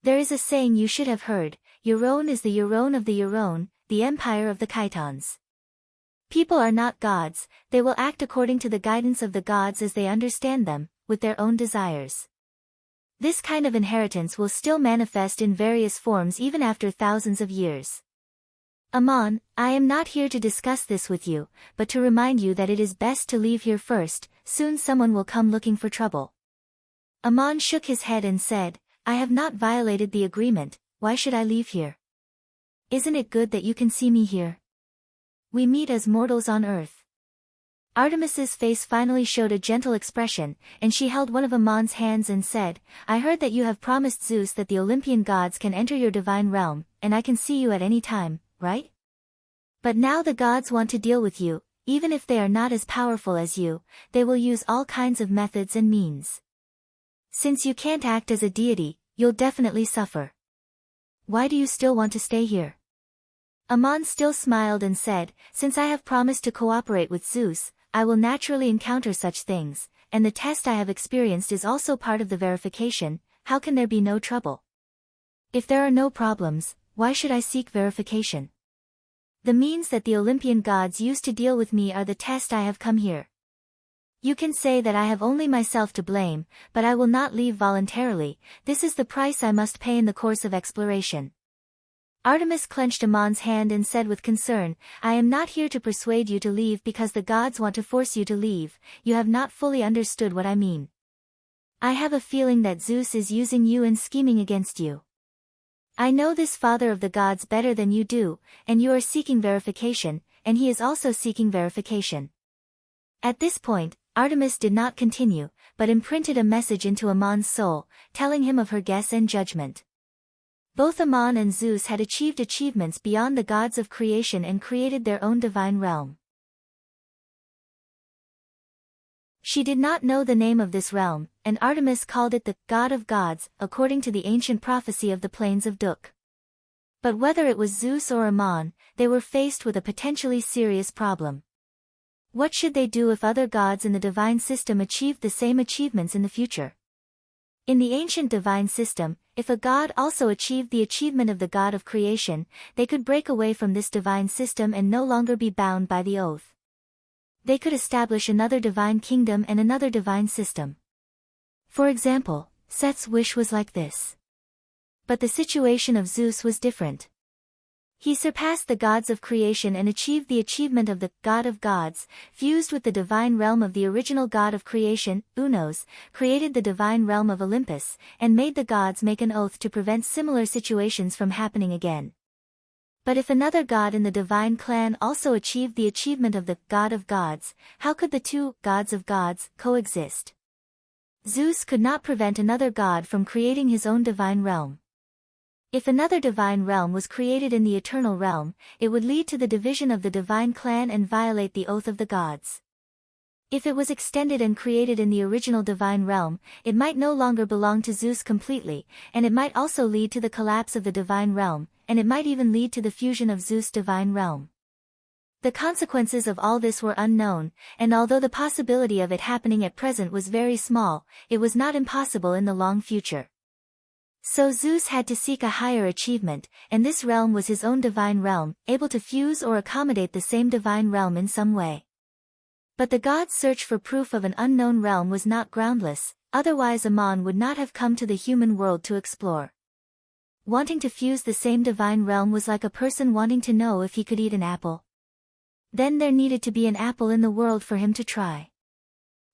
There is a saying you should have heard, Euron is the Euron of the Euron, the empire of the Chitons. People are not gods, they will act according to the guidance of the gods as they understand them, with their own desires. This kind of inheritance will still manifest in various forms even after thousands of years. Amon, I am not here to discuss this with you, but to remind you that it is best to leave here first, soon someone will come looking for trouble. Amon shook his head and said, I have not violated the agreement, why should I leave here? Isn't it good that you can see me here? We meet as mortals on earth. Artemis's face finally showed a gentle expression, and she held one of Amon's hands and said, I heard that you have promised Zeus that the Olympian gods can enter your divine realm, and I can see you at any time, right? But now the gods want to deal with you, even if they are not as powerful as you, they will use all kinds of methods and means. Since you can't act as a deity, you'll definitely suffer. Why do you still want to stay here? Amon still smiled and said, since I have promised to cooperate with Zeus, I will naturally encounter such things, and the test I have experienced is also part of the verification, how can there be no trouble? If there are no problems, why should I seek verification? The means that the Olympian gods use to deal with me are the test I have come here. You can say that I have only myself to blame, but I will not leave voluntarily, this is the price I must pay in the course of exploration. Artemis clenched Amon's hand and said with concern, I am not here to persuade you to leave because the gods want to force you to leave, you have not fully understood what I mean. I have a feeling that Zeus is using you and scheming against you. I know this father of the gods better than you do, and you are seeking verification, and he is also seeking verification. At this point, Artemis did not continue, but imprinted a message into Amon's soul, telling him of her guess and judgment. Both Amon and Zeus had achieved achievements beyond the gods of creation and created their own divine realm. She did not know the name of this realm, and Artemis called it the God of Gods, according to the ancient prophecy of the plains of Duk. But whether it was Zeus or Amon, they were faced with a potentially serious problem. What should they do if other gods in the divine system achieved the same achievements in the future? In the ancient divine system, if a god also achieved the achievement of the God of creation, they could break away from this divine system and no longer be bound by the oath. They could establish another divine kingdom and another divine system. For example, Seth's wish was like this. But the situation of Zeus was different. He surpassed the gods of creation and achieved the achievement of the God of Gods, fused with the divine realm of the original God of creation, Unos, created the divine realm of Olympus, and made the gods make an oath to prevent similar situations from happening again. But if another god in the divine clan also achieved the achievement of the God of Gods, how could the two gods of gods coexist? Zeus could not prevent another god from creating his own divine realm. If another divine realm was created in the eternal realm, it would lead to the division of the divine clan and violate the oath of the gods. If it was extended and created in the original divine realm, it might no longer belong to Zeus completely, and it might also lead to the collapse of the divine realm, and it might even lead to the fusion of Zeus' divine realm. The consequences of all this were unknown, and although the possibility of it happening at present was very small, it was not impossible in the long future. So Zeus had to seek a higher achievement, and this realm was his own divine realm, able to fuse or accommodate the same divine realm in some way. But the gods' search for proof of an unknown realm was not groundless, otherwise Amon would not have come to the human world to explore. Wanting to fuse the same divine realm was like a person wanting to know if he could eat an apple. Then there needed to be an apple in the world for him to try.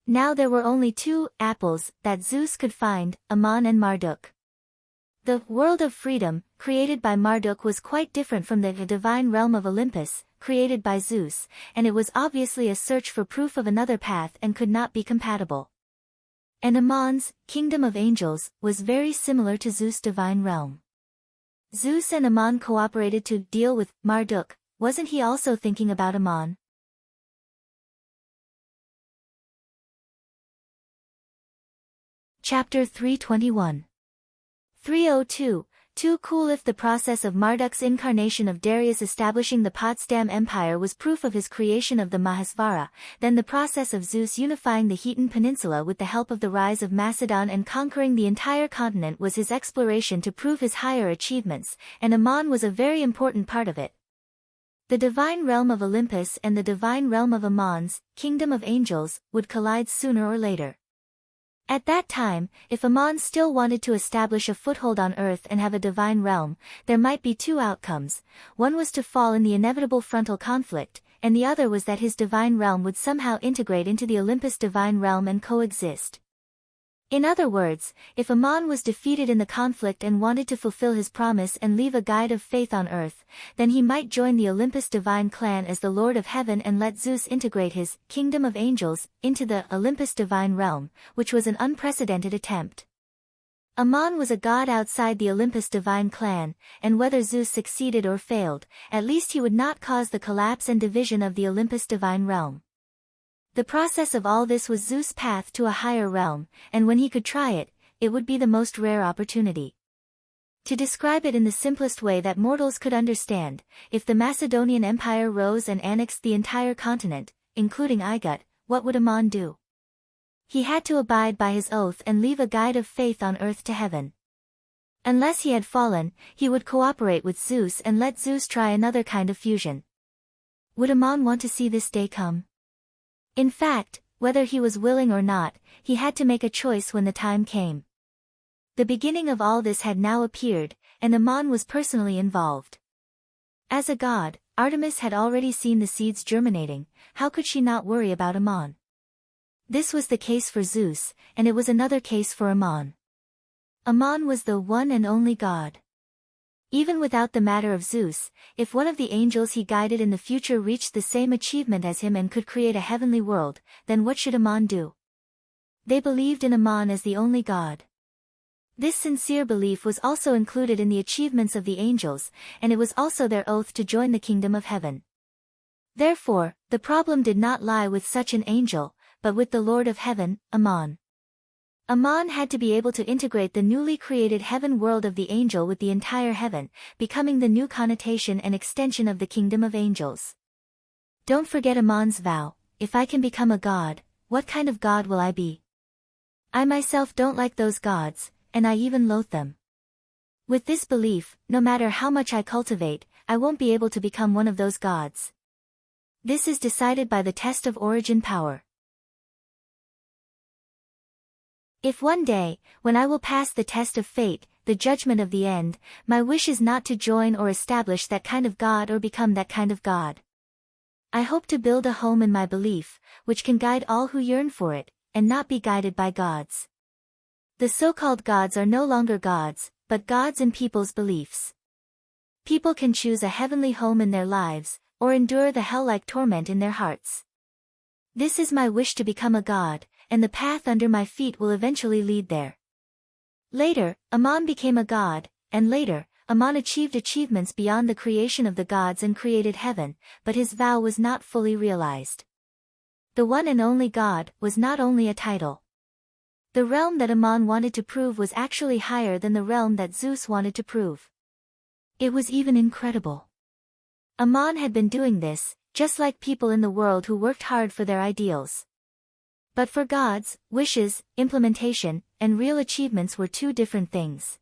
Now there were only two apples that Zeus could find, Amon and Marduk. The world of freedom, created by Marduk, was quite different from the divine realm of Olympus, created by Zeus, and it was obviously a search for proof of another path and could not be compatible. And Amon's kingdom of angels was very similar to Zeus' divine realm. Zeus and Ammon cooperated to deal with Marduk. Wasn't he also thinking about Ammon? Chapter 321. 302. Too cool. If the process of Marduk's incarnation of Darius establishing the Potsdam Empire was proof of his creation of the Mahasvara, then the process of Zeus unifying the Hetan Peninsula with the help of the rise of Macedon and conquering the entire continent was his exploration to prove his higher achievements, and Ammon was a very important part of it. The divine realm of Olympus and the divine realm of Ammon's kingdom of angels would collide sooner or later. At that time, if Ammon still wanted to establish a foothold on earth and have a divine realm, there might be two outcomes. One was to fall in the inevitable frontal conflict, and the other was that his divine realm would somehow integrate into the Olympus divine realm and coexist. In other words, if Ammon was defeated in the conflict and wanted to fulfill his promise and leave a guide of faith on earth, then he might join the Olympus divine clan as the Lord of Heaven and let Zeus integrate his kingdom of angels into the Olympus divine realm, which was an unprecedented attempt. Ammon was a god outside the Olympus divine clan, and whether Zeus succeeded or failed, at least he would not cause the collapse and division of the Olympus divine realm. The process of all this was Zeus' path to a higher realm, and when he could try it, it would be the most rare opportunity. To describe it in the simplest way that mortals could understand, if the Macedonian Empire rose and annexed the entire continent, including Igut, what would Ammon do? He had to abide by his oath and leave a guide of faith on earth to heaven. Unless he had fallen, he would cooperate with Zeus and let Zeus try another kind of fusion. Would Ammon want to see this day come? In fact, whether he was willing or not, he had to make a choice when the time came. The beginning of all this had now appeared, and Ammon was personally involved. As a god, Artemis had already seen the seeds germinating. How could she not worry about Ammon? This was the case for Zeus, and it was another case for Ammon. Ammon was the one and only god. Even without the matter of Zeus, if one of the angels he guided in the future reached the same achievement as him and could create a heavenly world, then what should Ammon do? They believed in Ammon as the only god. This sincere belief was also included in the achievements of the angels, and it was also their oath to join the kingdom of heaven. Therefore, the problem did not lie with such an angel, but with the Lord of Heaven, Ammon. Ammon had to be able to integrate the newly created heaven world of the angel with the entire heaven, becoming the new connotation and extension of the kingdom of angels. Don't forget Ammon's vow: if I can become a god, what kind of god will I be? I myself don't like those gods, and I even loathe them. With this belief, no matter how much I cultivate, I won't be able to become one of those gods. This is decided by the test of origin power. If one day, when I will pass the test of fate, the judgment of the end, my wish is not to join or establish that kind of god or become that kind of god. I hope to build a home in my belief, which can guide all who yearn for it, and not be guided by gods. The so-called gods are no longer gods, but gods in people's beliefs. People can choose a heavenly home in their lives, or endure the hell-like torment in their hearts. This is my wish to become a god, and the path under my feet will eventually lead there. Later, Ammon became a god, and later, Ammon achieved achievements beyond the creation of the gods and created heaven, but his vow was not fully realized. The one and only god was not only a title. The realm that Ammon wanted to prove was actually higher than the realm that Zeus wanted to prove. It was even incredible. Ammon had been doing this, just like people in the world who worked hard for their ideals. But for gods, wishes, implementation, and real achievements were two different things.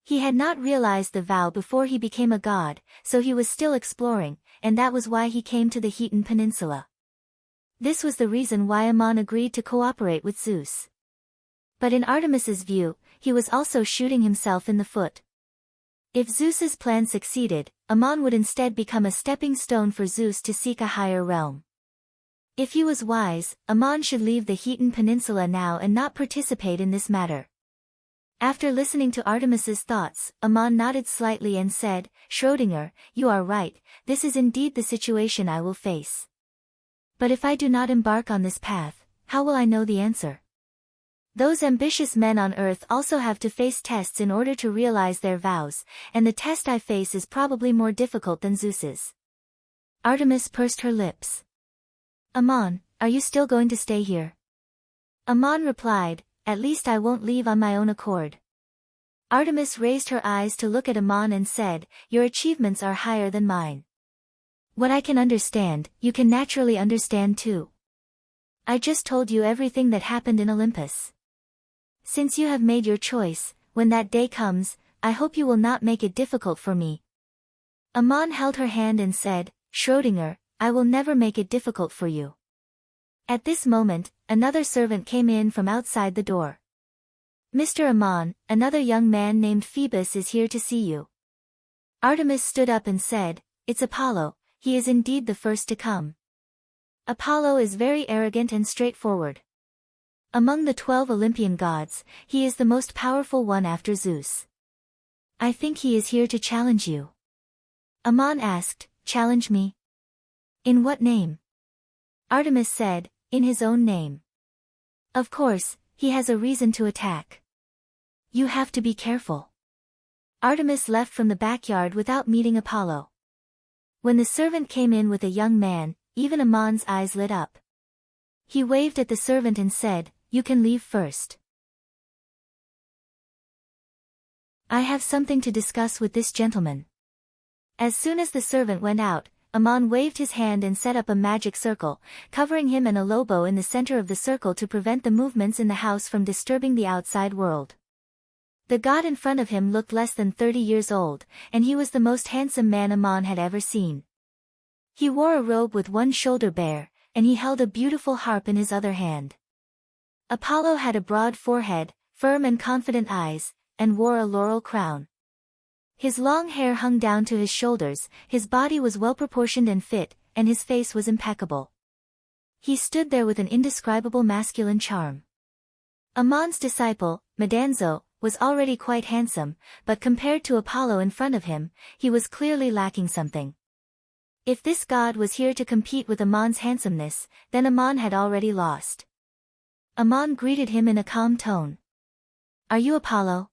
He had not realized the vow before he became a god, so he was still exploring, and that was why he came to the Hetan Peninsula. This was the reason why Ammon agreed to cooperate with Zeus. But in Artemis's view, he was also shooting himself in the foot. If Zeus's plan succeeded, Ammon would instead become a stepping stone for Zeus to seek a higher realm. If he was wise, Ammon should leave the Hetan Peninsula now and not participate in this matter. After listening to Artemis's thoughts, Ammon nodded slightly and said, "Schrödinger, you are right, this is indeed the situation I will face. But if I do not embark on this path, how will I know the answer? Those ambitious men on earth also have to face tests in order to realize their vows, and the test I face is probably more difficult than Zeus's. Artemis pursed her lips. Ammon, are you still going to stay here? Ammon replied, at least I won't leave on my own accord. Artemis raised her eyes to look at Ammon and said, your achievements are higher than mine. What I can understand, you can naturally understand too. I just told you everything that happened in Olympus. Since you have made your choice, when that day comes, I hope you will not make it difficult for me. Ammon held her hand and said, Schrödinger, I will never make it difficult for you. At this moment, another servant came in from outside the door. Mr. Ammon, another young man named Phoebus is here to see you. Artemis stood up and said, it's Apollo, he is indeed the first to come. Apollo is very arrogant and straightforward. Among the 12 Olympian gods, he is the most powerful one after Zeus. I think he is here to challenge you. Ammon asked, challenge me? In what name? Artemis said, in his own name. Of course, he has a reason to attack. You have to be careful. Artemis left from the backyard without meeting Apollo. When the servant came in with a young man, even Ammon's eyes lit up. He waved at the servant and said, you can leave first. I have something to discuss with this gentleman. As soon as the servant went out, Ammon waved his hand and set up a magic circle, covering him and a Lobo in the center of the circle to prevent the movements in the house from disturbing the outside world. The god in front of him looked less than 30 years old, and he was the most handsome man Ammon had ever seen. He wore a robe with one shoulder bare, and he held a beautiful harp in his other hand. Apollo had a broad forehead, firm and confident eyes, and wore a laurel crown. His long hair hung down to his shoulders, his body was well-proportioned and fit, and his face was impeccable. He stood there with an indescribable masculine charm. Ammon's disciple, Medanzo, was already quite handsome, but compared to Apollo in front of him, he was clearly lacking something. If this god was here to compete with Ammon's handsomeness, then Ammon had already lost. Ammon greeted him in a calm tone. Are you Apollo?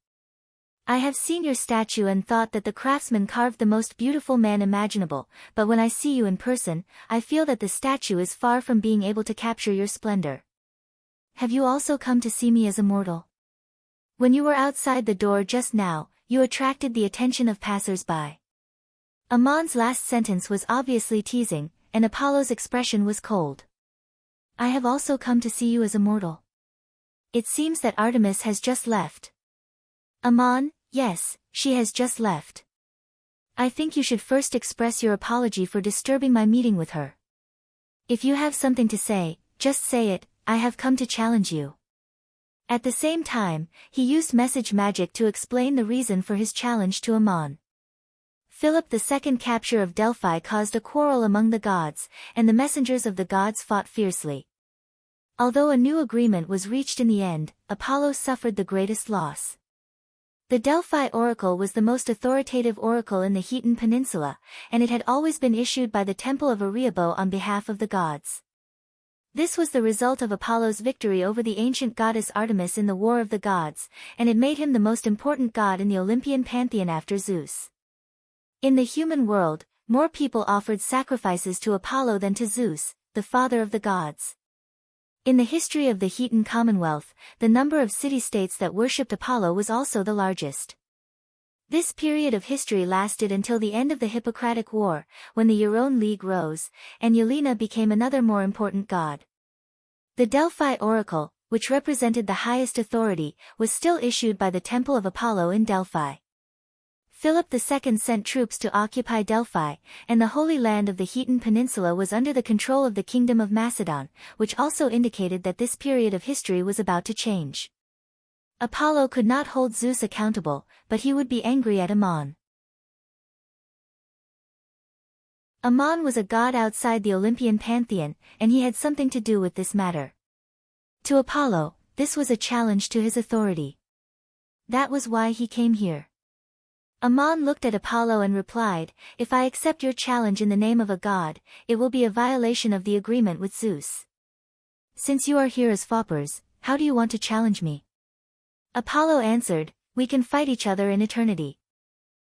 I have seen your statue and thought that the craftsman carved the most beautiful man imaginable, but when I see you in person, I feel that the statue is far from being able to capture your splendor. Have you also come to see me as a mortal? When you were outside the door just now, you attracted the attention of passers-by. Ammon's last sentence was obviously teasing, and Apollo's expression was cold. I have also come to see you as a mortal. It seems that Artemis has just left. Ammon, yes, she has just left. I think you should first express your apology for disturbing my meeting with her. If you have something to say, just say it, I have come to challenge you. At the same time, he used message magic to explain the reason for his challenge to Ammon. Philip II's capture of Delphi caused a quarrel among the gods, and the messengers of the gods fought fiercely. Although a new agreement was reached in the end, Apollo suffered the greatest loss. The Delphi oracle was the most authoritative oracle in the Hetan Peninsula, and it had always been issued by the temple of Areebo on behalf of the gods. This was the result of Apollo's victory over the ancient goddess Artemis in the War of the Gods, and it made him the most important god in the Olympian pantheon after Zeus. In the human world, more people offered sacrifices to Apollo than to Zeus, the father of the gods. In the history of the Hetan Commonwealth, the number of city-states that worshipped Apollo was also the largest. This period of history lasted until the end of the Hippocratic War, when the Eurone League rose, and Yelena became another more important god. The Delphi oracle, which represented the highest authority, was still issued by the Temple of Apollo in Delphi. Philip II sent troops to occupy Delphi, and the Holy Land of the Hetan Peninsula was under the control of the Kingdom of Macedon, which also indicated that this period of history was about to change. Apollo could not hold Zeus accountable, but he would be angry at Ammon. Ammon was a god outside the Olympian pantheon, and he had something to do with this matter. To Apollo, this was a challenge to his authority. That was why he came here. Ammon looked at Apollo and replied, if I accept your challenge in the name of a god, it will be a violation of the agreement with Zeus. Since you are here as Foppers, how do you want to challenge me? Apollo answered, we can fight each other in eternity.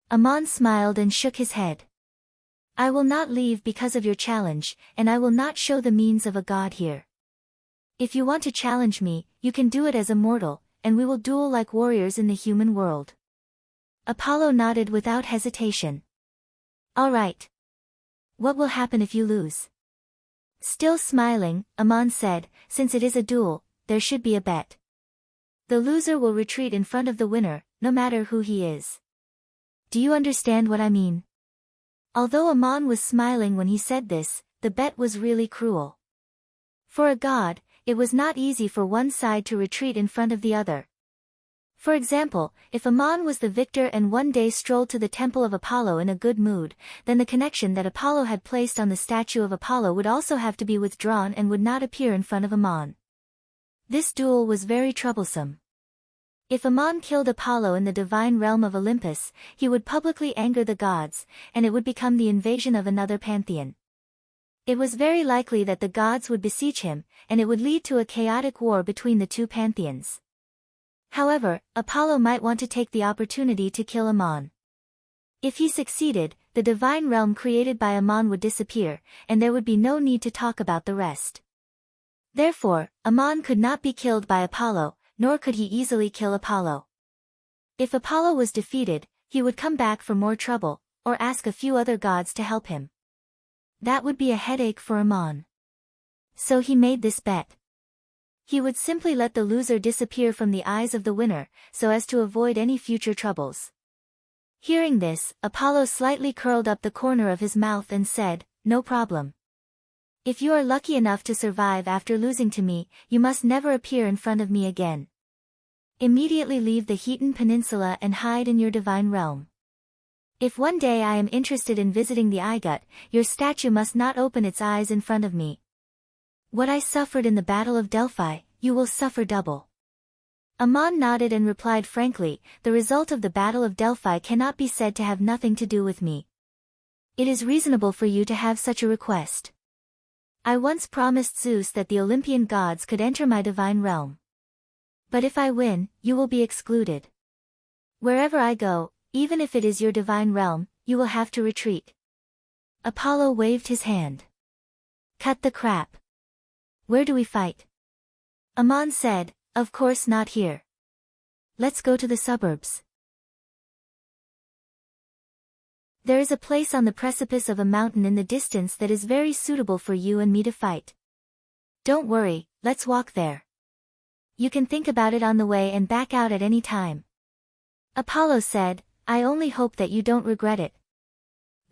Ammon smiled and shook his head. I will not leave because of your challenge, and I will not show the means of a god here. If you want to challenge me, you can do it as a mortal, and we will duel like warriors in the human world. Apollo nodded without hesitation. All right. What will happen if you lose? Still smiling, Ammon said, since it is a duel, there should be a bet. The loser will retreat in front of the winner, no matter who he is. Do you understand what I mean? Although Ammon was smiling when he said this, the bet was really cruel. For a god, it was not easy for one side to retreat in front of the other. For example, if Ammon was the victor and one day strolled to the temple of Apollo in a good mood, then the connection that Apollo had placed on the statue of Apollo would also have to be withdrawn and would not appear in front of Ammon. This duel was very troublesome. If Ammon killed Apollo in the divine realm of Olympus, he would publicly anger the gods, and it would become the invasion of another pantheon. It was very likely that the gods would besiege him, and it would lead to a chaotic war between the two pantheons. However, Apollo might want to take the opportunity to kill Ammon. If he succeeded, the divine realm created by Ammon would disappear, and there would be no need to talk about the rest. Therefore, Ammon could not be killed by Apollo, nor could he easily kill Apollo. If Apollo was defeated, he would come back for more trouble, or ask a few other gods to help him. That would be a headache for Ammon. So he made this bet. He would simply let the loser disappear from the eyes of the winner, so as to avoid any future troubles. Hearing this, Apollo slightly curled up the corner of his mouth and said, no problem. If you are lucky enough to survive after losing to me, you must never appear in front of me again. Immediately leave the Heaton Peninsula and hide in your divine realm. If one day I am interested in visiting the Igut, your statue must not open its eyes in front of me. What I suffered in the Battle of Delphi, you will suffer double. Ammon nodded and replied frankly, the result of the Battle of Delphi cannot be said to have nothing to do with me. It is reasonable for you to have such a request. I once promised Zeus that the Olympian gods could enter my divine realm. But if I win, you will be excluded. Wherever I go, even if it is your divine realm, you will have to retreat. Apollo waved his hand. Cut the crap. Where do we fight? Ammon said, of course not here. Let's go to the suburbs. There is a place on the precipice of a mountain in the distance that is very suitable for you and me to fight. Don't worry, let's walk there. You can think about it on the way and back out at any time. Apollo said, I only hope that you don't regret it.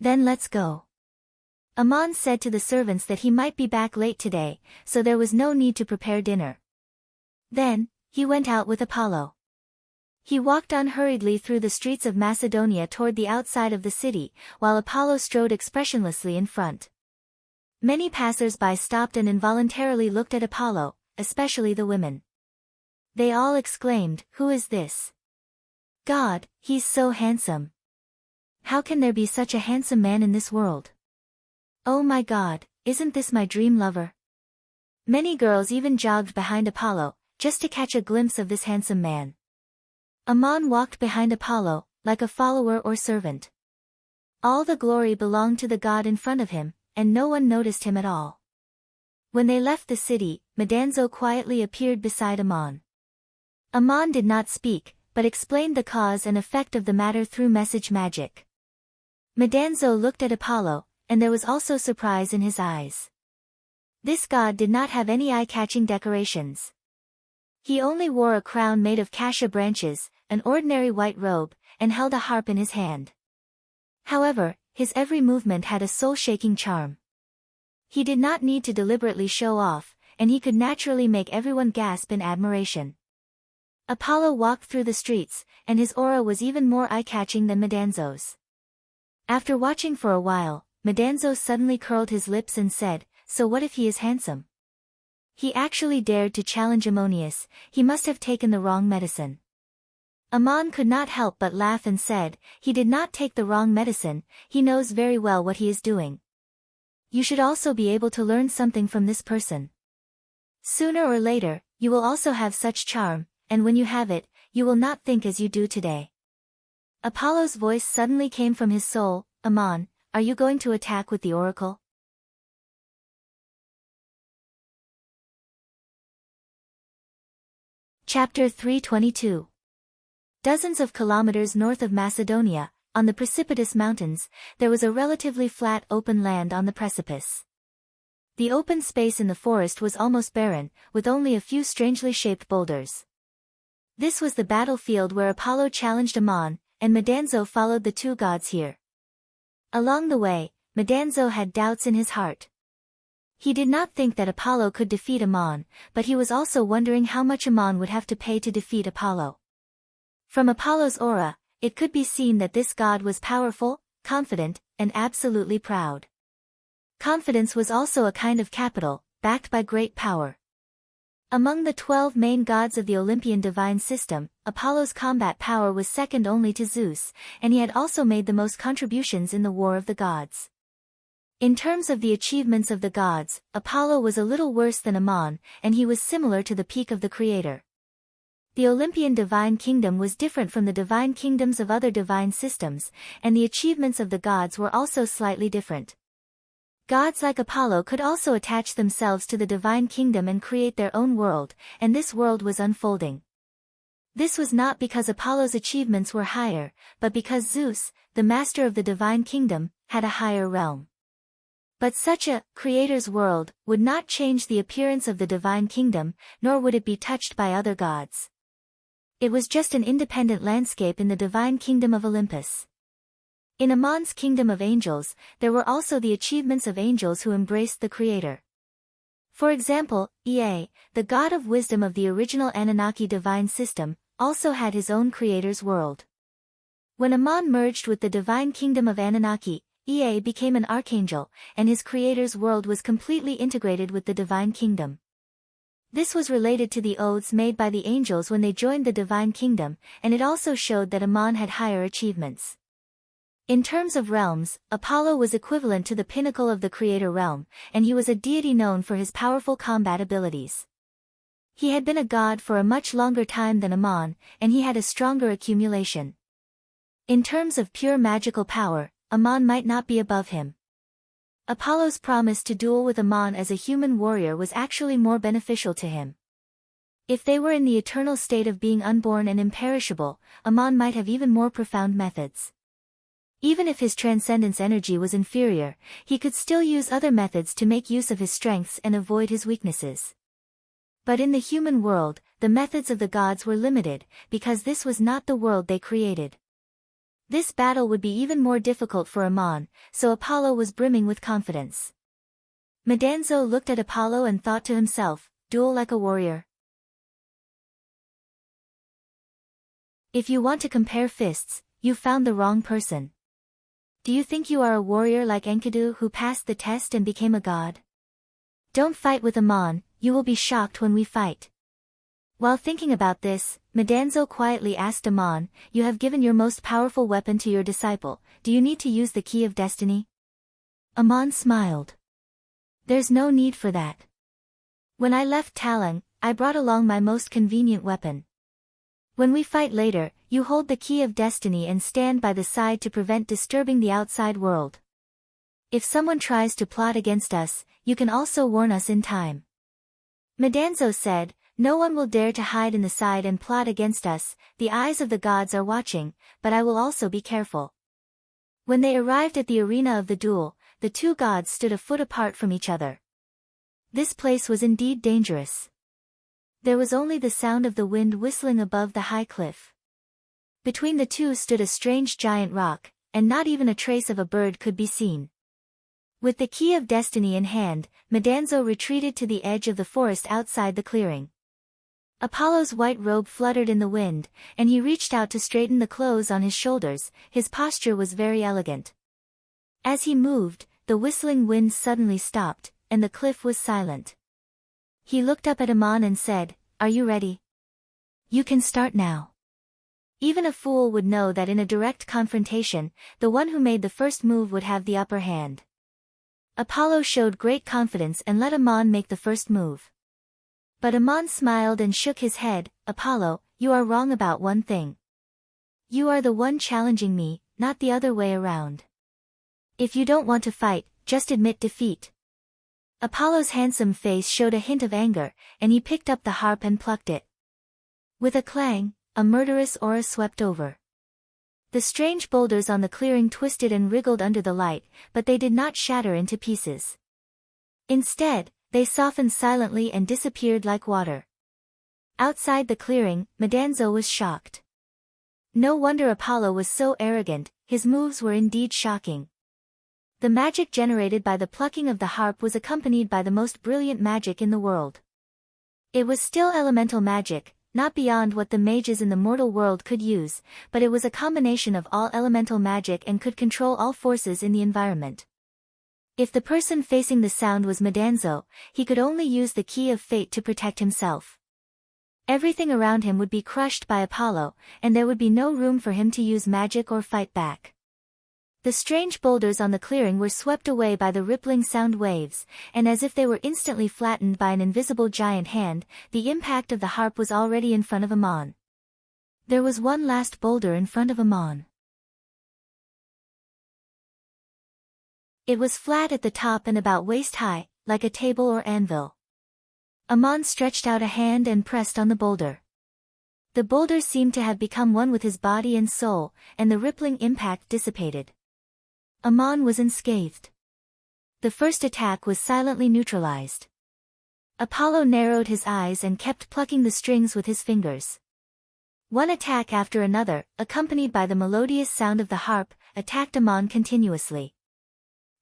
Then let's go. Ammon said to the servants that he might be back late today, so there was no need to prepare dinner. Then, he went out with Apollo. He walked unhurriedly through the streets of Macedonia toward the outside of the city, while Apollo strode expressionlessly in front. Many passers-by stopped and involuntarily looked at Apollo, especially the women. They all exclaimed, who is this? God, he's so handsome. How can there be such a handsome man in this world? Oh my God, isn't this my dream lover? Many girls even jogged behind Apollo, just to catch a glimpse of this handsome man. Ammon walked behind Apollo, like a follower or servant. All the glory belonged to the god in front of him, and no one noticed him at all. When they left the city, Medanzo quietly appeared beside Ammon. Ammon did not speak, but explained the cause and effect of the matter through message magic. Medanzo looked at Apollo, and there was also surprise in his eyes. This god did not have any eye-catching decorations. He only wore a crown made of cassia branches, an ordinary white robe, and held a harp in his hand. However, his every movement had a soul-shaking charm. He did not need to deliberately show off, and he could naturally make everyone gasp in admiration. Apollo walked through the streets, and his aura was even more eye-catching than Medanzo's. After watching for a while, Medanzo suddenly curled his lips and said, so what if he is handsome? He actually dared to challenge Ammonius, he must have taken the wrong medicine. Ammon could not help but laugh and said, he did not take the wrong medicine, he knows very well what he is doing. You should also be able to learn something from this person. Sooner or later, you will also have such charm, and when you have it, you will not think as you do today. Apollo's voice suddenly came from his soul. Ammon, are you going to attack with the oracle? Chapter 322. Dozens of kilometers north of Macedonia, on the precipitous mountains, there was a relatively flat open land on the precipice. The open space in the forest was almost barren, with only a few strangely shaped boulders. This was the battlefield where Apollo challenged Ammon, and Madanzo followed the two gods here. Along the way, Madanzo had doubts in his heart. He did not think that Apollo could defeat Ammon, but he was also wondering how much Ammon would have to pay to defeat Apollo. From Apollo's aura, it could be seen that this god was powerful, confident, and absolutely proud. Confidence was also a kind of capital, backed by great power. Among the 12 main gods of the Olympian divine system, Apollo's combat power was second only to Zeus, and he had also made the most contributions in the War of the Gods. In terms of the achievements of the gods, Apollo was a little worse than Ammon, and he was similar to the peak of the creator. The Olympian divine kingdom was different from the divine kingdoms of other divine systems, and the achievements of the gods were also slightly different. Gods like Apollo could also attach themselves to the divine kingdom and create their own world, and this world was unfolding. This was not because Apollo's achievements were higher, but because Zeus, the master of the divine kingdom, had a higher realm. But such a creator's world would not change the appearance of the divine kingdom, nor would it be touched by other gods. It was just an independent landscape in the divine kingdom of Olympus. In Ammon's kingdom of angels, there were also the achievements of angels who embraced the creator. For example, Ea, the god of wisdom of the original Anunnaki divine system, also had his own creator's world. When Ammon merged with the divine kingdom of Anunnaki, Ea became an archangel, and his creator's world was completely integrated with the divine kingdom. This was related to the oaths made by the angels when they joined the divine kingdom, and it also showed that Ammon had higher achievements. In terms of realms, Apollo was equivalent to the pinnacle of the creator realm, and he was a deity known for his powerful combat abilities. He had been a god for a much longer time than Ammon, and he had a stronger accumulation. In terms of pure magical power, Ammon might not be above him. Apollo's promise to duel with Ammon as a human warrior was actually more beneficial to him. If they were in the eternal state of being unborn and imperishable, Ammon might have even more profound methods. Even if his transcendence energy was inferior, he could still use other methods to make use of his strengths and avoid his weaknesses. But in the human world, the methods of the gods were limited, because this was not the world they created. This battle would be even more difficult for Ammon, so Apollo was brimming with confidence. Madanzo looked at Apollo and thought to himself, duel like a warrior. If you want to compare fists, you found the wrong person. Do you think you are a warrior like Enkidu who passed the test and became a god? Don't fight with Ammon, you will be shocked when we fight. While thinking about this, Madanzo quietly asked Ammon, you have given your most powerful weapon to your disciple, do you need to use the key of destiny? Ammon smiled. There's no need for that. When I left Talang, I brought along my most convenient weapon. When we fight later, you hold the key of destiny and stand by the side to prevent disturbing the outside world. If someone tries to plot against us, you can also warn us in time. Madanzo said, no one will dare to hide in the side and plot against us, the eyes of the gods are watching, but I will also be careful. When they arrived at the arena of the duel, the two gods stood a foot apart from each other. This place was indeed dangerous. There was only the sound of the wind whistling above the high cliff. Between the two stood a strange giant rock, and not even a trace of a bird could be seen. With the key of destiny in hand, Madanzo retreated to the edge of the forest outside the clearing. Apollo's white robe fluttered in the wind, and he reached out to straighten the clothes on his shoulders. His posture was very elegant. As he moved, the whistling wind suddenly stopped, and the cliff was silent. He looked up at Ammon and said, are you ready? You can start now. Even a fool would know that in a direct confrontation, the one who made the first move would have the upper hand. Apollo showed great confidence and let Ammon make the first move. But Ammon smiled and shook his head. Apollo, you are wrong about one thing. You are the one challenging me, not the other way around. If you don't want to fight, just admit defeat. Apollo's handsome face showed a hint of anger, and he picked up the harp and plucked it. With a clang, a murderous aura swept over. The strange boulders on the clearing twisted and wriggled under the light, but they did not shatter into pieces. Instead, they softened silently and disappeared like water. Outside the clearing, Madanzo was shocked. No wonder Apollo was so arrogant, his moves were indeed shocking. The magic generated by the plucking of the harp was accompanied by the most brilliant magic in the world. It was still elemental magic, not beyond what the mages in the mortal world could use, but it was a combination of all elemental magic and could control all forces in the environment. If the person facing the sound was Madanzo, he could only use the key of fate to protect himself. Everything around him would be crushed by Apollo, and there would be no room for him to use magic or fight back. The strange boulders on the clearing were swept away by the rippling sound waves, and as if they were instantly flattened by an invisible giant hand, the impact of the harp was already in front of Ammon. There was one last boulder in front of Ammon. It was flat at the top and about waist-high, like a table or anvil. Ammon stretched out a hand and pressed on the boulder. The boulder seemed to have become one with his body and soul, and the rippling impact dissipated. Ammon was unscathed. The first attack was silently neutralized. Apollo narrowed his eyes and kept plucking the strings with his fingers. One attack after another, accompanied by the melodious sound of the harp, attacked Ammon continuously.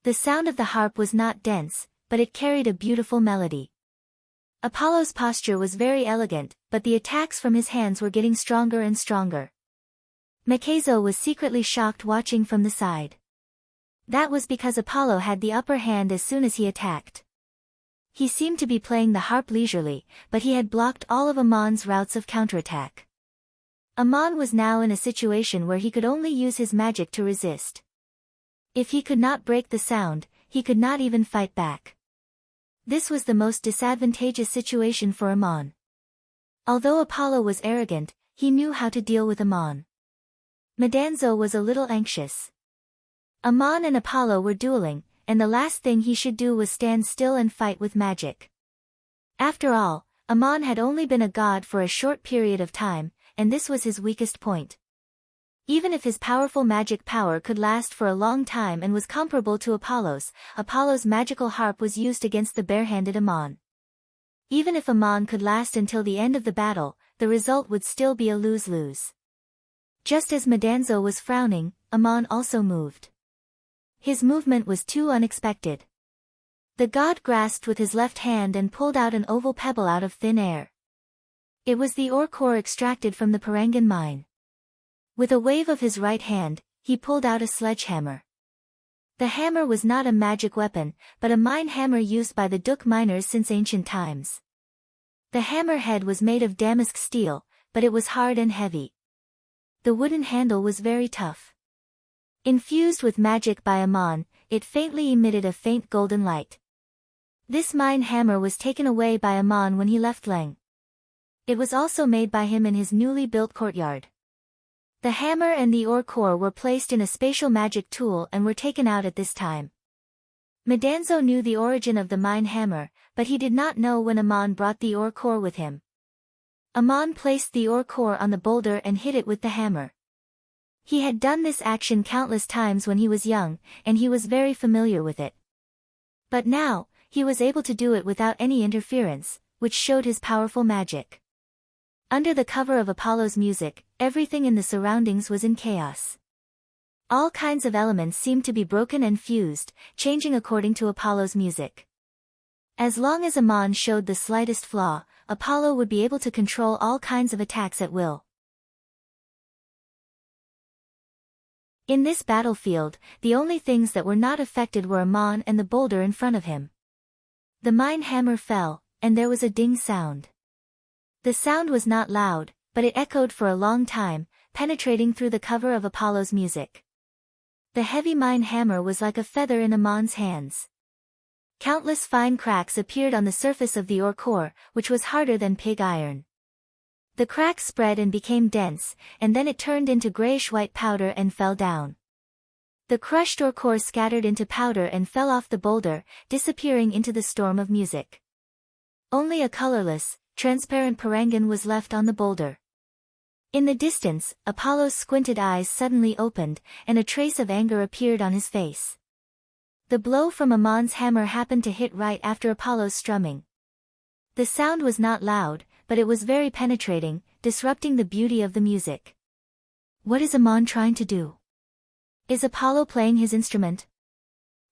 The sound of the harp was not dense, but it carried a beautiful melody. Apollo's posture was very elegant, but the attacks from his hands were getting stronger and stronger. Makezo was secretly shocked watching from the side. That was because Apollo had the upper hand as soon as he attacked. He seemed to be playing the harp leisurely, but he had blocked all of Ammon's routes of counterattack. Ammon was now in a situation where he could only use his magic to resist. If he could not break the sound, he could not even fight back. This was the most disadvantageous situation for Ammon. Although Apollo was arrogant, he knew how to deal with Ammon. Madanzo was a little anxious. Ammon and Apollo were dueling, and the last thing he should do was stand still and fight with magic. After all, Ammon had only been a god for a short period of time, and this was his weakest point. Even if his powerful magic power could last for a long time and was comparable to Apollo's magical harp was used against the bare-handed Ammon. Even if Ammon could last until the end of the battle, the result would still be a lose-lose. Just as Madanzo was frowning, Ammon also moved. His movement was too unexpected. The god grasped with his left hand and pulled out an oval pebble out of thin air. It was the ore core extracted from the Parangan mine. With a wave of his right hand, he pulled out a sledgehammer. The hammer was not a magic weapon, but a mine hammer used by the Duk miners since ancient times. The hammer head was made of damask steel, but it was hard and heavy. The wooden handle was very tough. Infused with magic by Ammon, it faintly emitted a faint golden light. This mine hammer was taken away by Ammon when he left Leng. It was also made by him in his newly built courtyard. The hammer and the ore core were placed in a spatial magic tool and were taken out at this time. Madanzo knew the origin of the mine hammer, but he did not know when Ammon brought the ore core with him. Ammon placed the ore core on the boulder and hit it with the hammer. He had done this action countless times when he was young, and he was very familiar with it. But now, he was able to do it without any interference, which showed his powerful magic. Under the cover of Apollo's music, everything in the surroundings was in chaos. All kinds of elements seemed to be broken and fused, changing according to Apollo's music. As long as Ammon showed the slightest flaw, Apollo would be able to control all kinds of attacks at will. In this battlefield, the only things that were not affected were Ammon and the boulder in front of him. The mine hammer fell, and there was a ding sound. The sound was not loud, but it echoed for a long time, penetrating through the cover of Apollo's music. The heavy mine hammer was like a feather in Ammon's hands. Countless fine cracks appeared on the surface of the ore core, which was harder than pig iron. The cracks spread and became dense, and then it turned into grayish-white powder and fell down. The crushed ore core scattered into powder and fell off the boulder, disappearing into the storm of music. Only a colorless, transparent parangan was left on the boulder. In the distance, Apollo's squinted eyes suddenly opened, and a trace of anger appeared on his face. The blow from Amon's hammer happened to hit right after Apollo's strumming. The sound was not loud, but it was very penetrating, disrupting the beauty of the music. What is Amon trying to do? Is Apollo playing his instrument?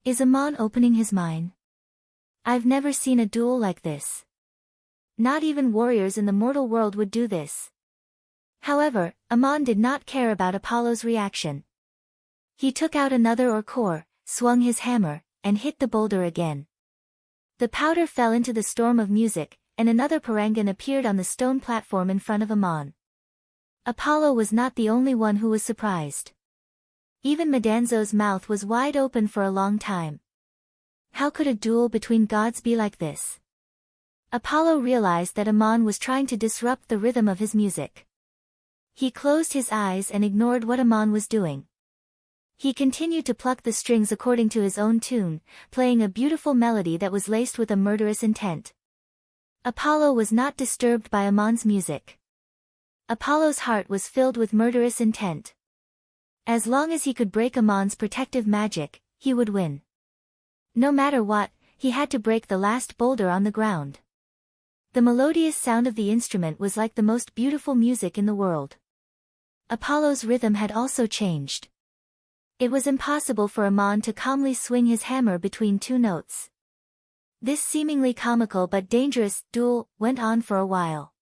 Is Amon opening his mind? I've never seen a duel like this. Not even warriors in the mortal world would do this. However, Amon did not care about Apollo's reaction. He took out another ore core, swung his hammer, and hit the boulder again. The powder fell into the storm of music, and another parangan appeared on the stone platform in front of Amon. Apollo was not the only one who was surprised. Even Madanzo's mouth was wide open for a long time. How could a duel between gods be like this? Apollo realized that Amon was trying to disrupt the rhythm of his music. He closed his eyes and ignored what Amon was doing. He continued to pluck the strings according to his own tune, playing a beautiful melody that was laced with a murderous intent. Apollo was not disturbed by Amon's music. Apollo's heart was filled with murderous intent. As long as he could break Amon's protective magic, he would win. No matter what, he had to break the last boulder on the ground. The melodious sound of the instrument was like the most beautiful music in the world. Apollo's rhythm had also changed. It was impossible for Amon to calmly swing his hammer between two notes. This seemingly comical but dangerous duel went on for a while.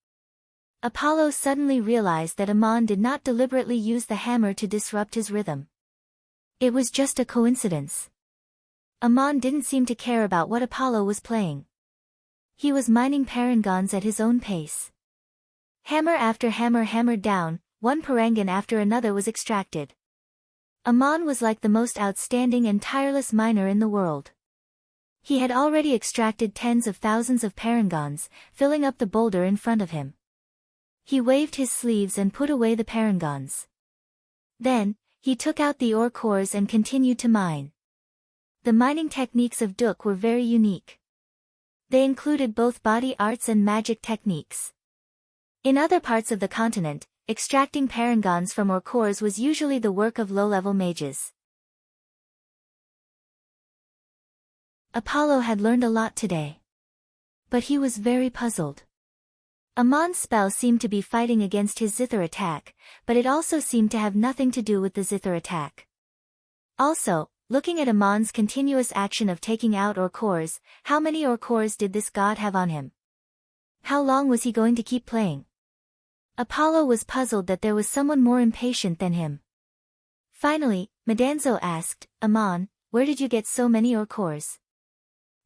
Apollo suddenly realized that Amon did not deliberately use the hammer to disrupt his rhythm. It was just a coincidence. Amon didn't seem to care about what Apollo was playing. He was mining parangons at his own pace. Hammer after hammer hammered down, one parangan after another was extracted. Amon was like the most outstanding and tireless miner in the world. He had already extracted tens of thousands of parangons, filling up the boulder in front of him. He waved his sleeves and put away the parangons. Then, he took out the ore cores and continued to mine. The mining techniques of Duk were very unique. They included both body arts and magic techniques. In other parts of the continent, extracting parangons from ore cores was usually the work of low-level mages. Apollo had learned a lot today. But he was very puzzled. Amon's spell seemed to be fighting against his zither attack, but it also seemed to have nothing to do with the zither attack. Also, looking at Amon's continuous action of taking out ore cores, how many ore cores did this god have on him? How long was he going to keep playing? Apollo was puzzled that there was someone more impatient than him. Finally, Madanzo asked, Amon, where did you get so many ore cores?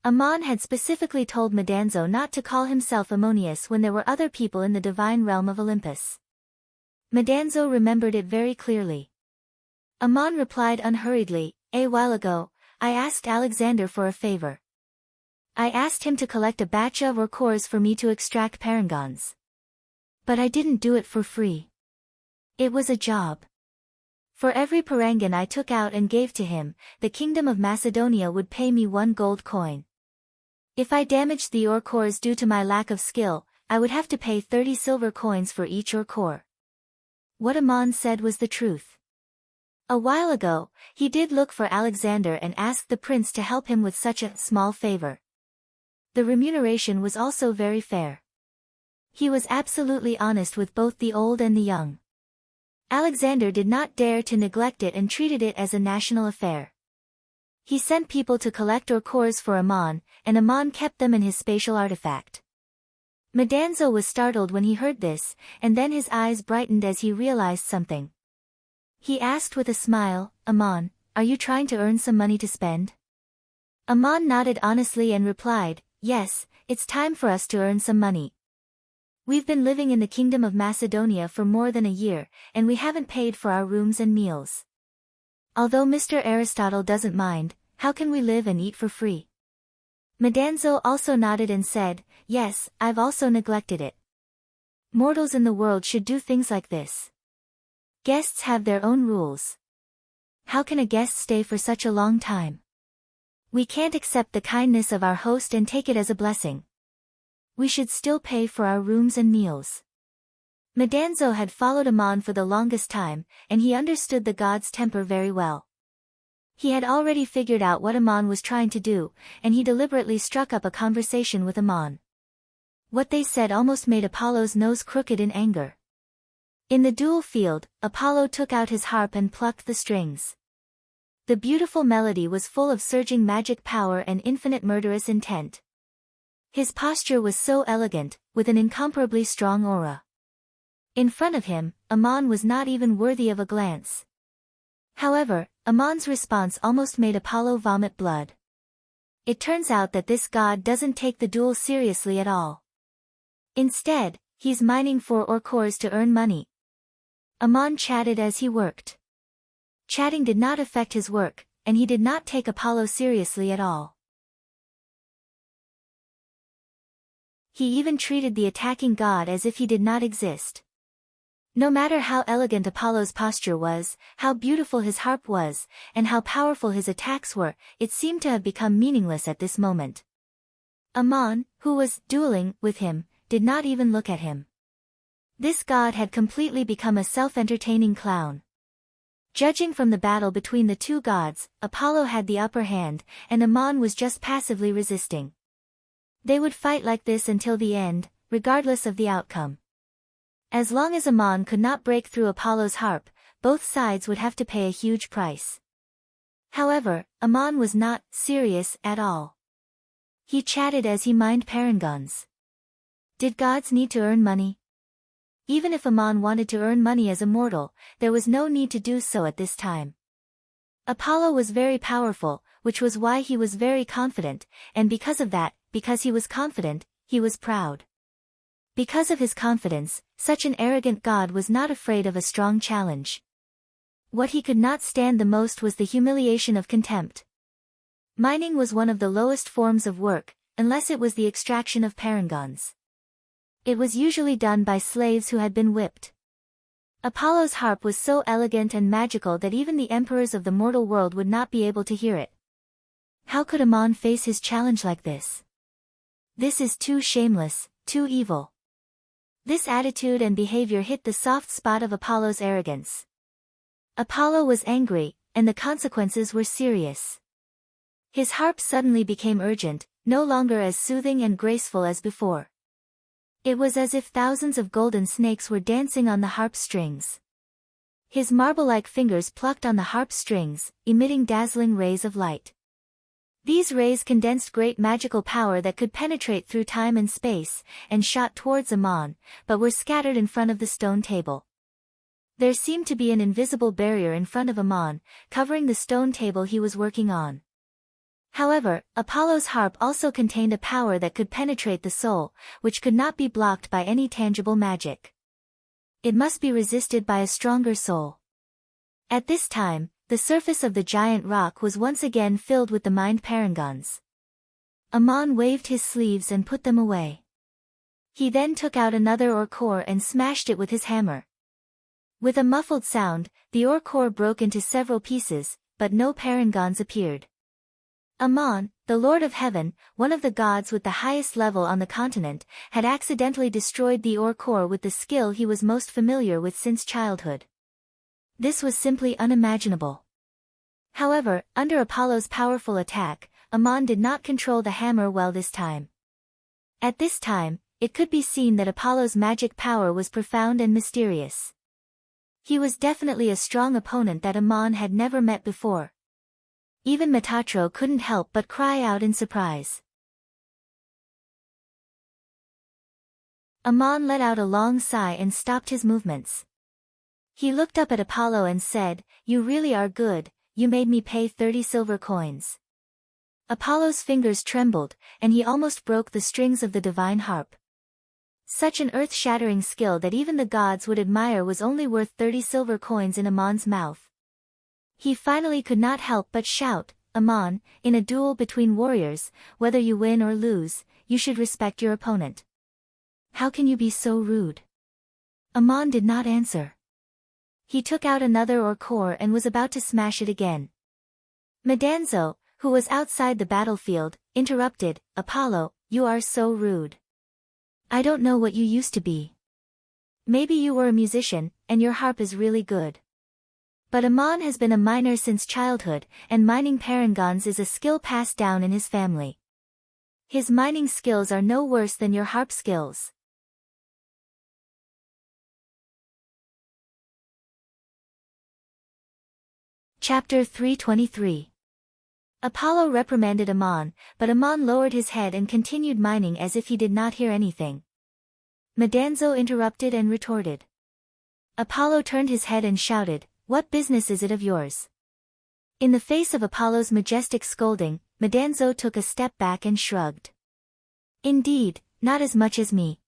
Amon had specifically told Madanzo not to call himself Ammonius when there were other people in the divine realm of Olympus. Madanzo remembered it very clearly. Amon replied unhurriedly, a while ago, I asked Alexander for a favor. I asked him to collect a batch of ore cores for me to extract parangons. But I didn't do it for free. It was a job. For every parangan I took out and gave to him, the kingdom of Macedonia would pay me 1 gold coin. If I damaged the ore cores due to my lack of skill, I would have to pay 30 silver coins for each ore core. What Amon said was the truth. A while ago, he did look for Alexander and asked the prince to help him with such a small favor. The remuneration was also very fair. He was absolutely honest with both the old and the young. Alexander did not dare to neglect it and treated it as a national affair. He sent people to collect ore cores for Amon, and Amon kept them in his spatial artifact. Madanzo was startled when he heard this, and then his eyes brightened as he realized something. He asked with a smile, Amon, are you trying to earn some money to spend? Amon nodded honestly and replied, yes, it's time for us to earn some money. We've been living in the kingdom of Macedonia for more than a year, and we haven't paid for our rooms and meals. Although Mr. Aristotle doesn't mind, how can we live and eat for free? Medanzo also nodded and said, "Yes, I've also neglected it. Mortals in the world should do things like this. Guests have their own rules. How can a guest stay for such a long time? We can't accept the kindness of our host and take it as a blessing. We should still pay for our rooms and meals." Medanzo had followed Amon for the longest time, and he understood the god's temper very well. He had already figured out what Amon was trying to do, and he deliberately struck up a conversation with Amon. What they said almost made Apollo's nose crooked in anger. In the duel field, Apollo took out his harp and plucked the strings. The beautiful melody was full of surging magic power and infinite murderous intent. His posture was so elegant, with an incomparably strong aura. In front of him, Amon was not even worthy of a glance. However, Amon's response almost made Apollo vomit blood. It turns out that this god doesn't take the duel seriously at all. Instead, he's mining for orcores to earn money. Amon chatted as he worked. Chatting did not affect his work, and he did not take Apollo seriously at all. He even treated the attacking god as if he did not exist. No matter how elegant Apollo's posture was, how beautiful his harp was, and how powerful his attacks were, it seemed to have become meaningless at this moment. Amon, who was dueling with him, did not even look at him. This god had completely become a self-entertaining clown. Judging from the battle between the two gods, Apollo had the upper hand, and Amon was just passively resisting. They would fight like this until the end, regardless of the outcome. As long as Amon could not break through Apollo's harp, both sides would have to pay a huge price. However, Amon was not serious at all. He chatted as he mined parangons. Did gods need to earn money? Even if Amon wanted to earn money as a mortal, there was no need to do so at this time. Apollo was very powerful, which was why he was very confident, and because of that, because he was confident, he was proud. Because of his confidence, such an arrogant god was not afraid of a strong challenge. What he could not stand the most was the humiliation of contempt. Mining was one of the lowest forms of work, unless it was the extraction of parangons. It was usually done by slaves who had been whipped. Apollo's harp was so elegant and magical that even the emperors of the mortal world would not be able to hear it. How could Amon face his challenge like this? This is too shameless, too evil. This attitude and behavior hit the soft spot of Apollo's arrogance. Apollo was angry, and the consequences were serious. His harp suddenly became urgent, no longer as soothing and graceful as before. It was as if thousands of golden snakes were dancing on the harp strings. His marble-like fingers plucked on the harp strings, emitting dazzling rays of light. These rays condensed great magical power that could penetrate through time and space, and shot towards Amon, but were scattered in front of the stone table. There seemed to be an invisible barrier in front of Amon, covering the stone table he was working on. However, Apollo's harp also contained a power that could penetrate the soul, which could not be blocked by any tangible magic. It must be resisted by a stronger soul. At this time, the surface of the giant rock was once again filled with the mined parangons. Amon waved his sleeves and put them away. He then took out another ore core and smashed it with his hammer. With a muffled sound, the ore core broke into several pieces, but no parangons appeared. Amon, the Lord of Heaven, one of the gods with the highest level on the continent, had accidentally destroyed the ore core with the skill he was most familiar with since childhood. This was simply unimaginable. However, under Apollo's powerful attack, Amon did not control the hammer well this time. At this time, it could be seen that Apollo's magic power was profound and mysterious. He was definitely a strong opponent that Amon had never met before. Even Metatro couldn't help but cry out in surprise. Amon let out a long sigh and stopped his movements. He looked up at Apollo and said, "You really are good, you made me pay 30 silver coins." Apollo's fingers trembled, and he almost broke the strings of the divine harp. Such an earth-shattering skill that even the gods would admire was only worth 30 silver coins in Amon's mouth. He finally could not help but shout, Ammon, in a duel between warriors, whether you win or lose, you should respect your opponent. How can you be so rude? Ammon did not answer. He took out another ore and was about to smash it again. Medanzo, who was outside the battlefield, interrupted, Apollo, you are so rude. I don't know what you used to be. Maybe you were a musician, and your harp is really good. But Ammon has been a miner since childhood, and mining parangons is a skill passed down in his family. His mining skills are no worse than your harp skills. Chapter 323. Apollo reprimanded Ammon, but Ammon lowered his head and continued mining as if he did not hear anything. Medanzo interrupted and retorted. Apollo turned his head and shouted, What business is it of yours? In the face of Apollo's majestic scolding, Medanzo took a step back and shrugged. Indeed, not as much as me.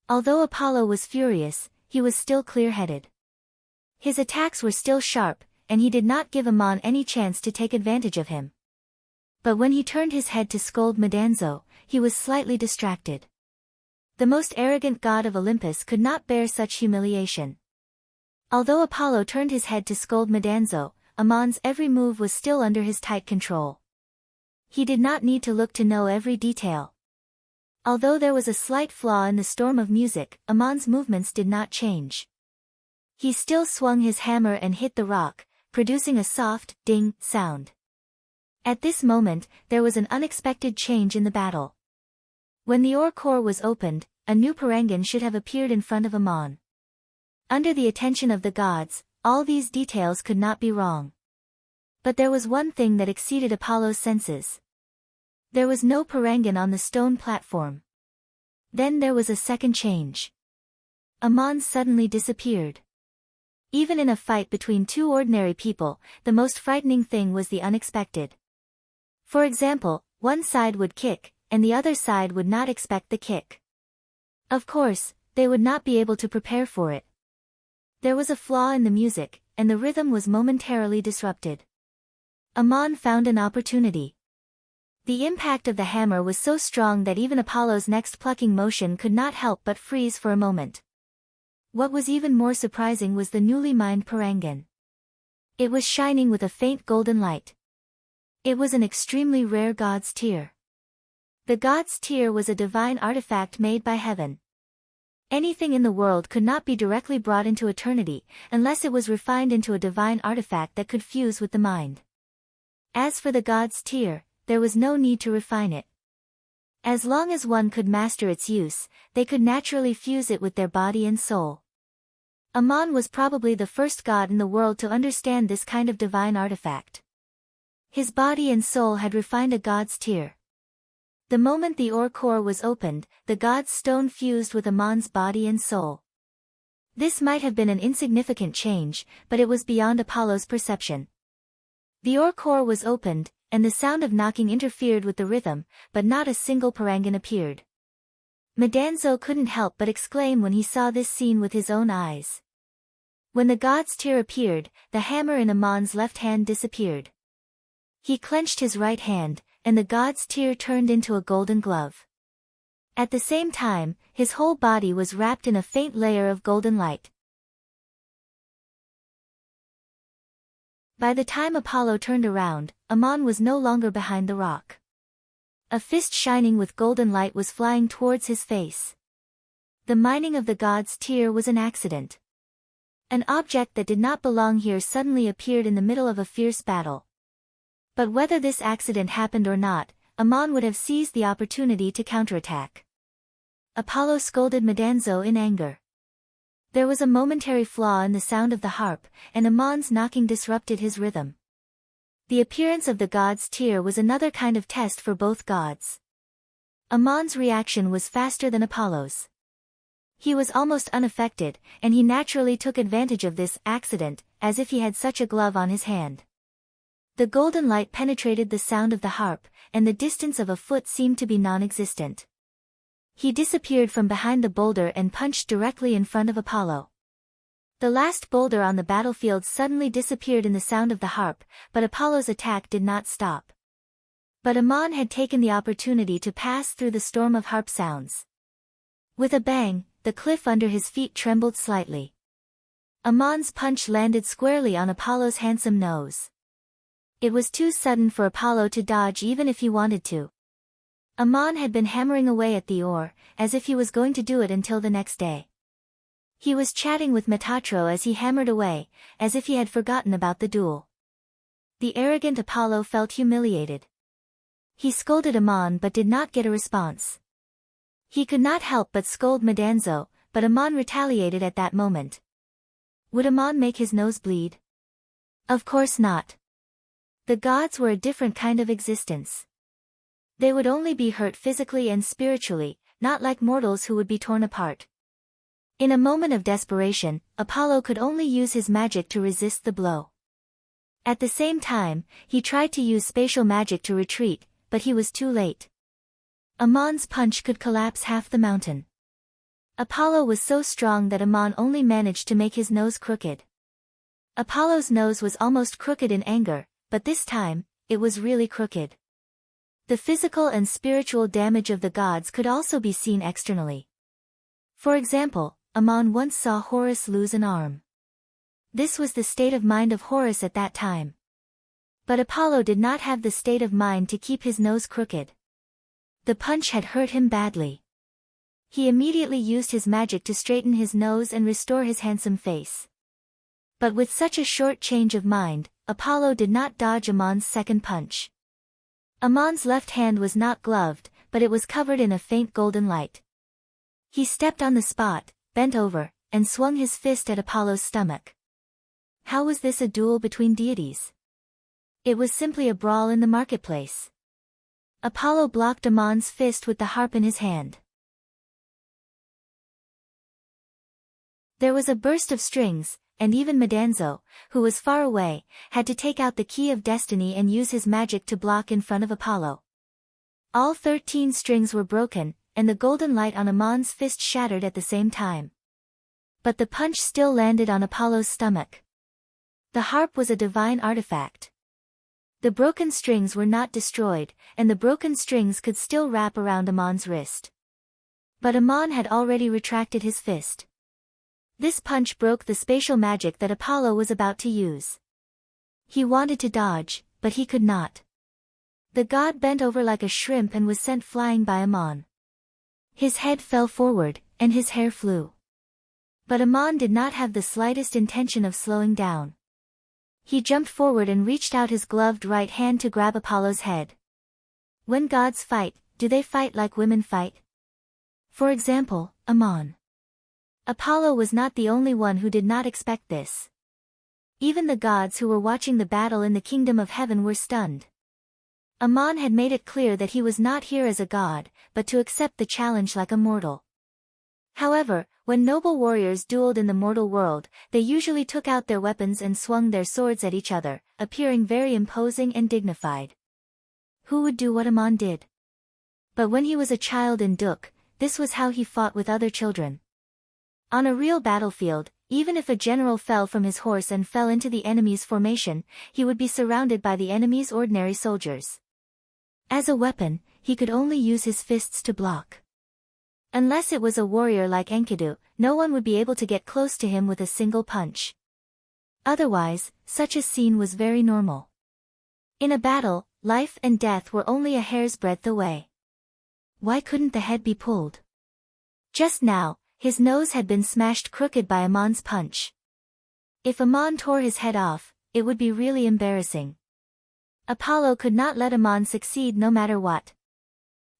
Although Apollo was furious, he was still clear-headed. His attacks were still sharp, and he did not give Ammon any chance to take advantage of him. But when he turned his head to scold Medanzo, he was slightly distracted. The most arrogant god of Olympus could not bear such humiliation. Although Apollo turned his head to scold Medanzo, Ammon's every move was still under his tight control. He did not need to look to know every detail. Although there was a slight flaw in the storm of music, Ammon's movements did not change. He still swung his hammer and hit the rock, producing a soft, ding, sound. At this moment, there was an unexpected change in the battle. When the ore was opened, a new parangon should have appeared in front of Ammon. Under the attention of the gods, all these details could not be wrong. But there was one thing that exceeded Apollo's senses. There was no parangon on the stone platform. Then there was a second change. Ammon suddenly disappeared. Even in a fight between two ordinary people, the most frightening thing was the unexpected. For example, one side would kick, and the other side would not expect the kick. Of course, they would not be able to prepare for it. There was a flaw in the music, and the rhythm was momentarily disrupted. Ammon found an opportunity. The impact of the hammer was so strong that even Apollo's next plucking motion could not help but freeze for a moment. What was even more surprising was the newly mined parangon. It was shining with a faint golden light. It was an extremely rare god's tear. The god's tear was a divine artifact made by heaven. Anything in the world could not be directly brought into eternity, unless it was refined into a divine artifact that could fuse with the mind. As for the god's tear, there was no need to refine it. As long as one could master its use, they could naturally fuse it with their body and soul. Ammon was probably the first god in the world to understand this kind of divine artifact. His body and soul had refined a god's tear. The moment the ore was opened, the god's stone fused with Ammon's body and soul. This might have been an insignificant change, but it was beyond Apollo's perception. The ore was opened, and the sound of knocking interfered with the rhythm, but not a single parangon appeared. Medanzo couldn't help but exclaim when he saw this scene with his own eyes. When the god's tear appeared, the hammer in Ammon's left hand disappeared. He clenched his right hand, and the god's tear turned into a golden glove. At the same time, his whole body was wrapped in a faint layer of golden light. By the time Apollo turned around, Ammon was no longer behind the rock. A fist shining with golden light was flying towards his face. The mining of the god's tear was an accident. An object that did not belong here suddenly appeared in the middle of a fierce battle. But whether this accident happened or not, Ammon would have seized the opportunity to counterattack. Apollo scolded Medanzo in anger. There was a momentary flaw in the sound of the harp, and Ammon's knocking disrupted his rhythm. The appearance of the god's tear was another kind of test for both gods. Ammon's reaction was faster than Apollo's. He was almost unaffected, and he naturally took advantage of this accident, as if he had such a glove on his hand. The golden light penetrated the sound of the harp, and the distance of a foot seemed to be non-existent. He disappeared from behind the boulder and punched directly in front of Apollo. The last boulder on the battlefield suddenly disappeared in the sound of the harp, but Apollo's attack did not stop. But Ammon had taken the opportunity to pass through the storm of harp sounds. With a bang, the cliff under his feet trembled slightly. Ammon's punch landed squarely on Apollo's handsome nose. It was too sudden for Apollo to dodge even if he wanted to. Ammon had been hammering away at the oar, as if he was going to do it until the next day. He was chatting with Metatro as he hammered away, as if he had forgotten about the duel. The arrogant Apollo felt humiliated. He scolded Ammon but did not get a response. He could not help but scold Medanzo, but Ammon retaliated at that moment. Would Ammon make his nose bleed? Of course not. The gods were a different kind of existence. They would only be hurt physically and spiritually, not like mortals who would be torn apart. In a moment of desperation, Apollo could only use his magic to resist the blow. At the same time, he tried to use spatial magic to retreat, but he was too late. Ammon's punch could collapse half the mountain. Apollo was so strong that Ammon only managed to make his nose crooked. Apollo's nose was almost crooked in anger, but this time, it was really crooked. The physical and spiritual damage of the gods could also be seen externally. For example, Ammon once saw Horus lose an arm. This was the state of mind of Horus at that time. But Apollo did not have the state of mind to keep his nose crooked. The punch had hurt him badly. He immediately used his magic to straighten his nose and restore his handsome face. But with such a short change of mind, Apollo did not dodge Ammon's second punch. Ammon's left hand was not gloved, but it was covered in a faint golden light. He stepped on the spot, bent over, and swung his fist at Apollo's stomach. How was this a duel between deities? It was simply a brawl in the marketplace. Apollo blocked Ammon's fist with the harp in his hand. There was a burst of strings, and even Medanzo, who was far away, had to take out the key of destiny and use his magic to block in front of Apollo. All 13 strings were broken, and the golden light on Ammon's fist shattered at the same time. But the punch still landed on Apollo's stomach. The harp was a divine artifact. The broken strings were not destroyed, and the broken strings could still wrap around Ammon's wrist. But Ammon had already retracted his fist. This punch broke the spatial magic that Apollo was about to use. He wanted to dodge, but he could not. The god bent over like a shrimp and was sent flying by Ammon. His head fell forward, and his hair flew. But Ammon did not have the slightest intention of slowing down. He jumped forward and reached out his gloved right hand to grab Apollo's head. When gods fight, do they fight like women fight? For example, Ammon. Apollo was not the only one who did not expect this. Even the gods who were watching the battle in the kingdom of heaven were stunned. Ammon had made it clear that he was not here as a god, but to accept the challenge like a mortal. However, when noble warriors dueled in the mortal world, they usually took out their weapons and swung their swords at each other, appearing very imposing and dignified. Who would do what Ammon did? But when he was a child in Duk, this was how he fought with other children. On a real battlefield, even if a general fell from his horse and fell into the enemy's formation, he would be surrounded by the enemy's ordinary soldiers. As a weapon, he could only use his fists to block. Unless it was a warrior like Enkidu, no one would be able to get close to him with a single punch. Otherwise, such a scene was very normal. In a battle, life and death were only a hair's breadth away. Why couldn't the head be pulled? Just now, his nose had been smashed crooked by Ammon's punch. If Ammon tore his head off, it would be really embarrassing. Apollo could not let Ammon succeed no matter what.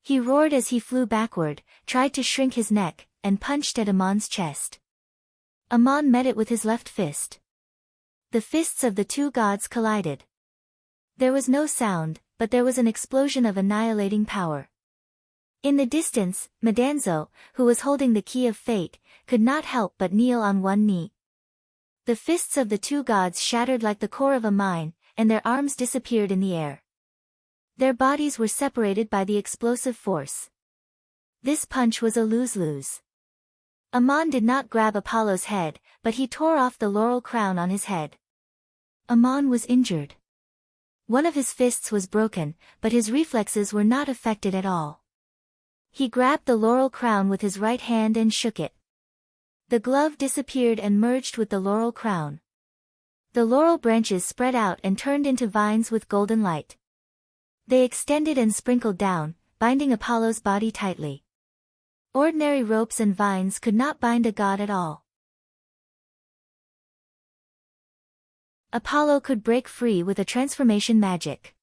He roared as he flew backward, tried to shrink his neck, and punched at Ammon's chest. Ammon met it with his left fist. The fists of the two gods collided. There was no sound, but there was an explosion of annihilating power. In the distance, Medanzo, who was holding the key of fate, could not help but kneel on one knee. The fists of the two gods shattered like the core of a mine, and their arms disappeared in the air. Their bodies were separated by the explosive force. This punch was a lose-lose. Ammon did not grab Apollo's head, but he tore off the laurel crown on his head. Ammon was injured. One of his fists was broken, but his reflexes were not affected at all. He grabbed the laurel crown with his right hand and shook it. The glove disappeared and merged with the laurel crown. The laurel branches spread out and turned into vines with golden light. They extended and sprinkled down, binding Apollo's body tightly. Ordinary ropes and vines could not bind a god at all. Apollo could break free with a transformation magic.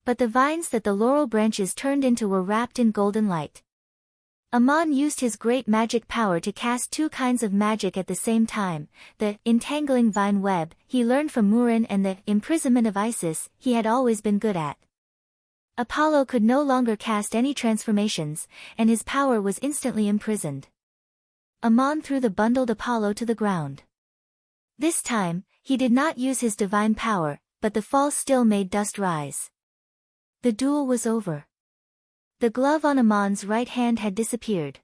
But the vines that the laurel branches turned into were wrapped in golden light. Ammon used his great magic power to cast two kinds of magic at the same time, the entangling vine web he learned from Murin and the imprisonment of Isis he had always been good at. Apollo could no longer cast any transformations, and his power was instantly imprisoned. Ammon threw the bundled Apollo to the ground. This time, he did not use his divine power, but the fall still made dust rise. The duel was over. The glove on Ammon's right hand had disappeared.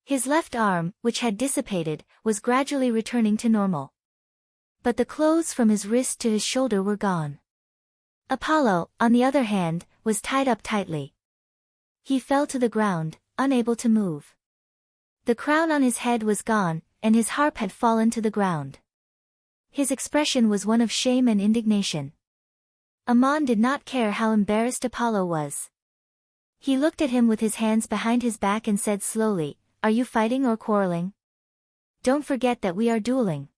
His left arm, which had dissipated, was gradually returning to normal. But the clothes from his wrist to his shoulder were gone. Apollo, on the other hand, was tied up tightly. He fell to the ground, unable to move. The crown on his head was gone, and his harp had fallen to the ground. His expression was one of shame and indignation. Ammon did not care how embarrassed Apollo was. He looked at him with his hands behind his back and said slowly, "Are you fighting or quarreling? Don't forget that we are dueling.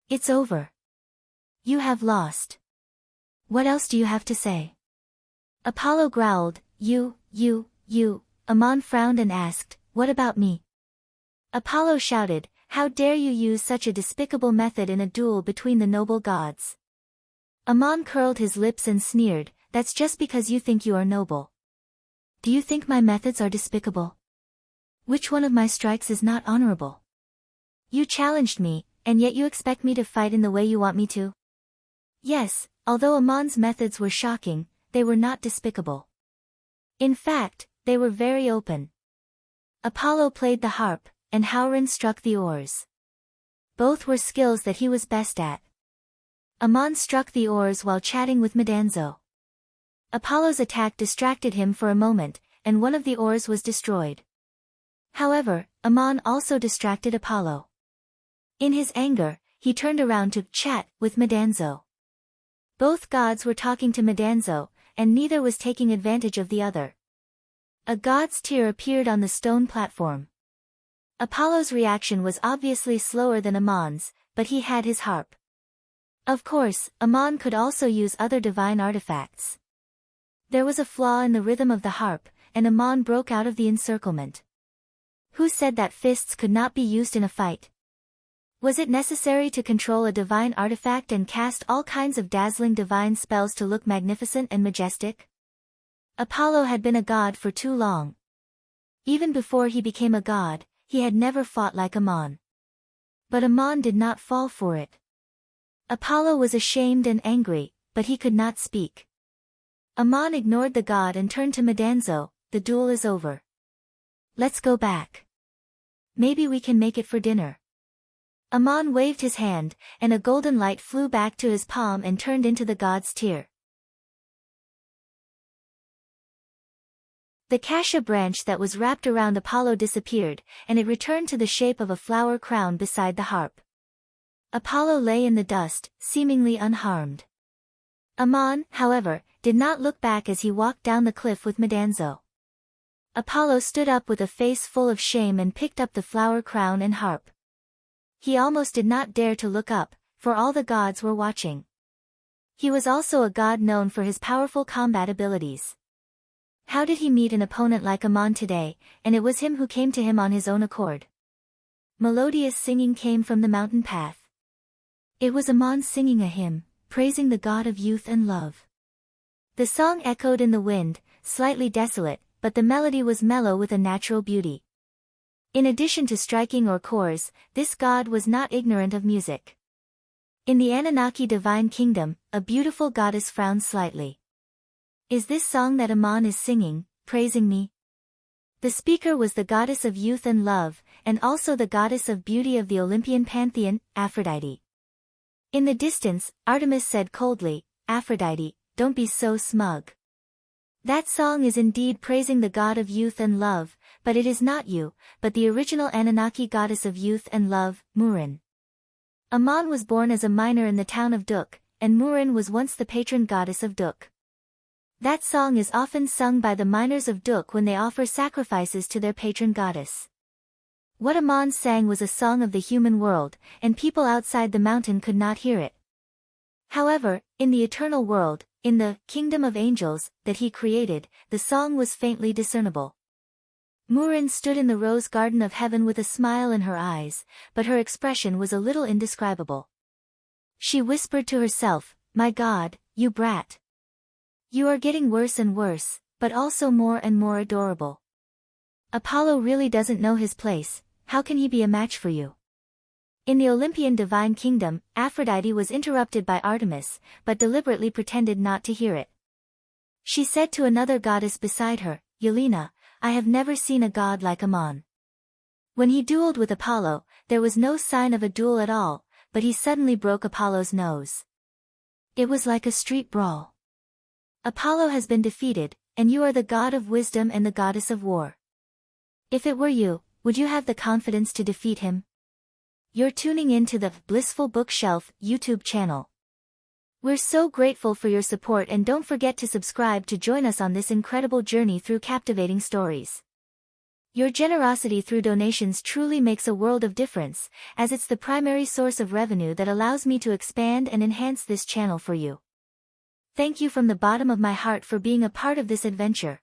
It's over. You have lost. What else do you have to say?" Apollo growled, You. Ammon frowned and asked, "What about me?" Apollo shouted, "How dare you use such a despicable method in a duel between the noble gods?" Ammon curled his lips and sneered, "That's just because you think you are noble. Do you think my methods are despicable? Which one of my strikes is not honorable? You challenged me, and yet you expect me to fight in the way you want me to?" Yes, although Ammon's methods were shocking, they were not despicable. In fact, they were very open. Apollo played the harp, and Houran struck the oars. Both were skills that he was best at. Ammon struck the oars while chatting with Medanzo. Apollo's attack distracted him for a moment, and one of the oars was destroyed. However, Ammon also distracted Apollo. In his anger, he turned around to chat with Medanzo. Both gods were talking to Medanzo, and neither was taking advantage of the other. A god's tear appeared on the stone platform. Apollo's reaction was obviously slower than Ammon's, but he had his harp. Of course, Ammon could also use other divine artifacts. There was a flaw in the rhythm of the harp, and Ammon broke out of the encirclement. Who said that fists could not be used in a fight? Was it necessary to control a divine artifact and cast all kinds of dazzling divine spells to look magnificent and majestic? Apollo had been a god for too long. Even before he became a god, he had never fought like Ammon. But Ammon did not fall for it. Apollo was ashamed and angry, but he could not speak. Ammon ignored the god and turned to Medanzo, "The duel is over. Let's go back. Maybe we can make it for dinner." Ammon waved his hand, and a golden light flew back to his palm and turned into the god's tear. The cassia branch that was wrapped around Apollo disappeared, and it returned to the shape of a flower crown beside the harp. Apollo lay in the dust, seemingly unharmed. Ammon, however, did not look back as he walked down the cliff with Medanzo. Apollo stood up with a face full of shame and picked up the flower crown and harp. He almost did not dare to look up, for all the gods were watching. He was also a god known for his powerful combat abilities. How did he meet an opponent like Ammon today, and it was him who came to him on his own accord? Melodious singing came from the mountain path. It was Ammon singing a hymn, praising the god of youth and love. The song echoed in the wind, slightly desolate, but the melody was mellow with a natural beauty. In addition to striking or chorus, this god was not ignorant of music. In the Anunnaki divine kingdom, a beautiful goddess frowned slightly. "Is this song that Ammon is singing, praising me? The speaker was the goddess of youth and love, and also the goddess of beauty of the Olympian pantheon, Aphrodite. In the distance, Artemis said coldly, "Aphrodite, don't be so smug. That song is indeed praising the god of youth and love, but it is not you, but the original Anunnaki goddess of youth and love, Murin." Ammon was born as a miner in the town of Duk, and Murin was once the patron goddess of Duk. That song is often sung by the miners of Duk when they offer sacrifices to their patron goddess. What Ammon sang was a song of the human world, and people outside the mountain could not hear it. However, in the eternal world, in the kingdom of angels that he created, the song was faintly discernible. Murin stood in the rose garden of heaven with a smile in her eyes, but her expression was a little indescribable. She whispered to herself, "My God, you brat. You are getting worse and worse, but also more and more adorable. Apollo really doesn't know his place, how can he be a match for you?" In the Olympian divine kingdom, Aphrodite was interrupted by Artemis, but deliberately pretended not to hear it. She said to another goddess beside her, "Yelena, I have never seen a god like Ammon. When he dueled with Apollo, there was no sign of a duel at all, but he suddenly broke Apollo's nose. It was like a street brawl. Apollo has been defeated, and you are the god of wisdom and the goddess of war. If it were you, would you have the confidence to defeat him?" You're tuning in to the Blissful Bookshelf YouTube channel. We're so grateful for your support, and don't forget to subscribe to join us on this incredible journey through captivating stories. Your generosity through donations truly makes a world of difference, as it's the primary source of revenue that allows me to expand and enhance this channel for you. Thank you from the bottom of my heart for being a part of this adventure.